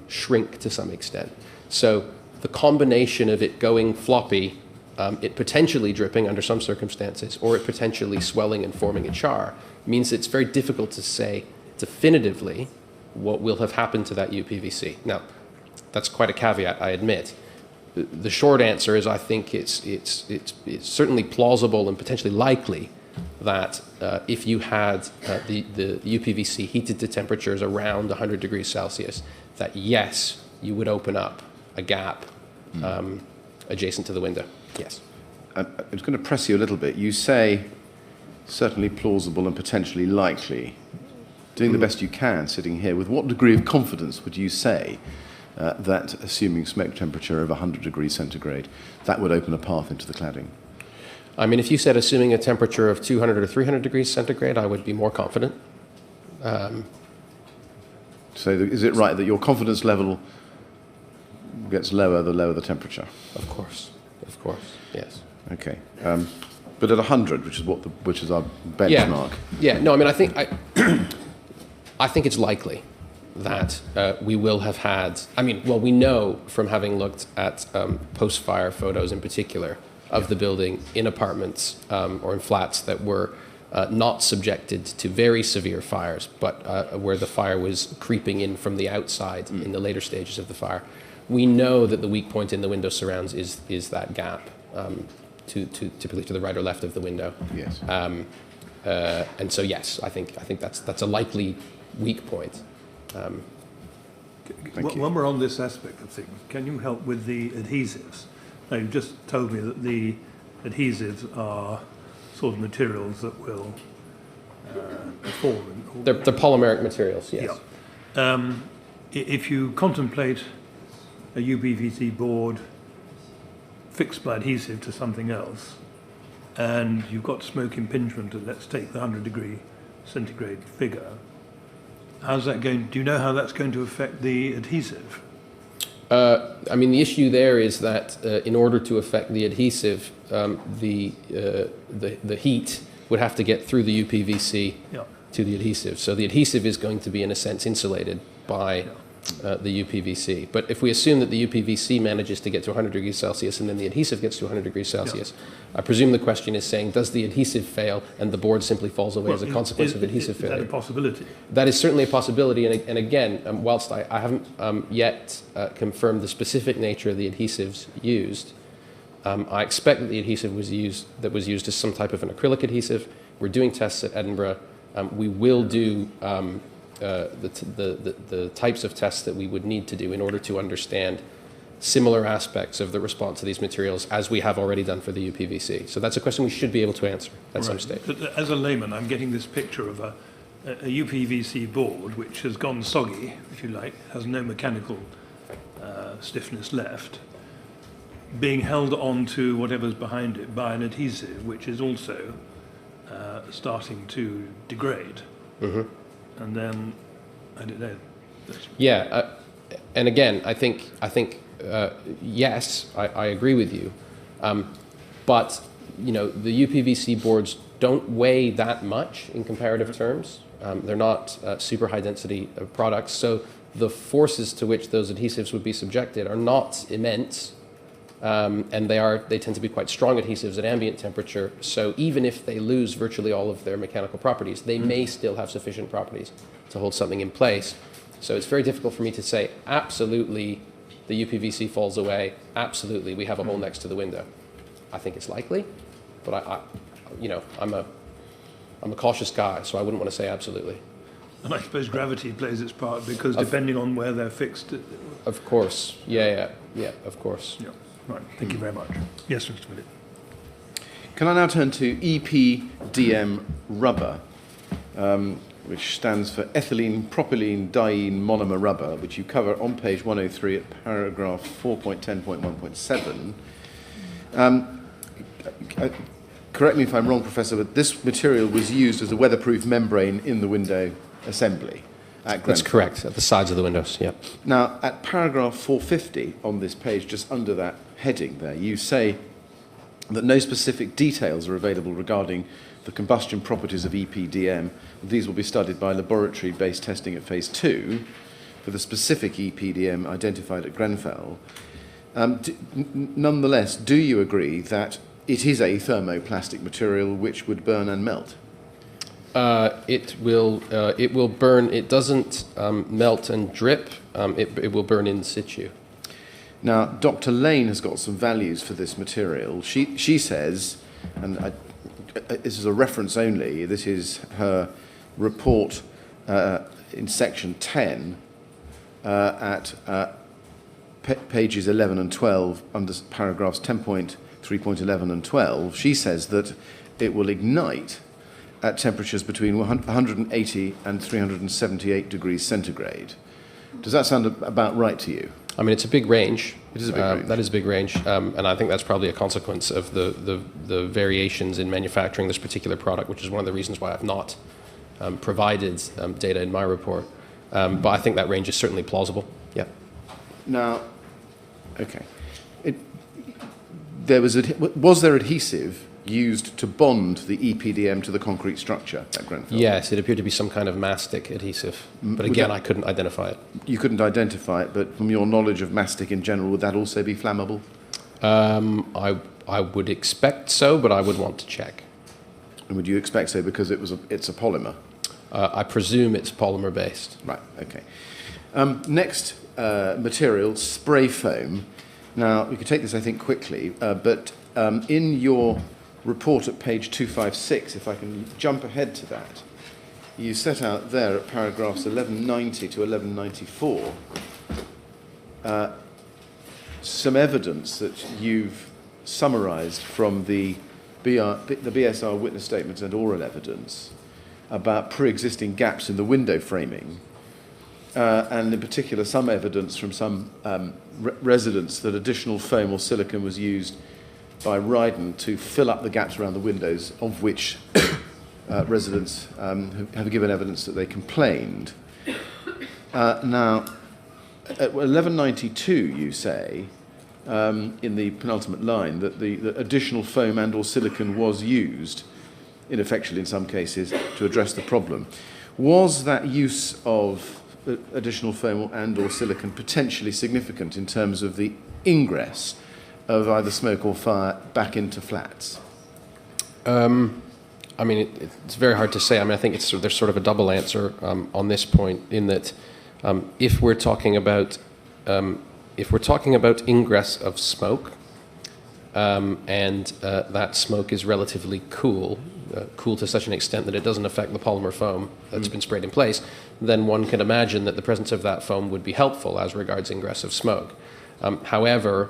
shrink to some extent. So the combination of it going floppy, it potentially dripping under some circumstances, or it potentially swelling and forming a char, means it's very difficult to say definitively what will have happened to that uPVC. Now, that's quite a caveat, I admit. The short answer is I think it's certainly plausible and potentially likely that if you had the uPVC heated to temperatures around 100 degrees Celsius, that yes, you would open up a gap adjacent to the window. Yes. I was going to press you a little bit. You say certainly plausible and potentially likely. Doing the best you can sitting here, with what degree of confidence would you say that, assuming smoke temperature of 100 degrees centigrade, that would open a path into the cladding? I mean, if you said assuming a temperature of 200 or 300 degrees centigrade, I would be more confident. So is it right that your confidence level gets lower the lower the temperature? Of course, yes. Okay. But at 100, which is our benchmark. Yeah. No, I mean, I think it's likely that we will have had. I mean, well, we know from having looked at post-fire photos in particular of the building in apartments or in flats that were not subjected to very severe fires, but where the fire was creeping in from the outside in the later stages of the fire. We know that the weak point in the window surrounds is that gap, typically to the right or left of the window. Yes. And so yes, I think that's a likely weak point. When we're on this aspect of things, can you help with the adhesives? Now, you've just told me that the adhesives are sort of materials that will form. They're polymeric materials, yes. Yeah. If you contemplate a uPVC board fixed by adhesive to something else, and you've got smoke impingement, and let's take the 100 degree centigrade figure, how's that going? Do you know how that's going to affect the adhesive? I mean, the issue there is that in order to affect the adhesive, the heat would have to get through the uPVC to the adhesive. So the adhesive is going to be, in a sense, insulated by the uPVC. But if we assume that the uPVC manages to get to 100 degrees Celsius and then the adhesive gets to 100 degrees Celsius, I presume the question is saying, does the adhesive fail and the board simply falls away as a consequence of adhesive failure? Is that a possibility? That is certainly a possibility. And again, whilst I haven't yet confirmed the specific nature of the adhesives used, I expect that the adhesive was used as some type of an acrylic adhesive. We're doing tests at Edinburgh. We will do the types of tests that we would need to do in order to understand similar aspects of the response to these materials as we have already done for the uPVC. So that's a question we should be able to answer at some stage. But as a layman, I'm getting this picture of a uPVC board which has gone soggy, if you like, has no mechanical stiffness left, being held on to whatever's behind it by an adhesive which is also starting to degrade. And then, I don't know. Yeah, and again, I think yes, I agree with you, but you know, the uPVC boards don't weigh that much in comparative terms. They're not super high density products, so the forces to which those adhesives would be subjected are not immense, and they tend to be quite strong adhesives at ambient temperature. So even if they lose virtually all of their mechanical properties, they may still have sufficient properties to hold something in place. So it's very difficult for me to say absolutely the uPVC falls away, absolutely we have a hole next to the window. I think it's likely, but you know, I'm a cautious guy, so I wouldn't want to say absolutely. And I suppose gravity plays its part because depending on where they're fixed. Of course, yeah, of course. Yeah, right. Thank you very much. Yes, Mr. Willett. Can I now turn to EPDM rubber, which stands for ethylene propylene diene monomer rubber, which you cover on page 103 at paragraph 4.10.1.7. Correct me if I'm wrong, Professor, but this material was used as a weatherproof membrane in the window assembly at Grenfell. That's correct, at the sides of the windows, yeah. Now, at paragraph 450 on this page, just under that heading there, you say that no specific details are available regarding the combustion properties of EPDM. These will be studied by laboratory-based testing at phase 2 for the specific EPDM identified at Grenfell. Nonetheless, do you agree that it is a thermoplastic material which would burn and melt? It will burn. It doesn't melt and drip. It will burn in situ. Now, Dr. Lane has got some values for this material. She says, and this is a reference only, this is her report in section 10 at pages 11 and 12 under paragraphs 10.3.11 and 12. She says that it will ignite at temperatures between 180 and 378 degrees centigrade. Does that sound about right to you? I mean, it's a big range. It is a big range. That is a big range, and I think that's probably a consequence of the variations in manufacturing this particular product, which is one of the reasons why I've not provided data in my report. But I think that range is certainly plausible. Yeah. Now, okay. Was there adhesive used to bond the EPDM to the concrete structure at Grenfell? Yes, it appeared to be some kind of mastic adhesive, but again, I couldn't identify it. You couldn't identify it, but from your knowledge of mastic in general, would that also be flammable? I would expect so, but I would want to check. And would you expect so because it's a polymer? I presume it's polymer based. Right, okay. Next material, spray foam. Now, we could take this, I think, quickly, but in your report at page 256, if I can jump ahead to that, you set out there at paragraphs 1190 to 1194 some evidence that you've summarised from the BSR witness statements and oral evidence about pre-existing gaps in the window framing, and in particular some evidence from some residents that additional foam or silicone was used by Ryden to fill up the gaps around the windows, of which residents have given evidence that they complained. Now, at 1192, you say, in the penultimate line, that the additional foam and or silicone was used, ineffectually in some cases, to address the problem. Was that use of additional foam and or silicone potentially significant in terms of the ingress of either smoke or fire back into flats? I mean, it's very hard to say. I mean, I think there's sort of a double answer on this point, in that if we're talking about ingress of smoke, and that smoke is relatively cool to such an extent that it doesn't affect the polymer foam that's been sprayed in place, then one can imagine that the presence of that foam would be helpful as regards ingress of smoke. However,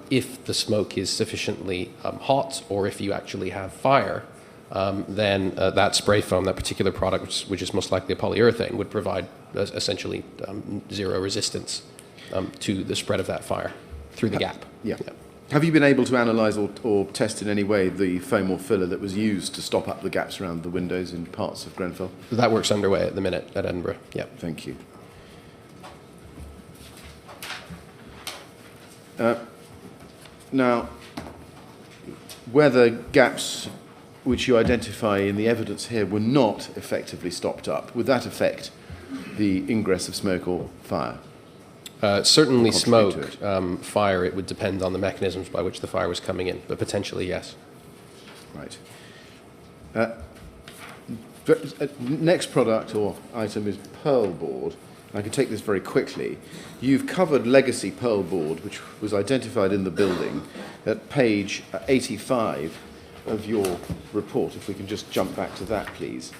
if the smoke is sufficiently hot, or if you actually have fire, then that spray foam, that particular product, which is most likely a polyurethane, would provide essentially zero resistance to the spread of that fire through the gap. Yeah. Have you been able to analyse or test in any way the foam or filler that was used to stop up the gaps around the windows in parts of Grenfell? That work's underway at the minute at Edinburgh. Yeah. Thank you. Now, whether gaps which you identify in the evidence here were not effectively stopped up, would that affect the ingress of smoke or fire? Certainly smoke, fire, it would depend on the mechanisms by which the fire was coming in, but potentially yes. Right. Next product or item is pearl board. I can take this very quickly. You've covered legacy pearl board, which was identified in the building at page 85 of your report, if we can just jump back to that, please.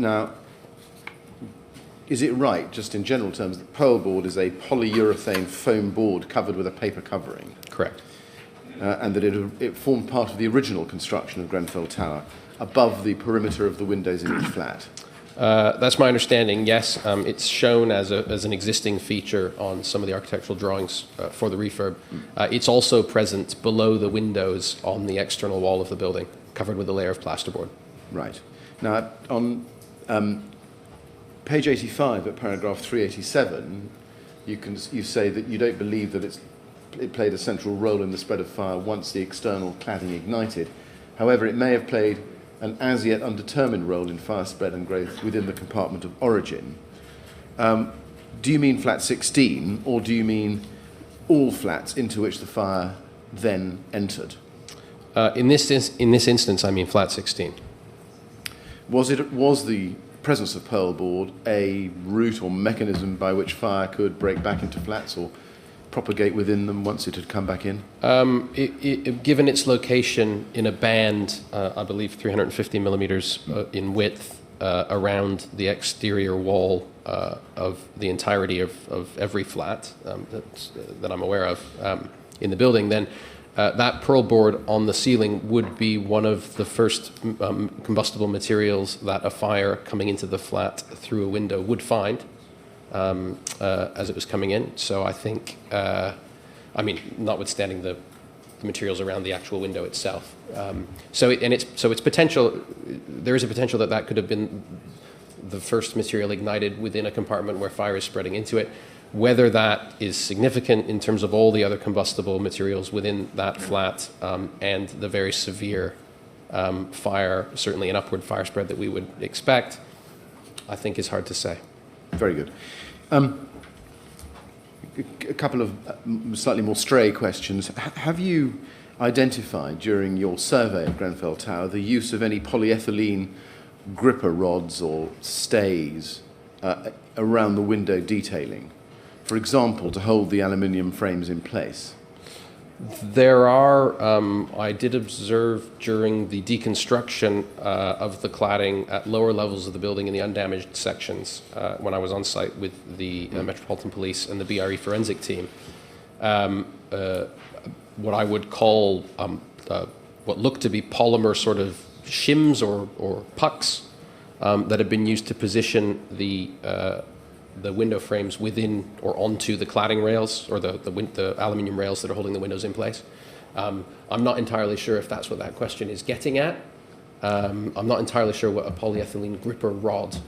Now, is it right, just in general terms, that Pearl board is a polyurethane foam board covered with a paper covering? Correct. And that it formed part of the original construction of Grenfell Tower, above the perimeter of the windows in each flat? That's my understanding, yes. It's shown as an existing feature on some of the architectural drawings for the refurb. It's also present below the windows on the external wall of the building, covered with a layer of plasterboard. Right. Now, on page 85 at paragraph 387, you say that you don't believe that it played a central role in the spread of fire once the external cladding ignited. However, it may have played an as yet undetermined role in fire spread and growth within the compartment of origin. Do you mean flat 16, or do you mean all flats into which the fire then entered? In this instance, I mean flat 16. Was the presence of Pearl board a route or mechanism by which fire could break back into flats or propagate within them once it had come back in? Given its location in a band, I believe 350 millimeters in width, around the exterior wall of the entirety of every flat that I'm aware of in the building, then that Pearl board on the ceiling would be one of the first combustible materials that a fire coming into the flat through a window would find as it was coming in. So I think, notwithstanding the materials around the actual window itself. It's potential. There is a potential that could have been the first material ignited within a compartment where fire is spreading into it. Whether that is significant in terms of all the other combustible materials within that flat and the very severe fire, certainly an upward fire spread that we would expect, I think is hard to say. Very good. A couple of slightly more stray questions. Have you identified during your survey of Grenfell Tower the use of any polyethylene gripper rods or stays around the window detailing? For example, to hold the aluminium frames in place? There are, I did observe during the deconstruction of the cladding at lower levels of the building in the undamaged sections when I was on site with the Metropolitan Police and the BRE forensic team, what I would call what looked to be polymer sort of shims or pucks that have been used to position the window frames within or onto the cladding rails or the aluminium rails that are holding the windows in place. I'm not entirely sure if that's what that question is getting at. I'm not entirely sure what a polyethylene gripper rod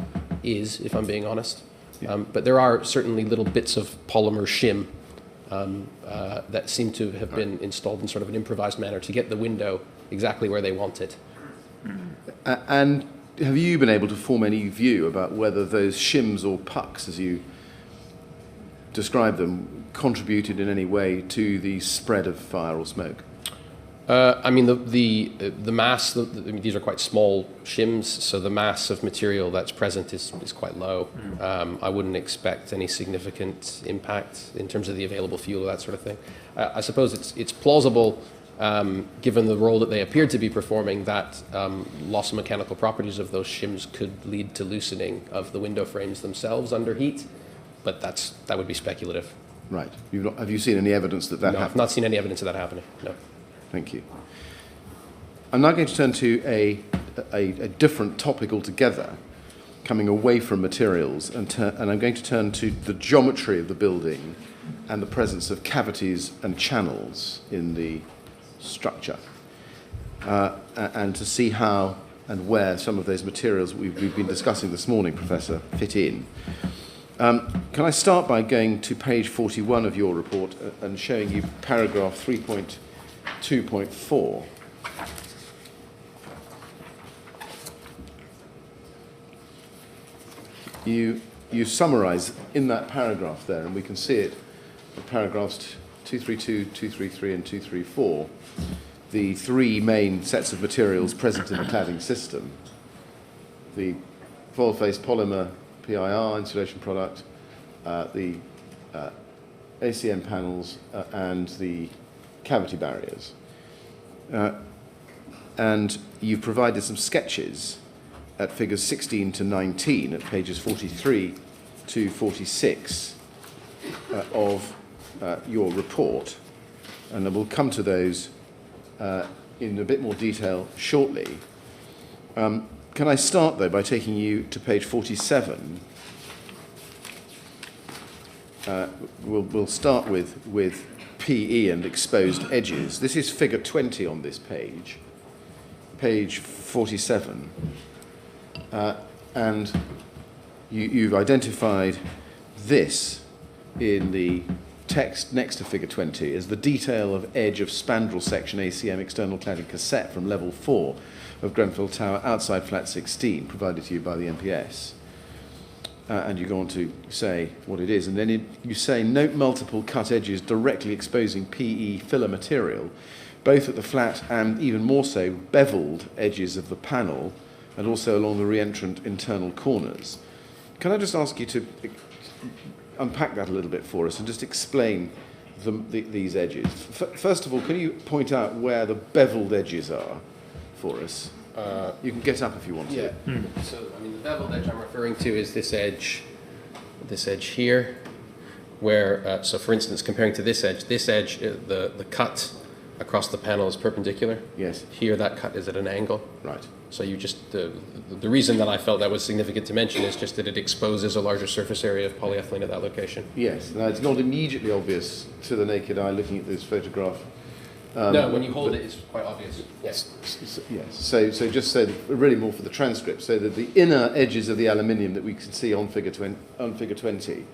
is, if I'm being honest. But there are certainly little bits of polymer shim that seem to have been installed in sort of an improvised manner to get the window exactly where they want it. And have you been able to form any view about whether those shims or pucks, as you describe them, contributed in any way to the spread of fire or smoke? The mass, these are quite small shims, so the mass of material that's present is quite low. I wouldn't expect any significant impact in terms of the available fuel, that sort of thing. I suppose it's plausible, given the role that they appeared to be performing, that loss of mechanical properties of those shims could lead to loosening of the window frames themselves under heat, but that would be speculative. Right. Have you seen any evidence that happened? happened? I've not seen any evidence of that happening, no. Thank you. I'm now going to turn to a different topic altogether, coming away from materials, and I'm going to turn to the geometry of the building and the presence of cavities and channels in the structure, and to see how and where some of those materials we've been discussing this morning, Professor, fit in. Can I start by going to page 41 of your report and showing you paragraph 3.2.4? You summarise in that paragraph there, and we can see it, the paragraphs 232, 233 and 234, the three main sets of materials present in the cladding system. the foil-face polymer PIR insulation product, the ACM panels, and the cavity barriers. And you've provided some sketches at figures 16 to 19 at pages 43 to 46 of your report, and we'll come to those in a bit more detail shortly. Can I start, though, by taking you to page 47? We'll start with PE and exposed edges. This is figure 20 on this page, page 47. And you've identified this in the text next to figure 20 as the detail of edge of spandrel section ACM external cladding cassette from level 4 of Grenfell Tower outside flat 16, provided to you by the MPS. And you go on to say what it is. And then you say, note multiple cut edges directly exposing PE filler material, both at the flat and even more so beveled edges of the panel, and also along the reentrant internal corners. Can I just ask you to unpack that a little bit for us and just explain these edges? First of all, can you point out where the beveled edges are for us? You can get up if you want to. Yeah. So, I mean, the beveled edge I'm referring to is this edge here, where, so for instance, comparing to this edge, the cut across the panel is perpendicular. Yes. Here, that cut is at an angle. Right. So you just, the reason that I felt that was significant to mention is just that it exposes a larger surface area of polyethylene at that location. Yes. Now, it's not immediately obvious to the naked eye looking at this photograph. No, when you hold it, it's quite obvious. Yes. Yes. So just so really more for the transcript, so that the inner edges of the aluminium that we can see on figure 20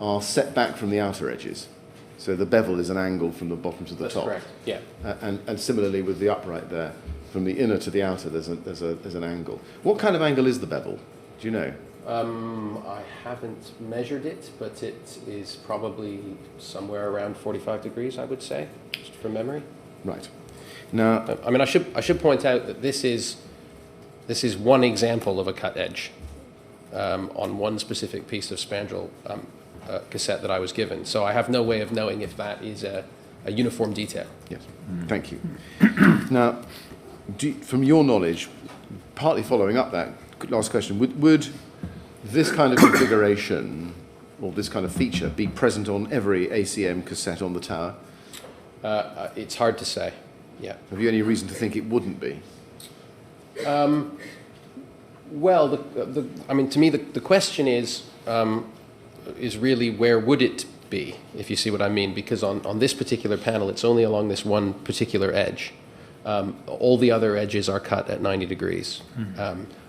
are set back from the outer edges. So the bevel is an angle from the bottom to the top. That's correct. Yeah. And similarly with the upright there, from the inner to the outer, there's an angle. What kind of angle is the bevel? Do you know? I haven't measured it, but it is probably somewhere around 45 degrees, I would say, just from memory. Right. Now, I mean, I should point out that this is one example of a cut edge on one specific piece of spandrel cassette that I was given. So I have no way of knowing if that is a uniform detail. yes. Thank you. Now, from your knowledge, partly following up that last question, would this kind of configuration or this kind of feature be present on every ACM cassette on the tower? It's hard to say. Yeah. Have you any reason to think it wouldn't be? Well, I mean, to me, the question is really where would it be, if you see what I mean? Because on this particular panel, it's only along this one particular edge. All the other edges are cut at 90 degrees.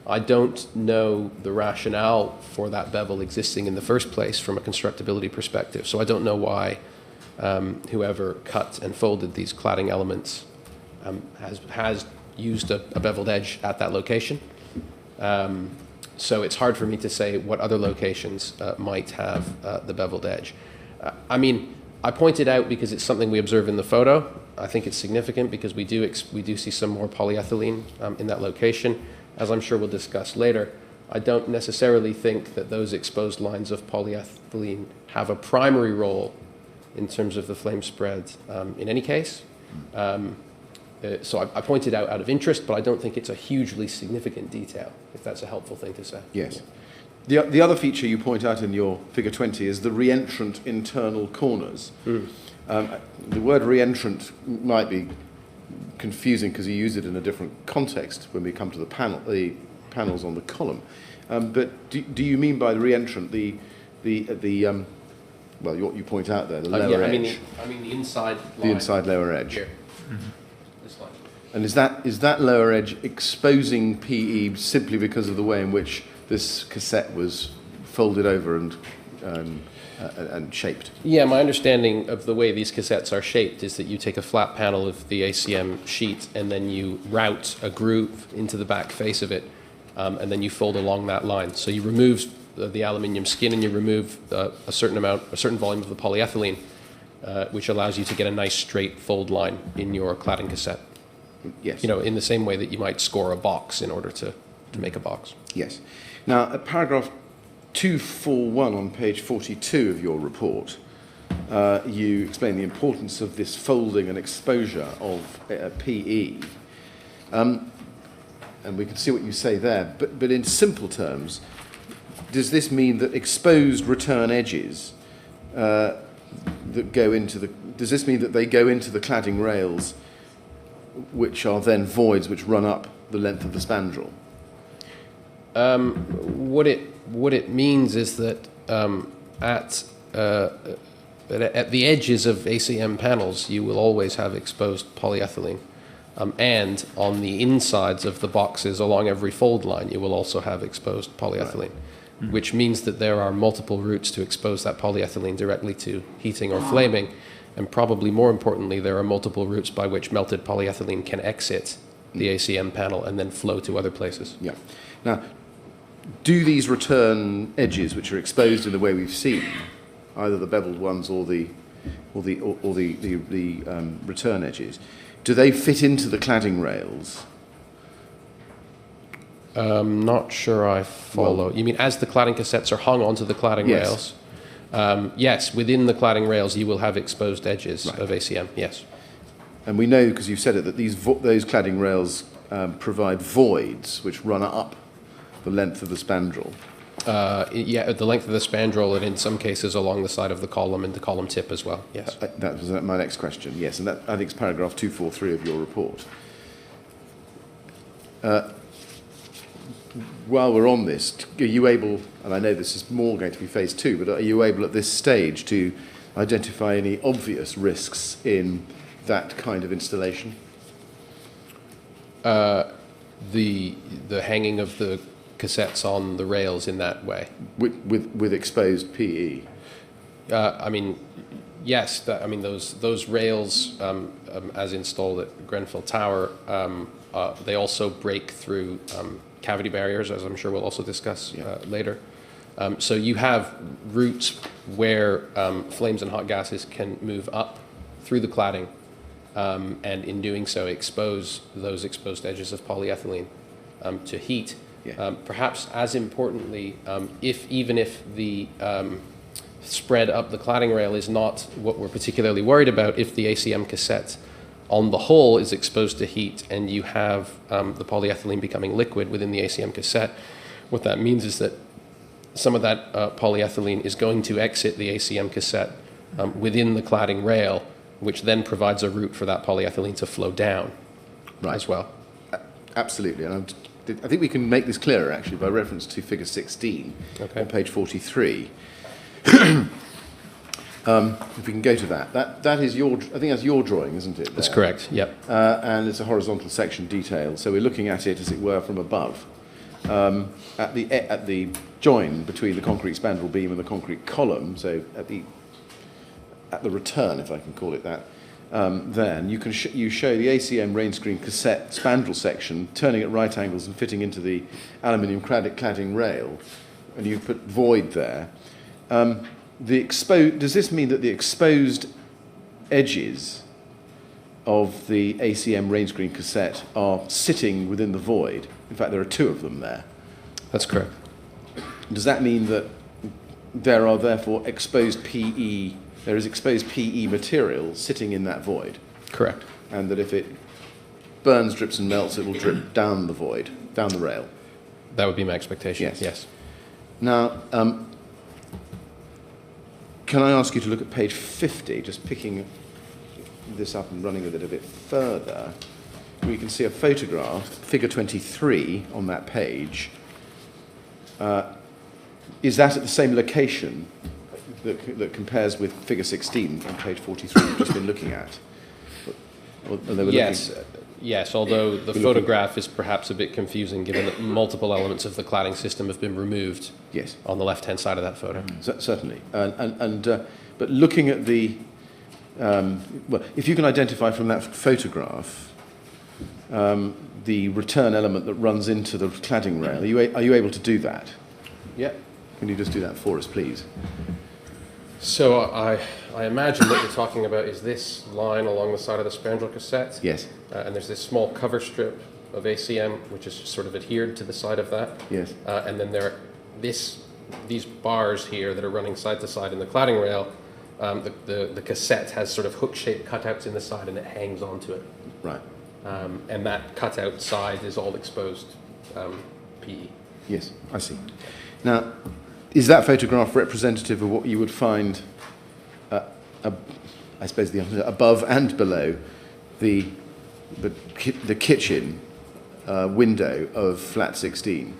I don't know the rationale for that bevel existing in the first place from a constructability perspective. So I don't know why whoever cut and folded these cladding elements has used a beveled edge at that location. So it's hard for me to say what other locations might have the beveled edge. I mean, I pointed out because it's something we observe in the photo. I think it's significant because we do see some more polyethylene in that location. As I'm sure we'll discuss later, I don't necessarily think that those exposed lines of polyethylene have a primary role in terms of the flame spread in any case. So I pointed out of interest, but I don't think it's a hugely significant detail, if that's a helpful thing to say. Yes. The other feature you point out in your figure 20 is the reentrant internal corners. The word reentrant might be confusing because you use it in a different context when we come to the panels on the column. But do you mean by the reentrant well, what you point out there, the lower edge? I mean the inside line. The inside lower edge. Here. This line. And is that lower edge exposing PE simply because of the way in which this cassette was folded over and shaped? Yeah, my understanding of the way these cassettes are shaped is that you take a flat panel of the ACM sheet and then you route a groove into the back face of it, and then you fold along that line. So you remove the aluminium skin and you remove a certain volume of the polyethylene, which allows you to get a nice straight fold line in your cladding cassette. Yes. You know, in the same way that you might score a box in order to to make a box. Yes. Now, at paragraph 241 on page 42 of your report, you explain the importance of this folding and exposure of PE. And we can see what you say there. But in simple terms, does this mean that exposed return edges that go into the... Does this mean that they go into the cladding rails, which are then voids which run up the length of the spandrel? What it means is that at the edges of ACM panels, you will always have exposed polyethylene. And on the insides of the boxes along every fold line, you will also have exposed polyethylene, which means that there are multiple routes to expose that polyethylene directly to heating or flaming. And probably more importantly, there are multiple routes by which melted polyethylene can exit the ACM panel and then flow to other places. Yeah. Now, do these return edges, which are exposed in the way we've seen, either the beveled ones or the return edges, do they fit into the cladding rails? Not sure I follow. Well, you mean as the cladding cassettes are hung onto the cladding yes. rails? Yes, within the cladding rails, you will have exposed edges of ACM, yes. And we know, because you've said it, that those cladding rails provide voids which run up the length of the spandrel. Yeah, at the length of the spandrel, and in some cases along the side of the column and the column tip as well, yes. That was my next question, yes, and that, I think, is paragraph 243 of your report. While we're on this, are you able, and I know this is more going to be phase 2, but are you able at this stage to identify any obvious risks in that kind of installation? The hanging of the cassettes on the rails in that way. With exposed PE? I mean, yes. Those rails, as installed at Grenfell Tower, they also break through cavity barriers, as I'm sure we'll also discuss later. So you have routes where flames and hot gases can move up through the cladding, and in doing so expose those exposed edges of polyethylene to heat. Yeah. Perhaps as importantly, even if the spread up the cladding rail is not what we're particularly worried about, if the ACM cassette on the whole is exposed to heat and you have the polyethylene becoming liquid within the ACM cassette, what that means is that some of that polyethylene is going to exit the ACM cassette within the cladding rail, which then provides a route for that polyethylene to flow down as well. Absolutely. And I think we can make this clearer, actually, by reference to figure 16 on page 43. If we can go to that is your, I think that's your drawing, isn't it? That's correct, yep. And it's a horizontal section detail, so we're looking at it, as it were, from above. At the join between the concrete spandrel beam and the concrete column, so at the return, if I can call it that, then you show the ACM rain screen cassette spandrel section turning at right angles and fitting into the aluminium cladding rail, and you put void there. Does this mean that the exposed edges of the ACM rain screen cassette are sitting within the void? In fact, there are two of them there. That's correct. Does that mean that there are therefore exposed PE? There is exposed PE material sitting in that void? Correct. And that if it burns, drips and melts, it will drip down the void, down the rail? That would be my expectation, yes. Now, can I ask you to look at page 50, just picking this up and running with it a bit further? We can see a photograph, figure 23 on that page. Is that at the same location that compares with figure 16 on page 43 we've just been looking at? Yes, although the photograph is perhaps a bit confusing given that multiple elements of the cladding system have been removed on the left-hand side of that photo. Certainly. But looking at the... well, if you can identify from that photograph the return element that runs into the cladding rail, are you able to do that? Yeah. Can you just do that for us, please? So I imagine what you're talking about is this line along the side of the spandrel cassette. Yes. And there's this small cover strip of ACM, which is sort of adhered to the side of that. Yes. And then there are these bars here that are running side to side in the cladding rail. The cassette has sort of hook-shaped cutouts in the side, and it hangs onto it. Right. And that cutout side is all exposed PE. Yes, I see. Now, is that photograph representative of what you would find, I suppose, above and below the kitchen window of flat 16?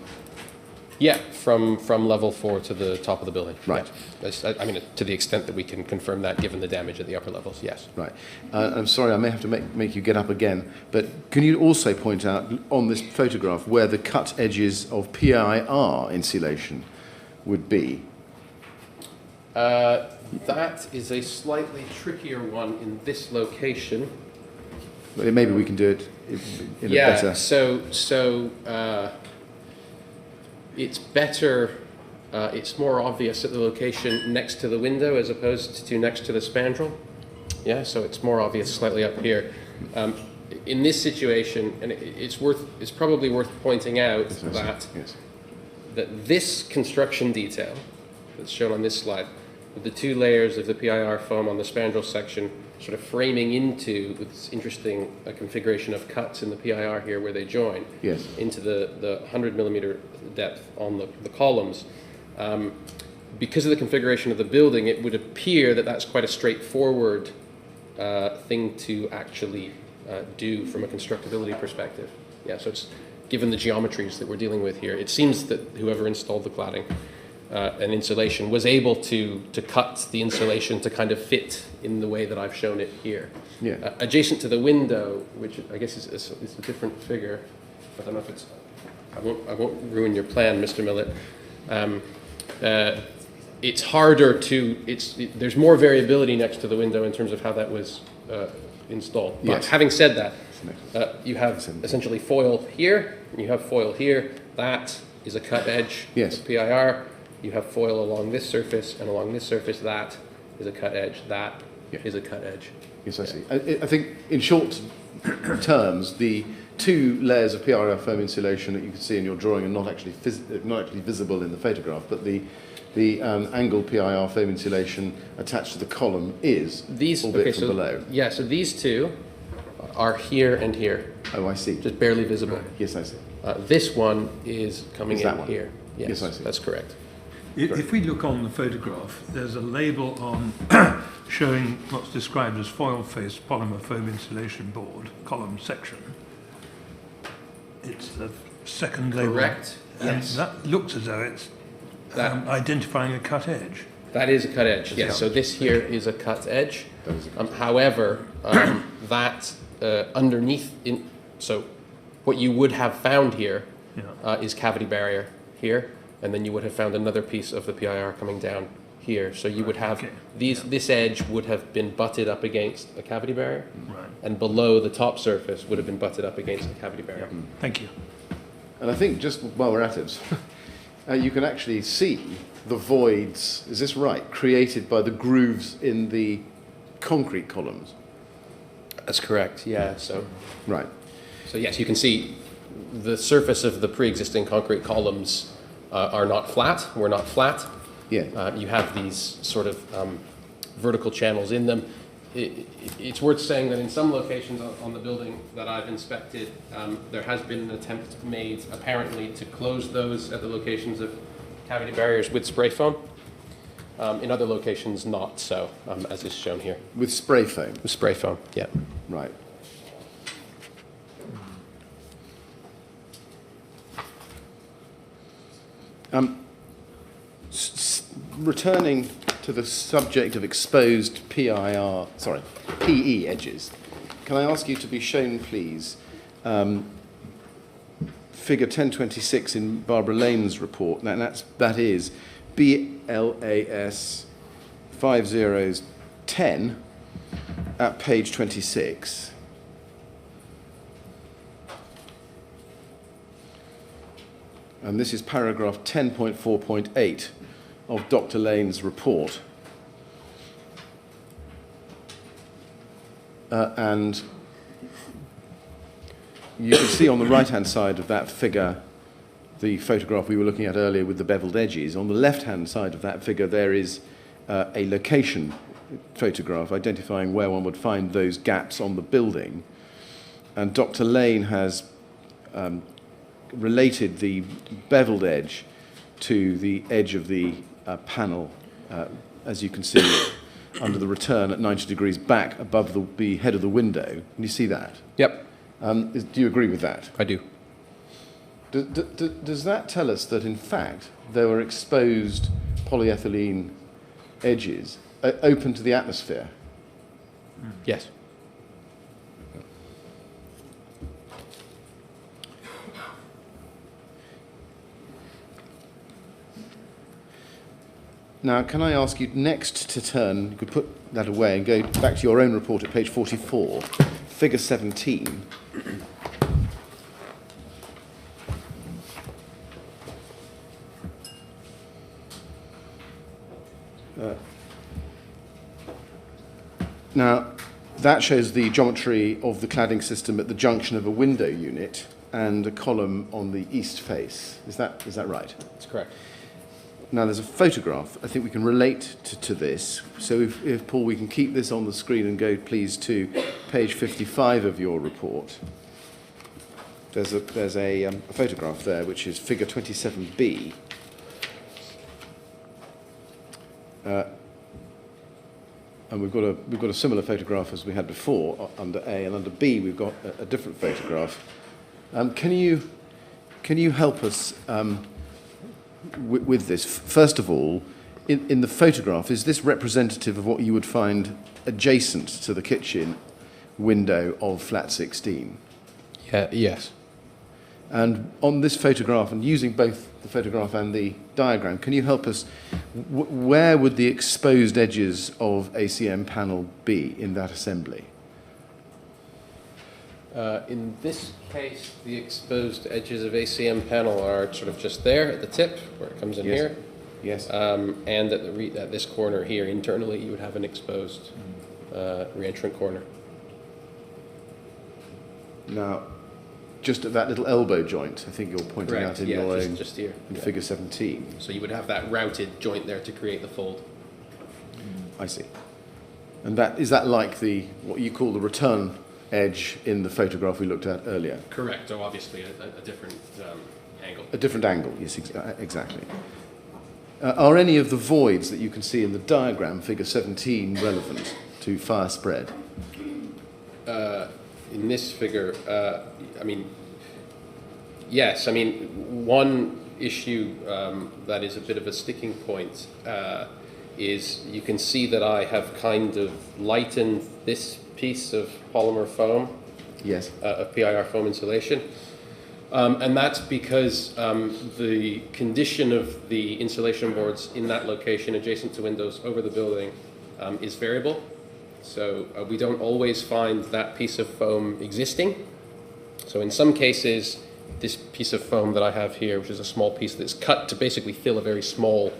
Yeah, from level 4 to the top of the building. Right. Yeah. I mean, to the extent that we can confirm that, given the damage at the upper levels, yes. Right. I'm sorry, I may have to make you get up again, but can you also point out on this photograph where the cut edges of PIR insulation would be? That is a slightly trickier one in this location. Well, maybe we can do it in a better... Yeah, it's better, it's more obvious at the location next to the window as opposed to next to the spandrel. Yeah, so it's more obvious slightly up here. In this situation, and it's probably worth pointing out that this construction detail that's shown on this slide, with the 2 layers of the PIR foam on the spandrel section sort of framing into this interesting configuration of cuts in the PIR here where they join into the 100 millimeter depth on the columns. Because of the configuration of the building, it would appear that that's quite a straightforward thing to actually do from a constructability perspective. Yeah, so it's given the geometries that we're dealing with here, it seems that whoever installed the cladding and insulation was able to cut the insulation to kind of fit in the way that I've shown it here. Yeah. Adjacent to the window, which I guess is a different figure. I don't know if it's, I won't ruin your plan, Mr. Millett. It's harder to, there's more variability next to the window in terms of how that was installed. But Yes. having said that, you have essentially foil here, and you have foil here. That is a cut edge of PIR. You have foil along this surface, and along this surface, that is a cut edge. That is a cut edge. Yes, I see. I think in short terms, the 2 layers of PIR foam insulation that you can see in your drawing are not actually visible in the photograph, but the angled PIR foam insulation attached to the column is, albeit from below. Yeah, so these 2 are here and here. Oh, I see. Just barely visible. Yes, I see. This one is coming in here. Yes, I see. That's correct. If we look on the photograph, there's a label on showing what's described as foil-faced polymer foam insulation board, column section. It's the second label. Correct. And Yes. that looks as though it's identifying a cut edge. That is a cut edge, yes. So this here is a cut edge. However, that underneath, so what you would have found here is cavity barrier here, and then you would have found another piece of the PIR coming down here. So you would have this edge would have been butted up against a cavity barrier, and below the top surface would have been butted up against the cavity barrier. Thank you. And I think just while we're at it, you can actually see the voids, is this right, created by the grooves in the concrete columns? That's correct, yeah. So yes, you can see the surface of the pre-existing concrete columns are not flat. We're not flat. Yeah. You have these sort of vertical channels in them. It's worth saying that in some locations on the building that I've inspected, there has been an attempt made apparently to close those at the locations of cavity barriers with spray foam. In other locations, not so, as is shown here. With spray foam? With spray foam, yeah. Right. Returning to the subject of exposed PE edges, can I ask you to be shown, please, figure 1026 in Barbara Lane's report, and that is BLAS 5010 at page 26. And this is paragraph 10.4.8 of Dr. Lane's report. And you can see on the right-hand side of that figure the photograph we were looking at earlier with the beveled edges. On the left-hand side of that figure, there is a location photograph identifying where one would find those gaps on the building. And Dr. Lane has related the beveled edge to the edge of the panel, as you can see, under the return at 90 degrees back above the head of the window. Can you see that? Yep, Do you agree with that? I do. Does that tell us that, in fact, there were exposed polyethylene edges open to the atmosphere? Yes. Now, can I ask you next to turn, you could put that away and go back to your own report at page 44, figure 17. Now, that shows the geometry of the cladding system at the junction of a window unit and a column on the east face. Is that right? That's correct. Now, there's a photograph I think we can relate to this. So if, Paul, we can keep this on the screen and go, please, to page 55 of your report. There's a photograph there, which is figure 27B. And we've got a similar photograph as we had before under A, and under B we've got a different photograph. Can you help us with this? First of all, in the photograph, is this representative of what you would find adjacent to the kitchen window of flat 16? Yeah. Yes. And on this photograph, and using both the photograph and the diagram, can you help us? Where would the exposed edges of ACM panel be in that assembly? In this case, the exposed edges of ACM panel are sort of just there at the tip, where it comes in Yes. here. Yes. And at this corner here, internally, you would have an exposed reentrant corner. Now, just at that little elbow joint, I think you're pointing out in your own just here. in Yeah. figure 17. So you would have that routed joint there to create the fold. I see. And is that like what you call the return edge in the photograph we looked at earlier? Correct. So obviously a different angle. A different angle, yes, exactly. Are any of the voids that you can see in the diagram, figure 17, relevant to fire spread? In this figure, yes. One issue that is a bit of a sticking point is you can see that I have kind of lightened this piece of polymer foam, Yes. of PIR foam insulation. And that's because the condition of the insulation boards in that location adjacent to windows over the building is variable. So we don't always find that piece of foam existing. So in some cases, this piece of foam that I have here, which is a small piece that's cut to basically fill a very small,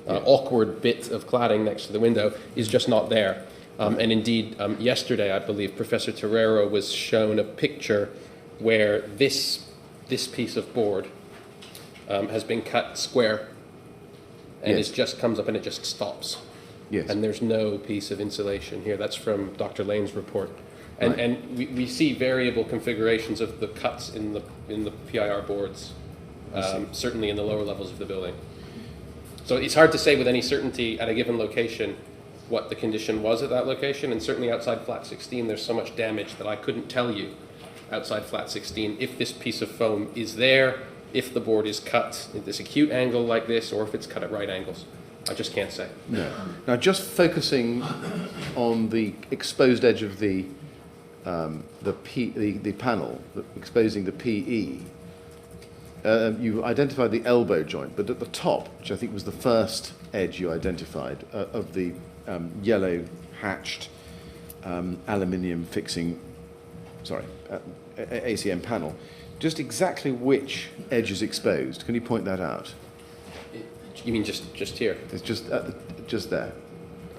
awkward bit of cladding next to the window, is just not there. And indeed, yesterday, I believe, Professor Terrero was shown a picture where this piece of board has been cut square, and Yes. it just comes up and it just stops. Yes. And there's no piece of insulation here. That's from Dr. Lane's report. And, Right. and we see variable configurations of the cuts in the PIR boards, certainly in the lower levels of the building. So it's hard to say with any certainty at a given location what the condition was at that location, and certainly outside flat 16 there's so much damage that I couldn't tell you outside flat 16 if this piece of foam is there, if the board is cut at this acute angle like this, or if it's cut at right angles. I just can't say. No. Now, just focusing on the exposed edge of the panel, exposing the PE, you identified the elbow joint, but at the top, which I think was the first edge you identified, of the yellow hatched aluminium fixing, ACM panel, just exactly which edge is exposed? Can you point that out? You mean just here? It's just there.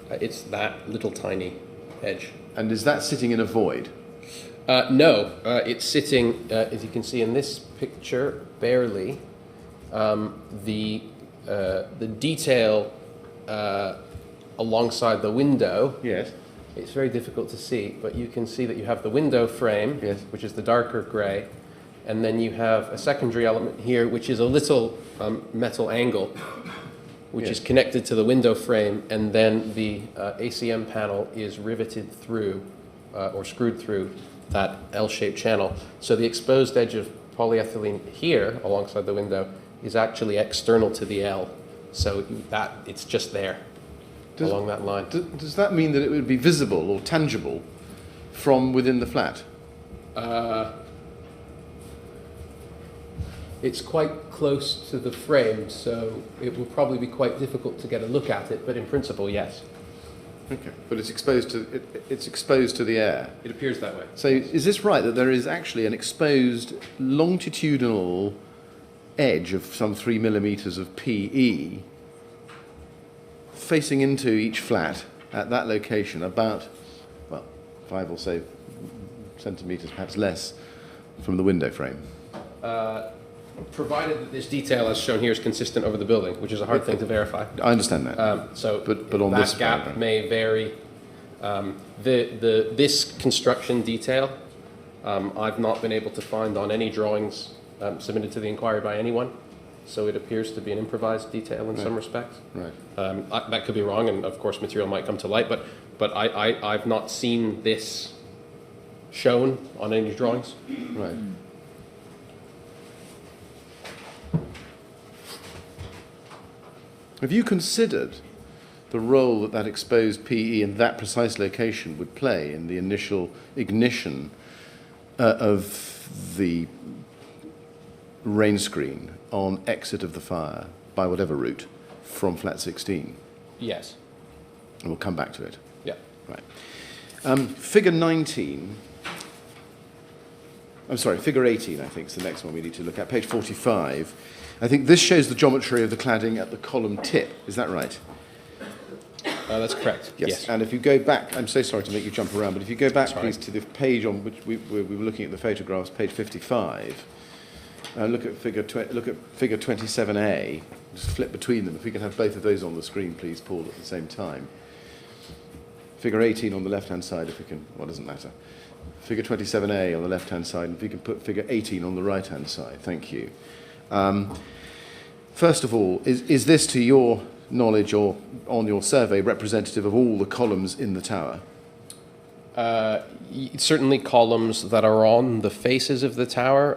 It's that little tiny edge. And is that sitting in a void? No, it's sitting, as you can see in this picture, barely. The detail alongside the window, Yes. it's very difficult to see, but you can see that you have the window frame, Yes. which is the darker gray, and then you have a secondary element here, which is a little metal angle, which Yes. is connected to the window frame, and then the ACM panel is riveted through or screwed through that L-shaped channel. So the exposed edge of polyethylene here alongside the window is actually external to the L. So that it's just there along that line. Does that mean that it would be visible or tangible from within the flat? It's quite close to the frame, so it will probably be quite difficult to get a look at it, but in principle, yes. Okay, but it's exposed to the air. It appears that way. So is this right, that there is actually an exposed longitudinal edge of some 3 millimeters of PE facing into each flat at that location, about, well, 5 or so centimeters, perhaps less, from the window frame? Provided that this detail, as shown here, is consistent over the building, which is a hard thing to verify. I understand that. But on that this gap diagram. may vary. This construction detail, I've not been able to find on any drawings submitted to the inquiry by anyone. So it appears to be an improvised detail in some respects. Right. That could be wrong, and of course material might come to light, but I've not seen this shown on any drawings. Right. Have you considered the role that that exposed PE in that precise location would play in the initial ignition of the rain screen on exit of the fire by whatever route from flat 16? Yes. And we'll come back to it. Yeah. Right. Figure 19, I'm sorry, figure 18, I think, is the next one we need to look at, page 45. I think this shows the geometry of the cladding at the column tip. Is that right? That's correct. Yes. And if you go back, I'm so sorry to make you jump around, but if you go back, Sorry. please, to the page on which we were looking at the photographs, page 55. Look at figure 27A. Just flip between them. If we can have both of those on the screen, please, Paul, at the same time. Figure 18 on the left-hand side, if we can. Well, it doesn't matter. Figure 27A on the left-hand side, and if you can put figure 18 on the right-hand side. Thank you. First of all, is this, to your knowledge or on your survey, representative of all the columns in the tower? Certainly columns that are on the faces of the tower.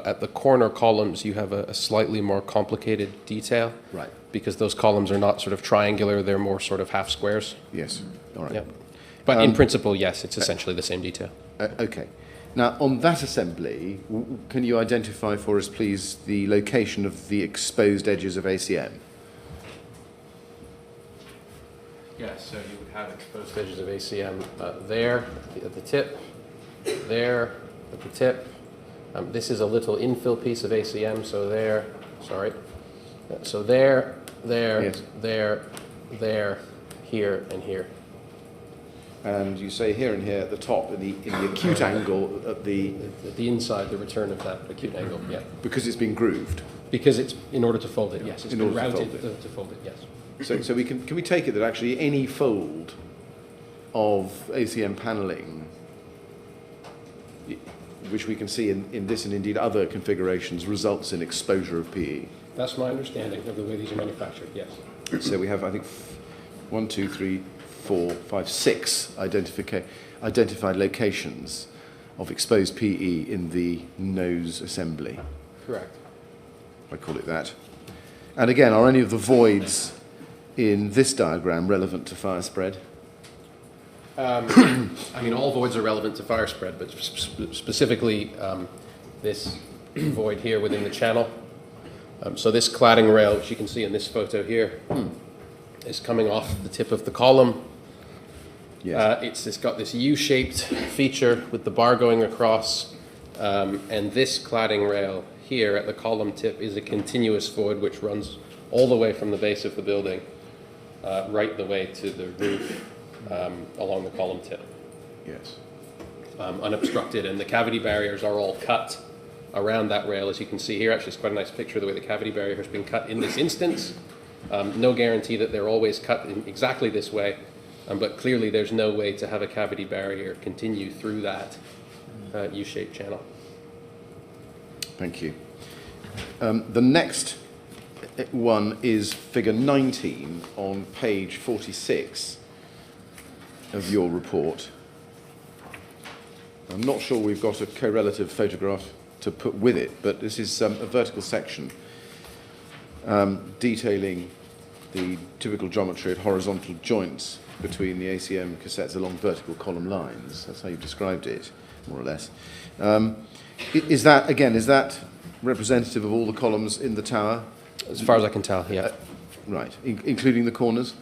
At the corner columns, you have a slightly more complicated detail. Right. Because those columns are not sort of triangular, they're more sort of half squares. Yes. All right. Yep. But in principle, yes, it's essentially the same detail. Okay. Now, on that assembly, can you identify for us, please, the location of the exposed edges of ACM? Yes, so you would have exposed edges of ACM there at the tip, there at the tip. This is a little infill piece of ACM, so there, sorry. So there, Yes. there, here, and here. And you say here and here at the top, in the acute angle at the... At the inside, the return of that acute angle, yeah. Because it's been grooved. Because it's, in order to fold it, yes. It's In been order to routed fold it. to fold it, yes. So can we take it that actually any fold of ACM paneling, which we can see in this and indeed other configurations, results in exposure of PE? That's my understanding of the way these are manufactured, yes. So we have, I think, 1, 2, 3, 4, 5, 6 identified locations of exposed PE in the nose assembly. Correct. I call it that. And again, are any of the voids in this diagram relevant to fire spread? I mean, all voids are relevant to fire spread, but specifically this void here within the channel. So this cladding rail, which you can see in this photo here, is coming off the tip of the column. Yes. It's got this U-shaped feature with the bar going across, and this cladding rail here at the column tip is a continuous void which runs all the way from the base of the building right the way to the roof along the column tip. Yes. unobstructed, and the cavity barriers are all cut around that rail, as you can see here. Actually, it's quite a nice picture of the way the cavity barrier has been cut in this instance. No guarantee that they're always cut in exactly this way, but clearly there's no way to have a cavity barrier continue through that U-shaped channel. Thank you. The next one is figure 19 on page 46 of your report. I'm not sure we've got a correlative photograph to put with it, but this is a vertical section detailing the typical geometry of horizontal joints between the ACM cassettes along vertical column lines. That's how you've described it, more or less. Is that representative of all the columns in the tower? As far as I can tell, yeah. Right, including the corners?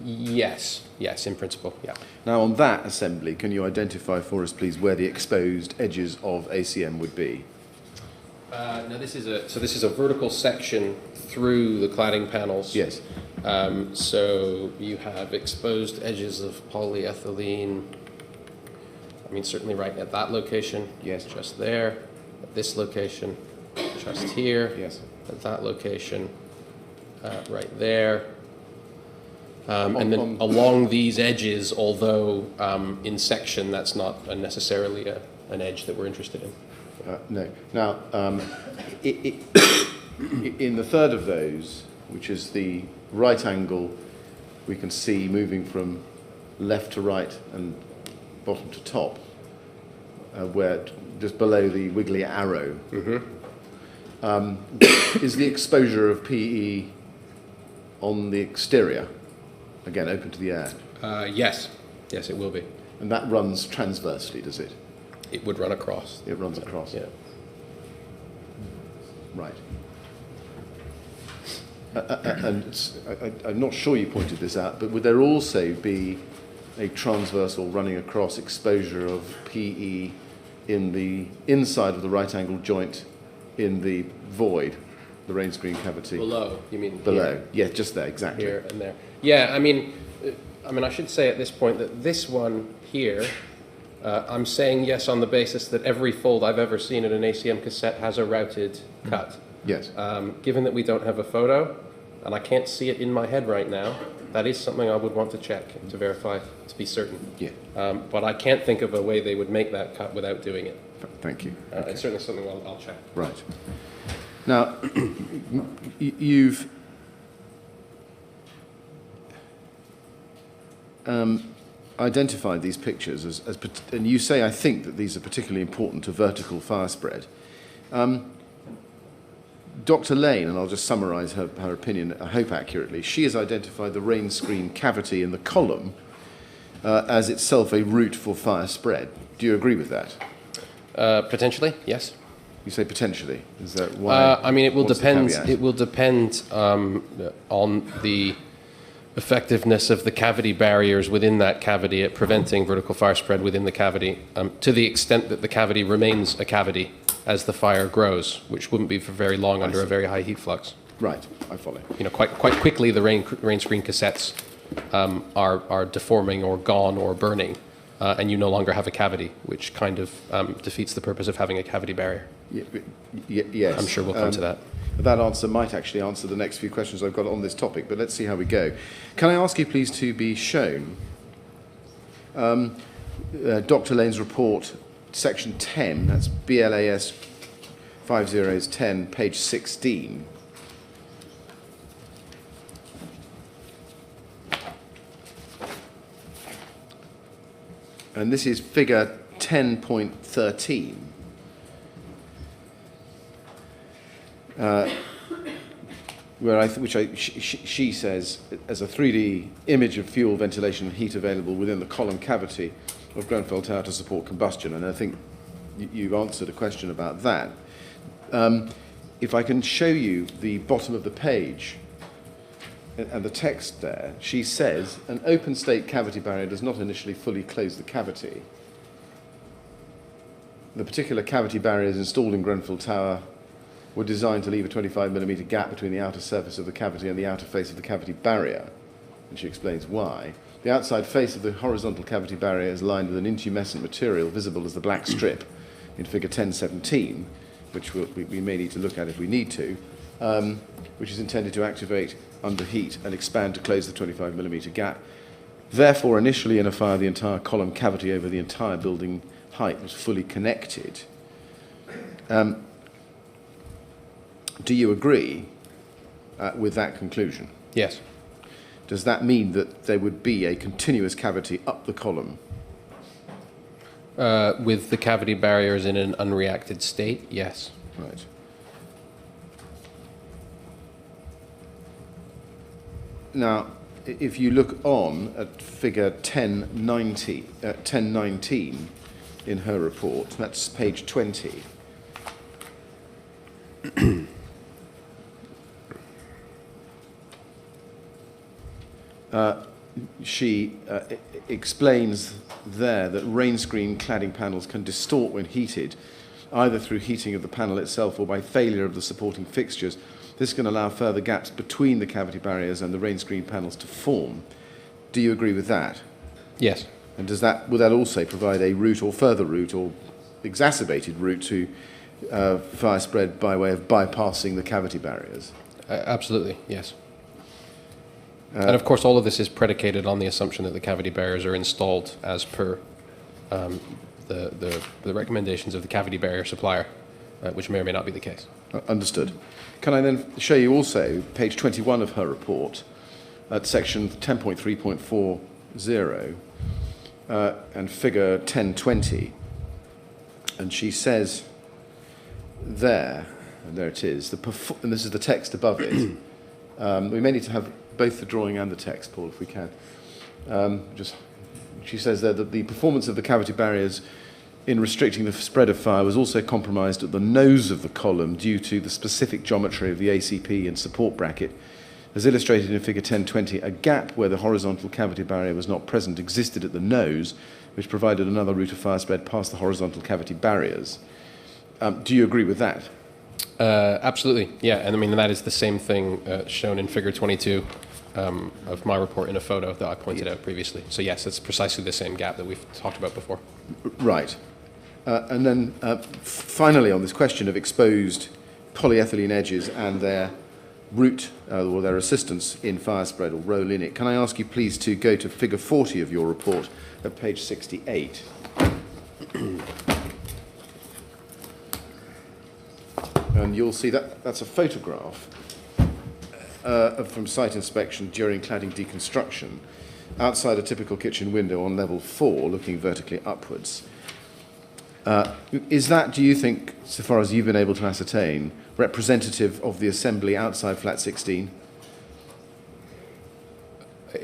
Yes, in principle, yeah. Now, on that assembly, can you identify for us, please, where the exposed edges of ACM would be? Now, this is a vertical section through the cladding panels. Yes. So you have exposed edges of polyethylene. I mean, certainly right at that location. Yes. Just there. At this location. Just here. Yes. At that location. Right there. And then along these edges, although in section, that's not necessarily an edge that we're interested in. No. Now, in the third of those, which is the right angle, we can see moving from left to right and bottom to top, where just below the wiggly arrow. Is the exposure of PE on the exterior, again, open to the air? Yes, it will be. And that runs transversely, does it? It would run across. It runs across. Yeah. Right. And I'm not sure you pointed this out, but would there also be a transversal running across exposure of PE in the inside of the right angle joint in the void, the rain screen cavity? Below, you mean? Below, Here, yeah, just there, exactly. here and there. Yeah, I mean, I should say at this point that this one here, I'm saying yes on the basis that every fold I've ever seen in an ACM cassette has a routed cut. Yes. Given that we don't have a photo, and I can't see it in my head right now, that is something I would want to check to verify, to be certain. Yeah. But I can't think of a way they would make that cut without doing it. Thank you. Okay. It's certainly something I'll check. Right. Now, you've identified these pictures as, and you say, I think, that these are particularly important to vertical fire spread. Dr. Lane, and I'll just summarise her opinion, I hope accurately, she has identified the rain screen cavity in the column as itself a route for fire spread. Do you agree with that? Potentially, yes. You say potentially. Is that why? It will depend. Caveat? It will depend on the effectiveness of the cavity barriers within that cavity at preventing vertical fire spread within the cavity, to the extent that the cavity remains a cavity as the fire grows, which wouldn't be for very long under a very high heat flux. Right, I follow. Quite quickly the rain screen cassettes are deforming or gone or burning, and you no longer have a cavity, which kind of defeats the purpose of having a cavity barrier. Yes. I'm sure we'll come to that. That answer might actually answer the next few questions I've got on this topic, but let's see how we go. Can I ask you, please, to be shown Dr. Lane's report, section 10, that's BLAS 5010, page 16. And this is figure 10.13. She says, as a 3D image of fuel, ventilation, and heat available within the column cavity of Grenfell Tower to support combustion. And I think you've answered a question about that. If I can show you the bottom of the page and the text there, she says, an open state cavity barrier does not initially fully close the cavity. The particular cavity barriers installed in Grenfell Tower were designed to leave a 25mm gap between the outer surface of the cavity and the outer face of the cavity barrier. and she explains why. The outside face of the horizontal cavity barrier is lined with an intumescent material visible as the black strip in figure 1017, which we may need to look at if we need to, which is intended to activate under heat and expand to close the 25mm gap. Therefore, initially in a fire, the entire column cavity over the entire building height was fully connected. Do you agree with that conclusion? Yes. Does that mean that there would be a continuous cavity up the column? With the cavity barriers in an unreacted state, yes. Right. Now, if you look on at figure 1019 in her report, that's page 20. She explains there that rain screen cladding panels can distort when heated, either through heating of the panel itself or by failure of the supporting fixtures. This can allow further gaps between the cavity barriers and the rain screen panels to form. Do you agree with that? Yes. And would that also provide a route or further route or exacerbated route to fire spread by way of bypassing the cavity barriers? Absolutely, yes. And of course, all of this is predicated on the assumption that the cavity barriers are installed as per the recommendations of the cavity barrier supplier, which may or may not be the case. Understood. Can I then show you also page 21 of her report at section 10.3.40 and figure 1020, and she says there, and there it is, and this is the text above it. We may need to have both the drawing and the text, Paul, if we can. She says there that the performance of the cavity barriers in restricting the spread of fire was also compromised at the nose of the column due to the specific geometry of the ACP and support bracket. As illustrated in figure 1020, a gap where the horizontal cavity barrier was not present existed at the nose, which provided another route of fire spread past the horizontal cavity barriers. Do you agree with that? Absolutely, yeah. And I mean, that is the same thing shown in figure 22 of my report in a photo that I pointed out previously. So yes, it's precisely the same gap that we've talked about before. Right. And then finally on this question of exposed polyethylene edges and their route or their assistance in fire spread or role in it, can I ask you please to go to figure 40 of your report at page 68. And you'll see that that's a photograph from site inspection during cladding deconstruction outside a typical kitchen window on level 4 looking vertically upwards. Is that, do you think, so far as you've been able to ascertain, representative of the assembly outside flat 16?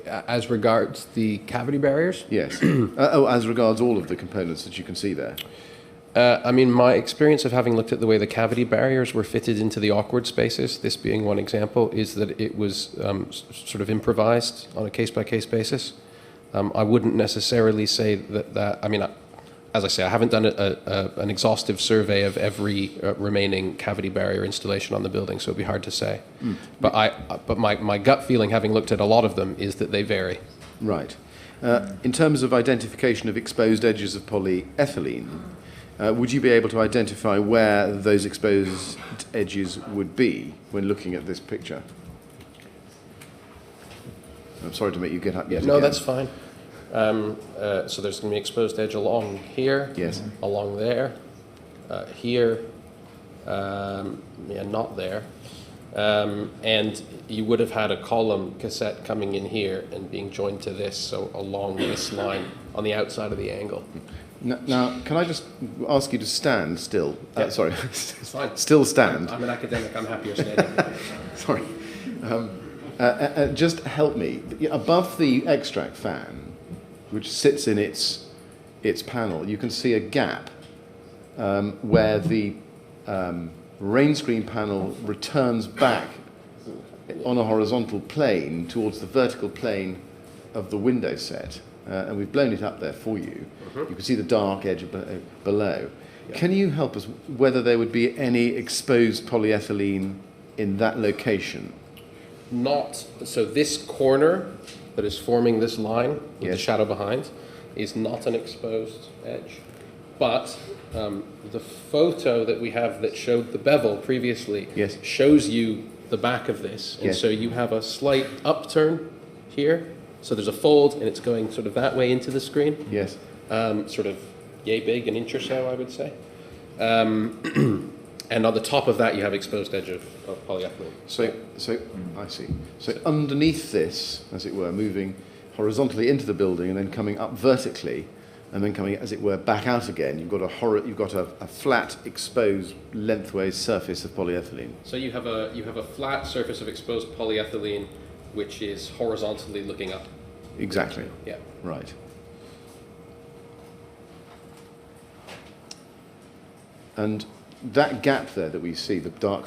As regards the cavity barriers? Yes. As regards all of the components that you can see there. I mean, my experience of having looked at the way the cavity barriers were fitted into the awkward spaces, this being one example, is that it was sort of improvised on a case-by-case basis. I wouldn't necessarily say that I mean, as I say, I haven't done an exhaustive survey of every remaining cavity barrier installation on the building, so it'd be hard to say. But my gut feeling, having looked at a lot of them, is that they vary. Right. In terms of identification of exposed edges of polyethylene, would you be able to identify where those exposed edges would be when looking at this picture? I'm sorry to make you get up yet No, again. that's fine. So there's going to be exposed edge along here, Yes. along there, here, yeah, not there. And you would have had a column cassette coming in here and being joined to this, so along this line on the outside of the angle. Now, can I just ask you to stand still? Yeah. Sorry, Fine. still stand. I'm an academic, I'm happier standing. Sorry. Just help me. Above the extract fan, which sits in its panel, you can see a gap where the rain screen panel returns back on a horizontal plane towards the vertical plane of the window set. And we've blown it up there for you. You can see the dark edge below. Yeah. Can you help us whether there would be any exposed polyethylene in that location? Not, so this corner that is forming this line with the Yes. shadow behind is not an exposed edge. But the photo that we have that showed the bevel previously Yes. shows you the back of this. And Yes. so you have a slight upturn here. So there's a fold, and it's going sort of that way into the screen. Yes. Sort of yay big, an inch or so, I would say. And on the top of that, you have exposed edge of polyethylene. So I see. So underneath this, as it were, moving horizontally into the building and then coming up vertically, and then coming, as it were, back out again, you've got a flat, exposed, lengthways surface of polyethylene. So you have a flat surface of exposed polyethylene, which is horizontally looking up. Exactly. Yeah. Right. And that gap there that we see, the dark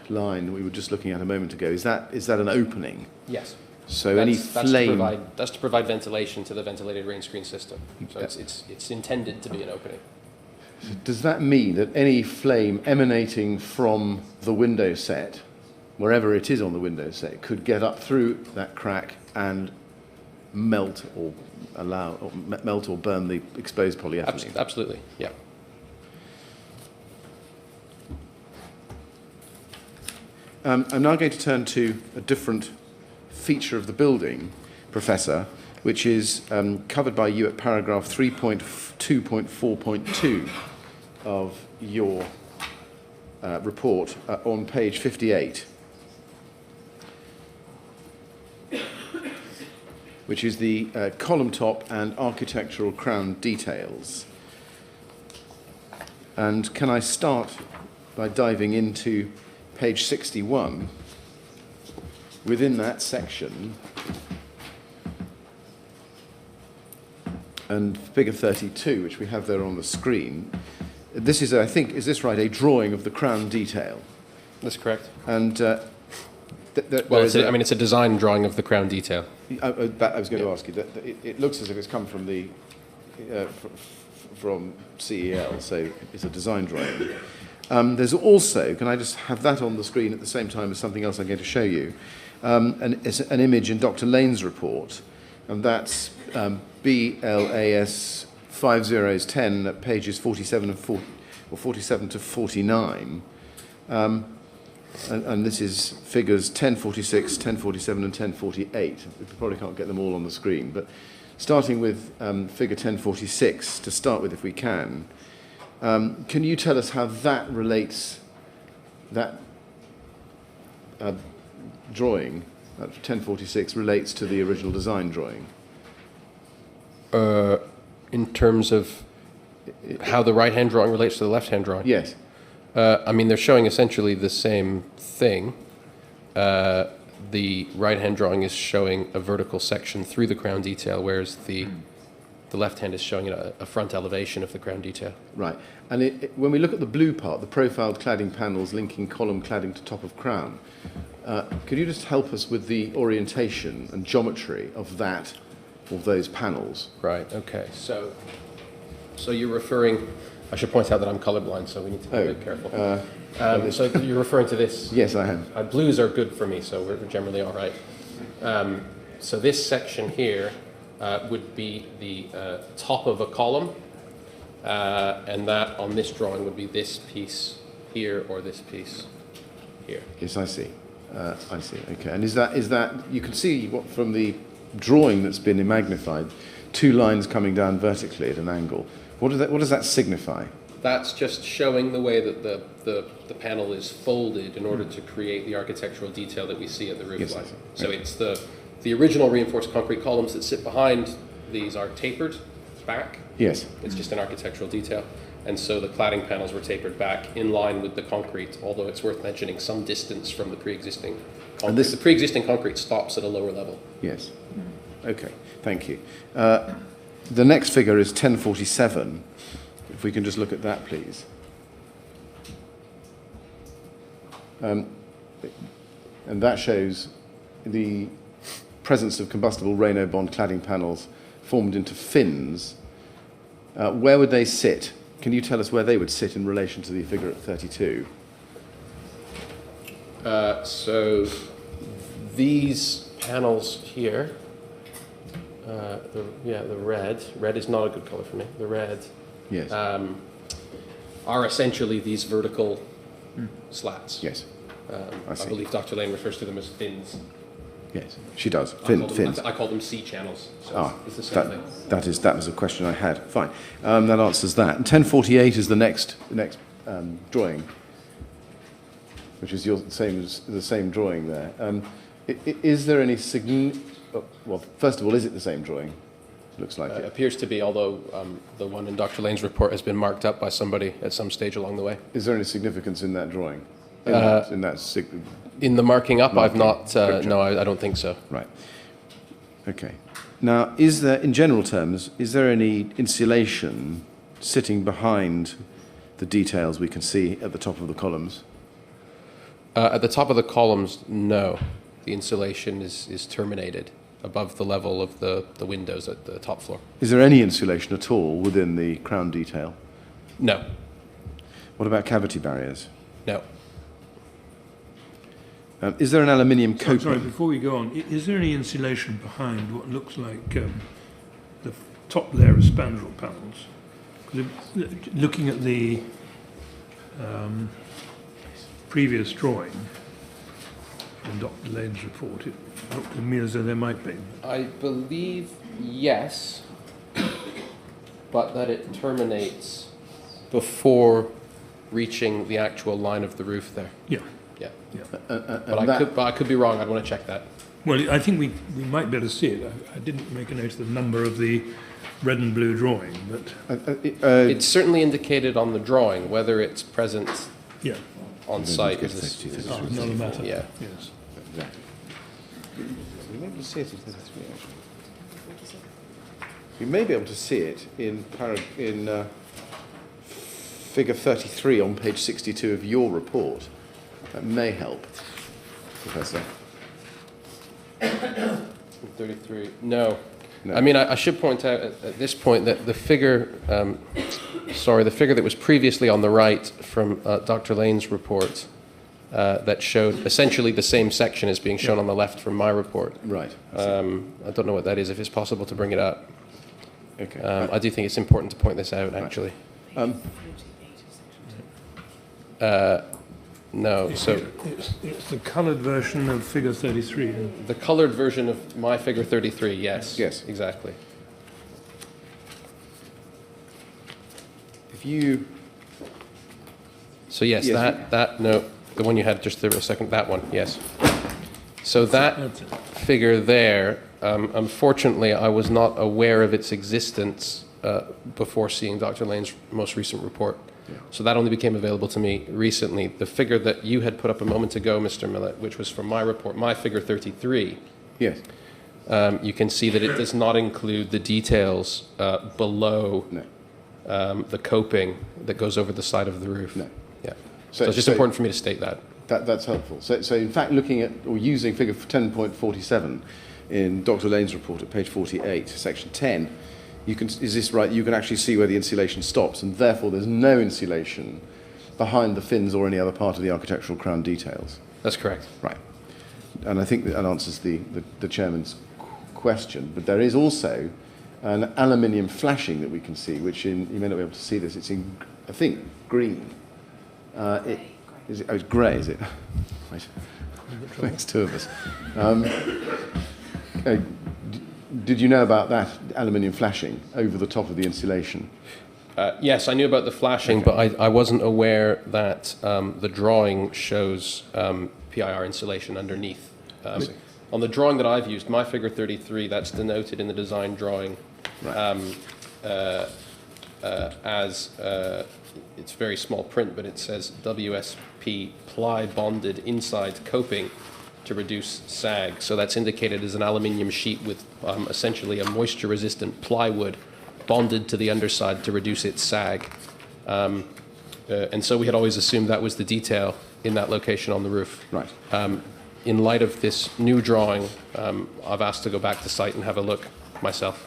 line that we were just looking at a moment ago, is that an opening? Yes. So any flame. That's to provide ventilation to the ventilated rain screen system. So it's intended to be an opening. Does that mean that any flame emanating from the window set, wherever it is on the window set, could get up through that crack and melt or burn the exposed polyethylene? Absolutely. Yeah. I'm now going to turn to a different feature of the building, Professor, which is covered by you at paragraph 3.2.4.2 of your report on page 58, which is the column top and architectural crown details. And can I start by diving into page 61? Within that section, and figure 32, which we have there on the screen, this is, I think, is this right, a drawing of the crown detail? That's correct. And Well, it's a design drawing of the crown detail. I was going to ask you, it looks as if it's come from the from CEL, so it's a design drawing. There's also, can I just have that on the screen at the same time as something else I'm going to show you? It's an image in Dr. Lane's report, and that's BLAS 5010 at pages 47 to 49. And this is figures 1046, 1047, and 1048. We probably can't get them all on the screen, but starting with figure 1046 to start with, if we can. Can you tell us how that relates, that drawing, 1046, relates to the original design drawing? In terms of how the right-hand drawing relates to the left-hand drawing? Yes. They're showing essentially the same thing. The right-hand drawing is showing a vertical section through the crown detail, whereas the left hand is showing a front elevation of the crown detail. Right. And when we look at the blue part, the profiled cladding panels linking column cladding to top of crown, could you just help us with the orientation and geometry of those panels? Right, okay. So you're referring, I should point out that I'm colorblind, so we need to be a bit careful. So you're referring to this? Yes, I am. Blues are good for me, so we're generally all right. So this section here would be the top of a column, and that on this drawing would be this piece here or this piece here. Yes, I see. I see. Okay. And is that you can see from the drawing that's been magnified, two lines coming down vertically at an angle. What does that signify? That's just showing the way that the panel is folded in order to create the architectural detail that we see at the roof line. So okay. It's the original reinforced concrete columns that sit behind these are tapered back. Yes. It's just an architectural detail. And so the cladding panels were tapered back in line with the concrete, although it's worth mentioning some distance from the pre-existing concrete. The pre-existing concrete stops at a lower level. Yes. Okay. Thank you. The next figure is 1047. If we can just look at that, please. And that shows the presence of combustible Raynaud bond cladding panels formed into fins. Where would they sit? Can you tell us where they would sit in relation to the figure at 32? So these panels here The red. Red is not a good color for me. The red Yes. are essentially these vertical slats. Yes. I see. I believe Dr. Lane refers to them as fins. Yes. She does. Fins. I call them C channels. So Ah, it's the same thing. that was a question I had. Fine. That answers that. And 1048 is the next drawing, which is the same drawing there. Is there any well, first of all, is it the same drawing? Looks like It it. appears to be, although the one in Dr. Lane's report has been marked up by somebody at some stage along the way. Is there any significance in that drawing? In the marking up, I've not. Picture. No, I don't think so. Right. Okay. Now, is there, in general terms, is there any insulation sitting behind the details we can see at the top of the columns? At the top of the columns, no. The insulation is terminated above the level of the windows at the top floor. Is there any insulation at all within the crown detail? No. What about cavity barriers? No. Is there an aluminium coping? Sorry, before we go on, is there any insulation behind what looks like the top layer of spandrel panels? 'Cause looking at the previous drawing in Dr. Lane's report, it looked to me as though there might be. I believe yes, but that it terminates before reaching the actual line of the roof there. Yeah. Yeah. Yeah. But I could be wrong. I'd want to check that. Well, I think we might be able to see it. I didn't make a note of the number of the red and blue drawing, but It's certainly indicated on the drawing. Whether it's present yeah, on site is another matter. Yeah. Yes. You may be able to see it in 33, actually. You may be able to see it in figure 33 on page 62 of your report. That may help, Professor. 33. No. No. I mean, I should point out at this point that the figure, the figure that was previously on the right from Dr. Lane's report that showed essentially the same section as being shown on the left from my report. Right. I don't know what that is, if it's possible to bring it up. Okay. I do think it's important to point this out, actually. No, so It's the coloured version of figure 33. the colored version of my figure 33, yes. Yes. Exactly. If you... So yes, Yes. the one you had just there a second, that one, yes. So that That's it. figure there, unfortunately, I was not aware of its existence before seeing Dr. Lane's most recent report. Yeah. So that only became available to me recently. The figure that you had put up a moment ago, Mr. Millett, which was from my report, my figure 33, Yes. you can see that it does not include the details below No. the coping that goes over the side of the roof. No. Yeah. So it's just important for me to state that. That's helpful. So in fact, looking at or using figure 10.47 in Dr. Lane's report at page 48, section 10, is this right? You can actually see where the insulation stops, and therefore there's no insulation behind the fins or any other part of the architectural crown details. That's correct. Right. And I think that answers the chairman's question. But there is also an aluminium flashing that we can see, which you may not be able to see this. It's in, I think, green. It's grey, is it? Right. Thanks, two of us. Did you know about that aluminium flashing over the top of the insulation? Yes, I knew about the flashing, but I wasn't aware that the drawing shows PIR insulation underneath. On the drawing that I've used, my figure 33, that's denoted in the design drawing as, it's very small print, but it says WSP ply bonded inside coping to reduce sag. So that's indicated as an aluminium sheet with essentially a moisture-resistant plywood bonded to the underside to reduce its sag. And so we had always assumed that was the detail in that location on the roof. Right. In light of this new drawing, I've asked to go back to site and have a look myself.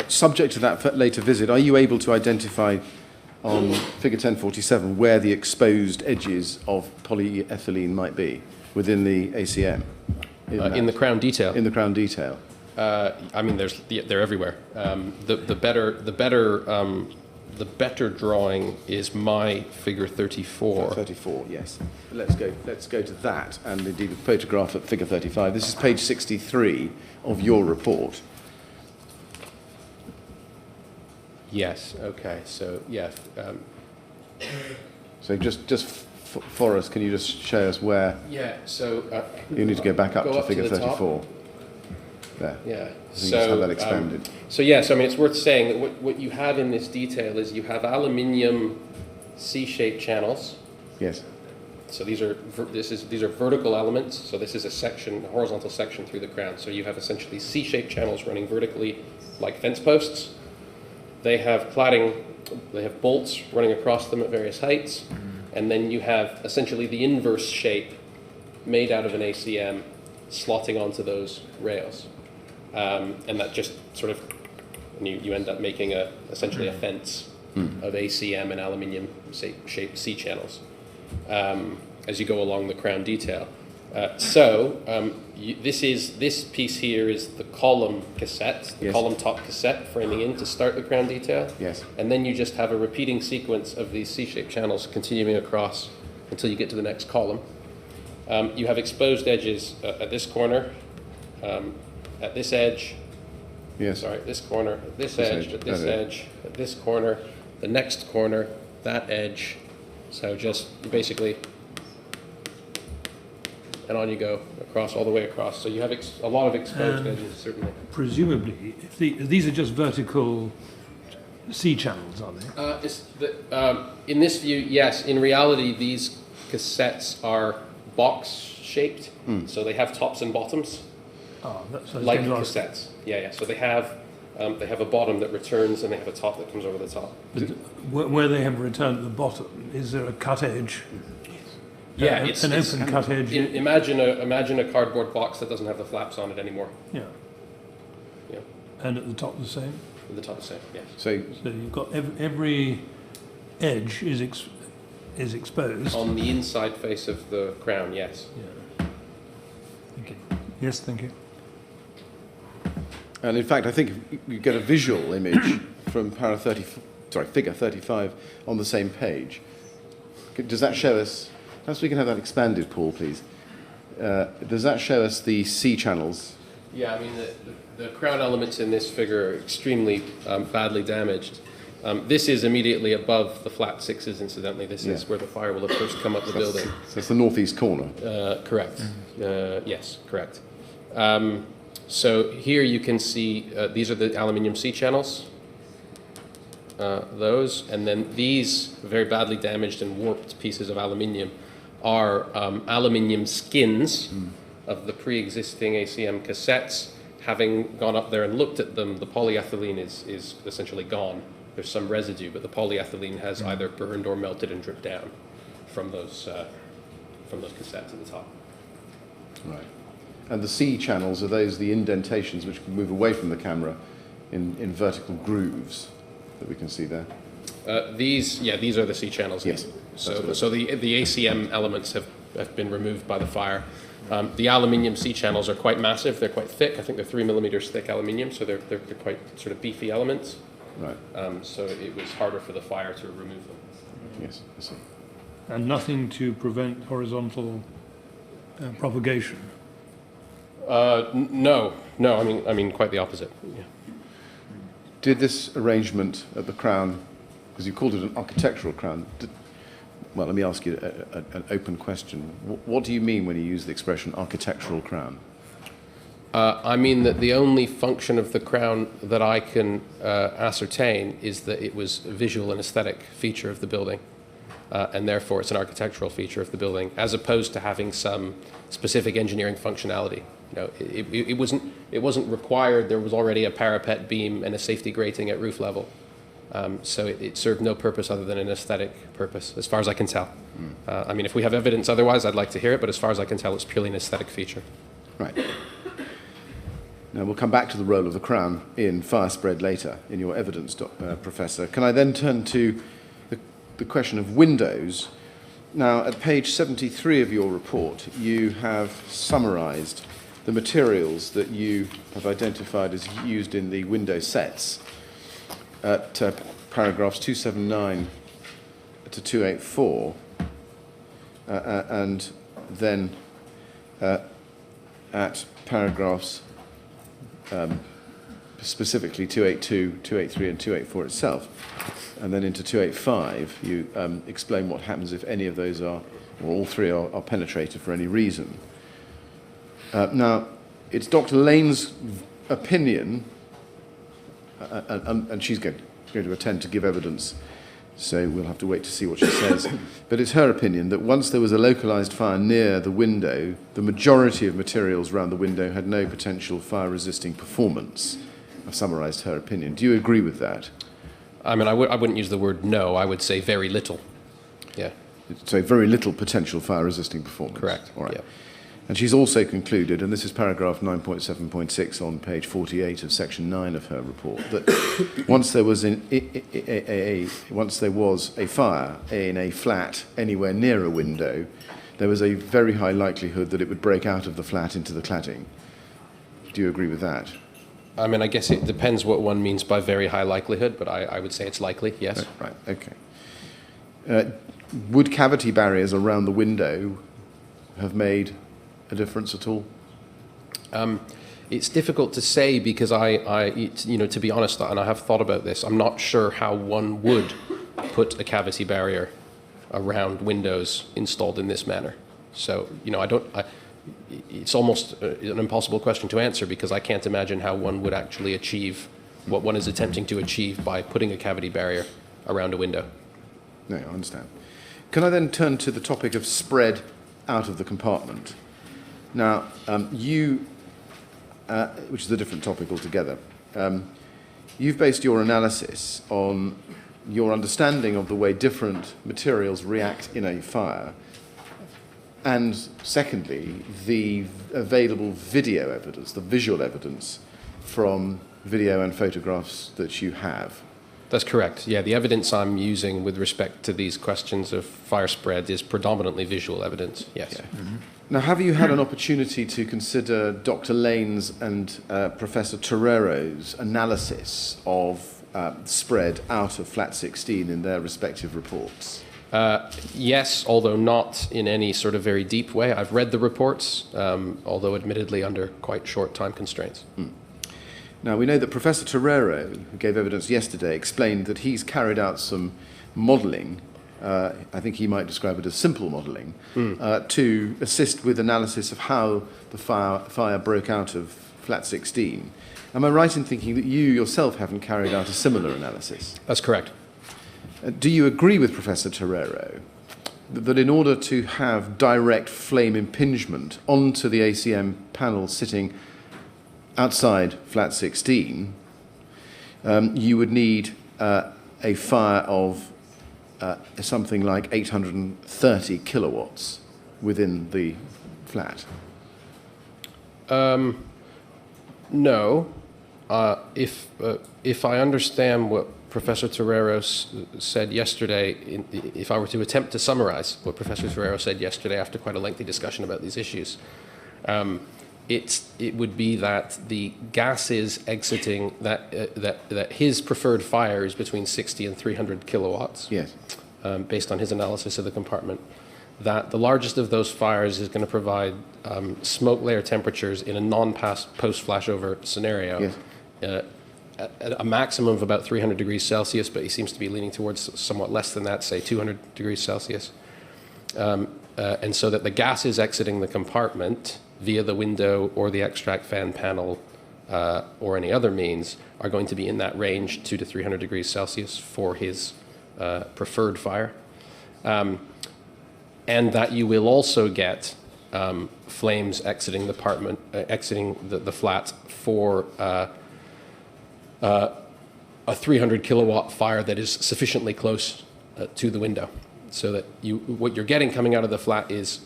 Subject to that later visit, are you able to identify on figure 1047 where the exposed edges of polyethylene might be within the ACM? In the crown detail? In the crown detail. I mean, they're everywhere. The better drawing is my figure 34. 34, yes. Let's go to that, and indeed the photograph at figure 35. This is page 63 of your report. Yes. Okay. So yeah. So just for us, can you just show us where? Yeah. So You need to go back up to figure the top. 34. There. Yeah. So just have that expanded. So yes, I mean it's worth saying that what you have in this detail is you have aluminium C-shaped channels. Yes. So these are vertical elements. So this is a horizontal section through the crown. So you have essentially C-shaped channels running vertically like fence posts. They have cladding, they have bolts running across them at various heights. And then you have essentially the inverse shape made out of an ACM slotting onto those rails. And that just sort of, and you end up making essentially a fence of ACM and aluminium shaped C channels as you go along the crown detail. This piece here is the column cassette, the column top cassette framing in to start the crown detail. Yes. And then you just have a repeating sequence of these C-shaped channels continuing across until you get to the next column. You have exposed edges at this corner, at this edge, Yes. sorry, this corner, at this edge, at this edge, at this corner, the next corner, that edge. So just basically, and on you go across, all the way across. So you have a lot of exposed edges, certainly. Presumably, if these are just vertical C channels, are they? In this view, yes. In reality, these cassettes are box-shaped, so they have tops and bottoms. Oh, so Like cassettes, yeah. So they have a bottom that returns, and they have a top that comes over the top. But where they have returned at the bottom, is there a cut edge? Yeah, it's an open cut edge. Imagine a cardboard box that doesn't have the flaps on it anymore. Yeah. Yeah, And at the top the same. at the top the same. Yes. So you've got every edge is exposed. On the inside face of the crown, yes. Yeah. Thank you. Yes, thank you. And in fact, I think you get a visual image from figure 35 on the same page. Does that show us? Perhaps we can have that expanded, Paul, please. Does that show us the C channels? Yeah, I mean the crown elements in this figure are extremely badly damaged. This is immediately above the flat sixes. Incidentally, this is where the fire will have first come up the building. So it's the northeast corner. Correct. Yes, correct. So here you can see these are the aluminium C channels. Those, and then these very badly damaged and warped pieces of aluminium are aluminium skins of the pre-existing ACM cassettes. Having gone up there and looked at them, the polyethylene is essentially gone. There's some residue, but the polyethylene has either burned or melted and dripped down from those cassettes at the top. Right. And the C channels, are those the indentations which can move away from the camera in vertical grooves that we can see there? These are the C channels. Yes. So the ACM elements have been removed by the fire. The aluminium C channels are quite massive. They're quite thick. I think they're 3 millimeters thick aluminium, so they're quite sort of beefy elements. Right. So it was harder for the fire to remove them. Yes, I see. And nothing to prevent horizontal propagation. No. I mean quite the opposite. Yeah. Did this arrangement at the crown, because you called it an architectural crown, well, let me ask you an open question. What do you mean when you use the expression architectural crown? I mean that the only function of the crown that I can ascertain is that it was a visual and aesthetic feature of the building, and therefore it's an architectural feature of the building, as opposed to having some specific engineering functionality. You know, it wasn't required. There was already a parapet beam and a safety grating at roof level, so it served no purpose other than an aesthetic purpose, as far as I can tell. I mean, if we have evidence otherwise, I'd like to hear it, but as far as I can tell, it's purely an aesthetic feature. Right. Now, we'll come back to the role of the crown in fire spread later in your evidence, Professor. Can I then turn to the question of windows? Now, at page 73 of your report, you have summarised the materials that you have identified as used in the window sets at paragraphs 279 to 284, and then at paragraphs specifically 282, 283 and 284 itself, and then into 285 you explain what happens if any of those are, or all three are penetrated for any reason. Now, it's Dr. Lane's opinion, and she's going to attend to give evidence, so we'll have to wait to see what she says. But it's her opinion that once there was a localized fire near the window, the majority of materials around the window had no potential fire-resisting performance. I've summarized her opinion. Do you agree with that? I mean, I wouldn't use the word no. I would say very little. Yeah. So very little potential fire-resisting performance. Correct. All right. Yeah. And she's also concluded, and this is paragraph 9.7.6 on page 48 of section 9 of her report, that once there was a fire in a flat anywhere near a window, there was a very high likelihood that it would break out of the flat into the cladding. Do you agree with that? I mean, I guess it depends what one means by very high likelihood, but I would say it's likely, yes. Right, okay. Would cavity barriers around the window have made a difference at all? It's difficult to say because to be honest, and I have thought about this, I'm not sure how one would put a cavity barrier around windows installed in this manner. So, it's almost an impossible question to answer because I can't imagine how one would actually achieve what one is attempting to achieve by putting a cavity barrier around a window. No, I understand. Can I then turn to the topic of spread out of the compartment? Now, which is a different topic altogether, you've based your analysis on your understanding of the way different materials react in a fire, and secondly, the available video evidence, the visual evidence from video and photographs that you have. That's correct. Yeah, the evidence I'm using with respect to these questions of fire spread is predominantly visual evidence, yes. Yeah. Mm-hmm. Now, have you had an opportunity to consider Dr. Lane's and Professor Torero's analysis of spread out of flat 16 in their respective reports? Yes, although not in any sort of very deep way. I've read the reports, although admittedly under quite short time constraints. Mm. Now, we know that Professor Torero, who gave evidence yesterday, explained that he's carried out some modelling, I think he might describe it as simple modelling, to assist with analysis of how the fire broke out of flat 16. Am I right in thinking that you yourself haven't carried out a similar analysis? That's correct. Do you agree with Professor Torero that in order to have direct flame impingement onto the ACM panel sitting outside flat 16, you would need a fire of something like 830 kilowatts within the flat? No. If I understand what Professor Torero said yesterday, if I were to attempt to summarize what Professor Torero said yesterday after quite a lengthy discussion about these issues, it would be that the gases exiting, that his preferred fire is between 60 and 300 kilowatts, yes, based on his analysis of the compartment, that the largest of those fires is going to provide smoke layer temperatures in a non-post flashover scenario, yes, at a maximum of about 300 degrees Celsius, but he seems to be leaning towards somewhat less than that, say 200 degrees Celsius. And so that the gases exiting the compartment via the window or the extract fan panel or any other means are going to be in that range, 200 to 300 degrees Celsius for his preferred fire. And that you will also get flames exiting the apartment, exiting the flat for a 300 kilowatt fire that is sufficiently close to the window, so that what you're getting coming out of the flat is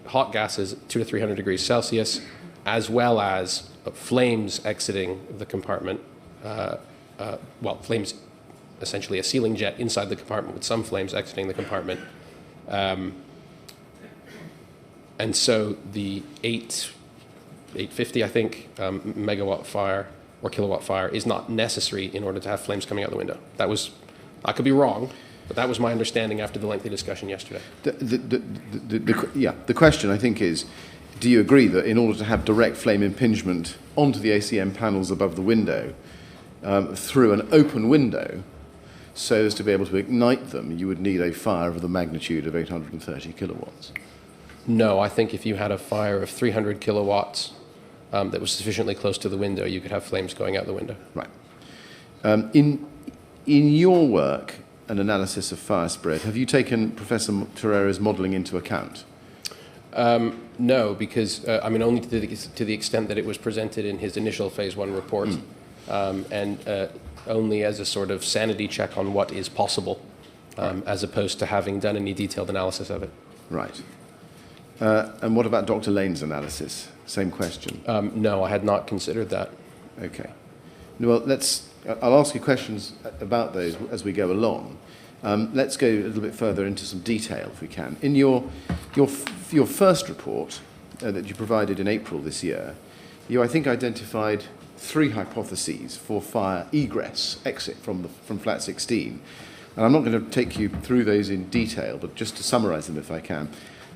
hot gases 200 to 300 degrees Celsius, as well as flames exiting the compartment. Flames, essentially a ceiling jet inside the compartment with some flames exiting the compartment. And so the 850, I think, megawatt fire or kilowatt fire is not necessary in order to have flames coming out the window. I could be wrong, but that was my understanding after the lengthy discussion yesterday. The question, I think, is, do you agree that in order to have direct flame impingement onto the ACM panels above the window through an open window, so as to be able to ignite them, you would need a fire of the magnitude of 830 kilowatts? No, I think if you had a fire of 300 kilowatts that was sufficiently close to the window, you could have flames going out the window. Right. In your work and analysis of fire spread, have you taken Professor Torreira's modelling into account? No, because, only to the extent that it was presented in his initial Phase 1 report, and only as a sort of sanity check on what is possible, as opposed to having done any detailed analysis of it. Right. And what about Dr. Lane's analysis? Same question. No, I had not considered that. Okay. Well, I'll ask you questions about those as we go along. Let's go a little bit further into some detail, if we can. In your first report that you provided in April this year, you, I think, identified 3 hypotheses for fire egress, exit from flat 16. And I'm not going to take you through those in detail, but just to summarize them if I can.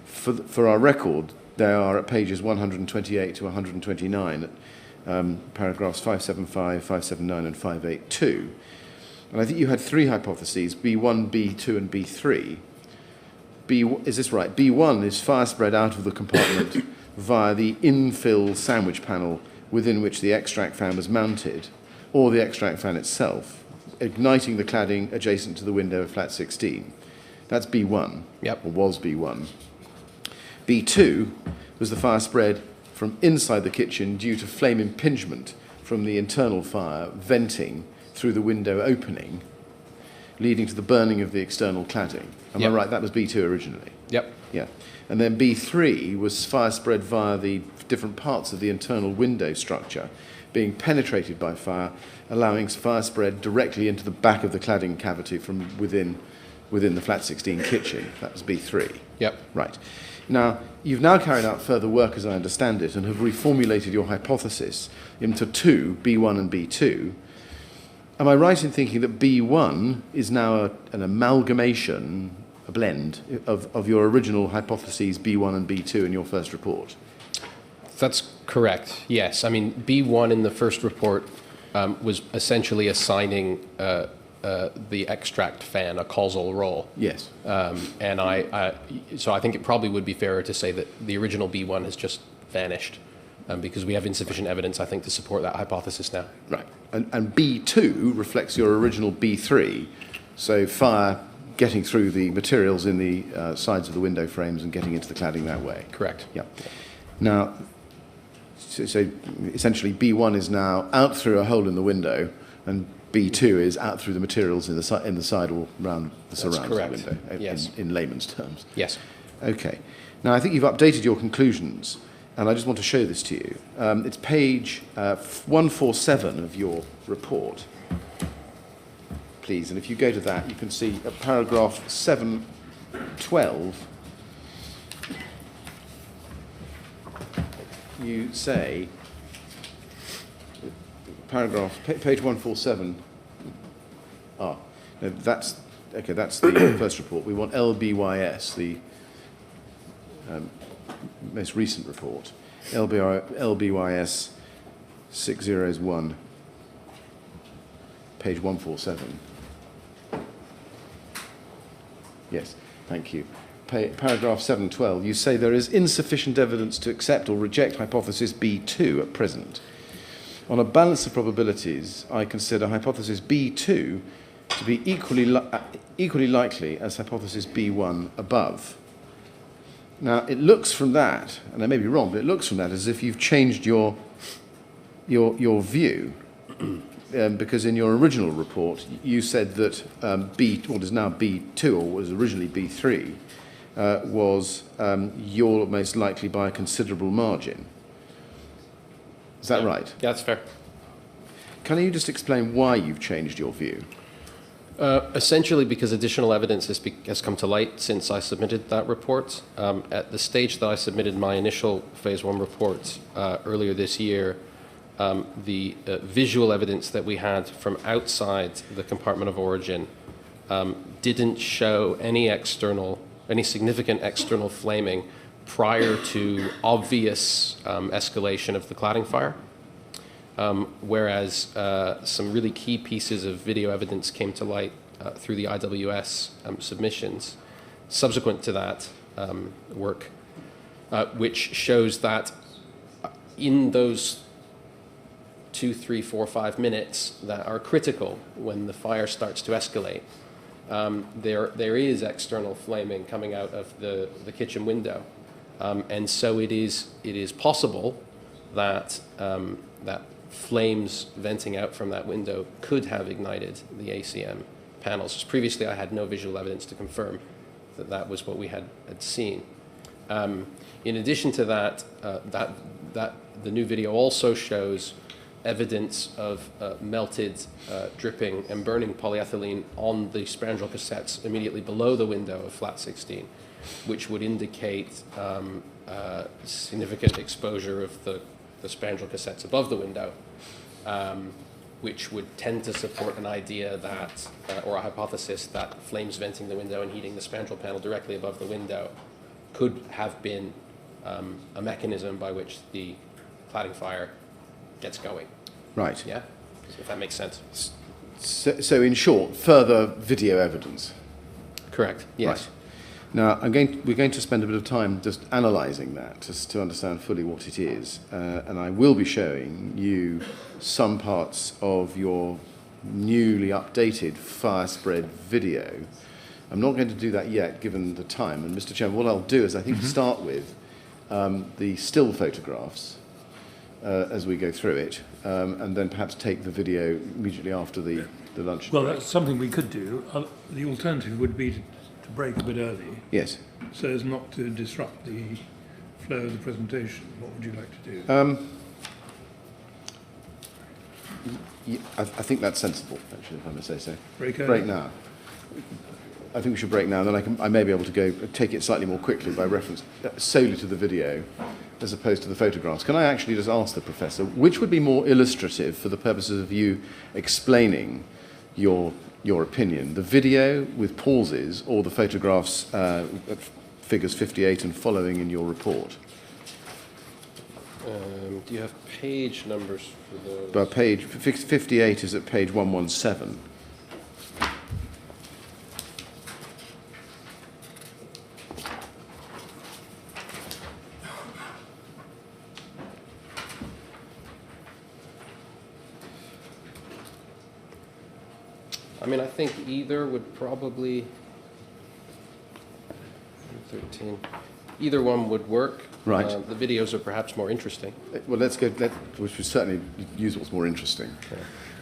For our record, they are at pages 128 to 129, paragraphs 575, 579, and 582. And I think you had 3 hypotheses, B1, B2, and B3. Is this right? B1 is fire spread out of the compartment via the infill sandwich panel within which the extract fan was mounted, or the extract fan itself, igniting the cladding adjacent to the window of flat 16. That's B1, Yep. or was B1. B2 was the fire spread from inside the kitchen due to flame impingement from the internal fire venting through the window opening, leading to the burning of the external cladding. Am I Yep. right? That was B2 originally. Yep. Yeah. And then B3 was fire spread via the different parts of the internal window structure being penetrated by fire, allowing fire spread directly into the back of the cladding cavity from within the flat 16 kitchen. That was B3. Yep. Right. Now, you've now carried out further work, as I understand it, and have reformulated your hypothesis into 2, B1 and B2. Am I right in thinking that B1 is now an amalgamation, a blend, of your original hypotheses B1 and B2 in your first report? That's correct, yes. I mean, B1 in the first report was essentially assigning the extract fan a causal role. Yes. So I think it probably would be fairer to say that the original B1 has just vanished because we have insufficient evidence, I think, to support that hypothesis now. Right. And B2 reflects your original B3, so fire getting through the materials in the sides of the window frames and getting into the cladding that way. Correct. Yeah. Now, so essentially B1 is now out through a hole in the window, and B2 is out through the materials in the side or around the surrounds of the window, Yes. in layman's terms. Yes. Okay. Now, I think you've updated your conclusions, and I just want to show this to you. It's page 147 of your report, please. And if you go to that, you can see at paragraph 712, you say, page 147. No, that's the first report. We want LBYS, the most recent report. LBYS 601, page 147. Yes, thank you. Paragraph 712, you say there is insufficient evidence to accept or reject hypothesis B2 at present. On a balance of probabilities, I consider hypothesis B2 to be equally likely as hypothesis B1 above. Now, it looks from that, and I may be wrong, but it looks from that as if you've changed your view, because in your original report you said that what is now B2, or was originally B3, was you're most likely by a considerable margin. Is that right? Yeah, that's fair. Can you just explain why you've changed your view? Essentially because additional evidence has come to light since I submitted that report. At the stage that I submitted my initial phase 1 report earlier this year, the visual evidence that we had from outside the compartment of origin didn't show any significant external flaming prior to obvious escalation of the cladding fire. Whereas some really key pieces of video evidence came to light through the IWS submissions subsequent to that work, which shows that in those 2, 3, 4, 5 minutes that are critical when the fire starts to escalate, there is external flaming coming out of the kitchen window. And so it is possible that that flames venting out from that window could have ignited the ACM panels. Previously, I had no visual evidence to confirm that that was what we had seen. In addition to that, the new video also shows evidence of melted, dripping, and burning polyethylene on the spandrel cassettes immediately below the window of flat 16, which would indicate significant exposure of the spandrel cassettes above the window, which would tend to support an idea that, or a hypothesis that flames venting the window and heating the spandrel panel directly above the window could have been a mechanism by which the cladding fire gets going. Right. Yeah? If that makes sense. So in short, further video evidence. Correct. Yes. Right. Now, we're going to spend a bit of time just analysing that, just to understand fully what it is. And I will be showing you some parts of your newly updated fire spread video. I'm not going to do that yet, given the time. And Mr. Chairman, what I'll do is I think start with the still photographs as we go through it, and then perhaps take the video immediately after the lunch. Well, that's something we could do. The alternative would be to break a bit early, Yes. so as not to disrupt the flow of the presentation. What would you like to do? I think that's sensible, actually, if I may say so. Break early? Break now. I think we should break now, then I may be able to go take it slightly more quickly by reference solely to the video as opposed to the photographs. Can I actually just ask the Professor, which would be more illustrative for the purposes of you explaining your opinion, the video with pauses or the photographs at figures 58 and following in your report? Do you have page numbers for those? Page 58 is at page 117. I mean, I think either would probably, 13, either one would work. Right. The videos are perhaps more interesting. Well, let's go, which would certainly use what's more interesting.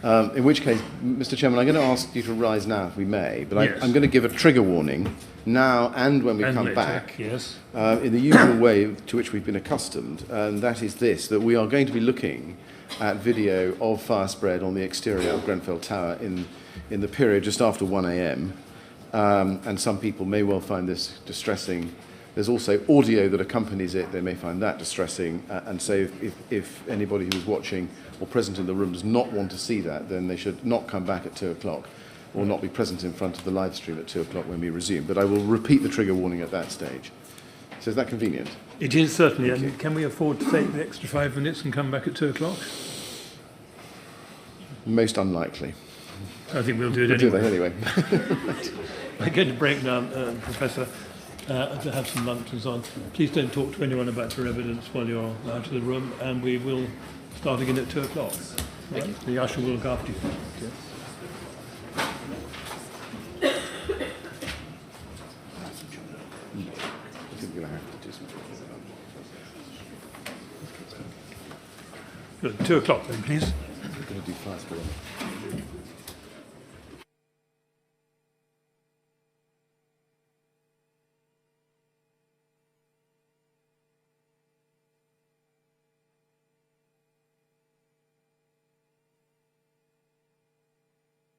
Okay. In which case, Mr. Chairman, I'm going to ask you to rise now, if we may, but yes. I'm going to give a trigger warning now and when we come later, back, yes. In the usual way to which we've been accustomed, and that is this, that we are going to be looking at video of fire spread on the exterior of Grenfell Tower in the period just after 1 a.m. And some people may well find this distressing. There's also audio that accompanies it. They may find that distressing. And so if anybody who is watching or present in the room does not want to see that, then they should not come back at 2 o'clock or not be present in front of the live stream at 2 o'clock when we resume. But I will repeat the trigger warning at that stage. So is that convenient? It is, certainly. And can we afford to take the extra 5 minutes and come back at 2 o'clock? Most unlikely. I think we'll do it we'll anyway. Do that anyway. We're going to break now, Professor, to have some lunch and so on. Please don't talk to anyone about your evidence while you're out of the room, and we will start again at 2 o'clock. Right? The usher will look after you. Okay. Good. 2 o'clock then, please. We're going to do fast,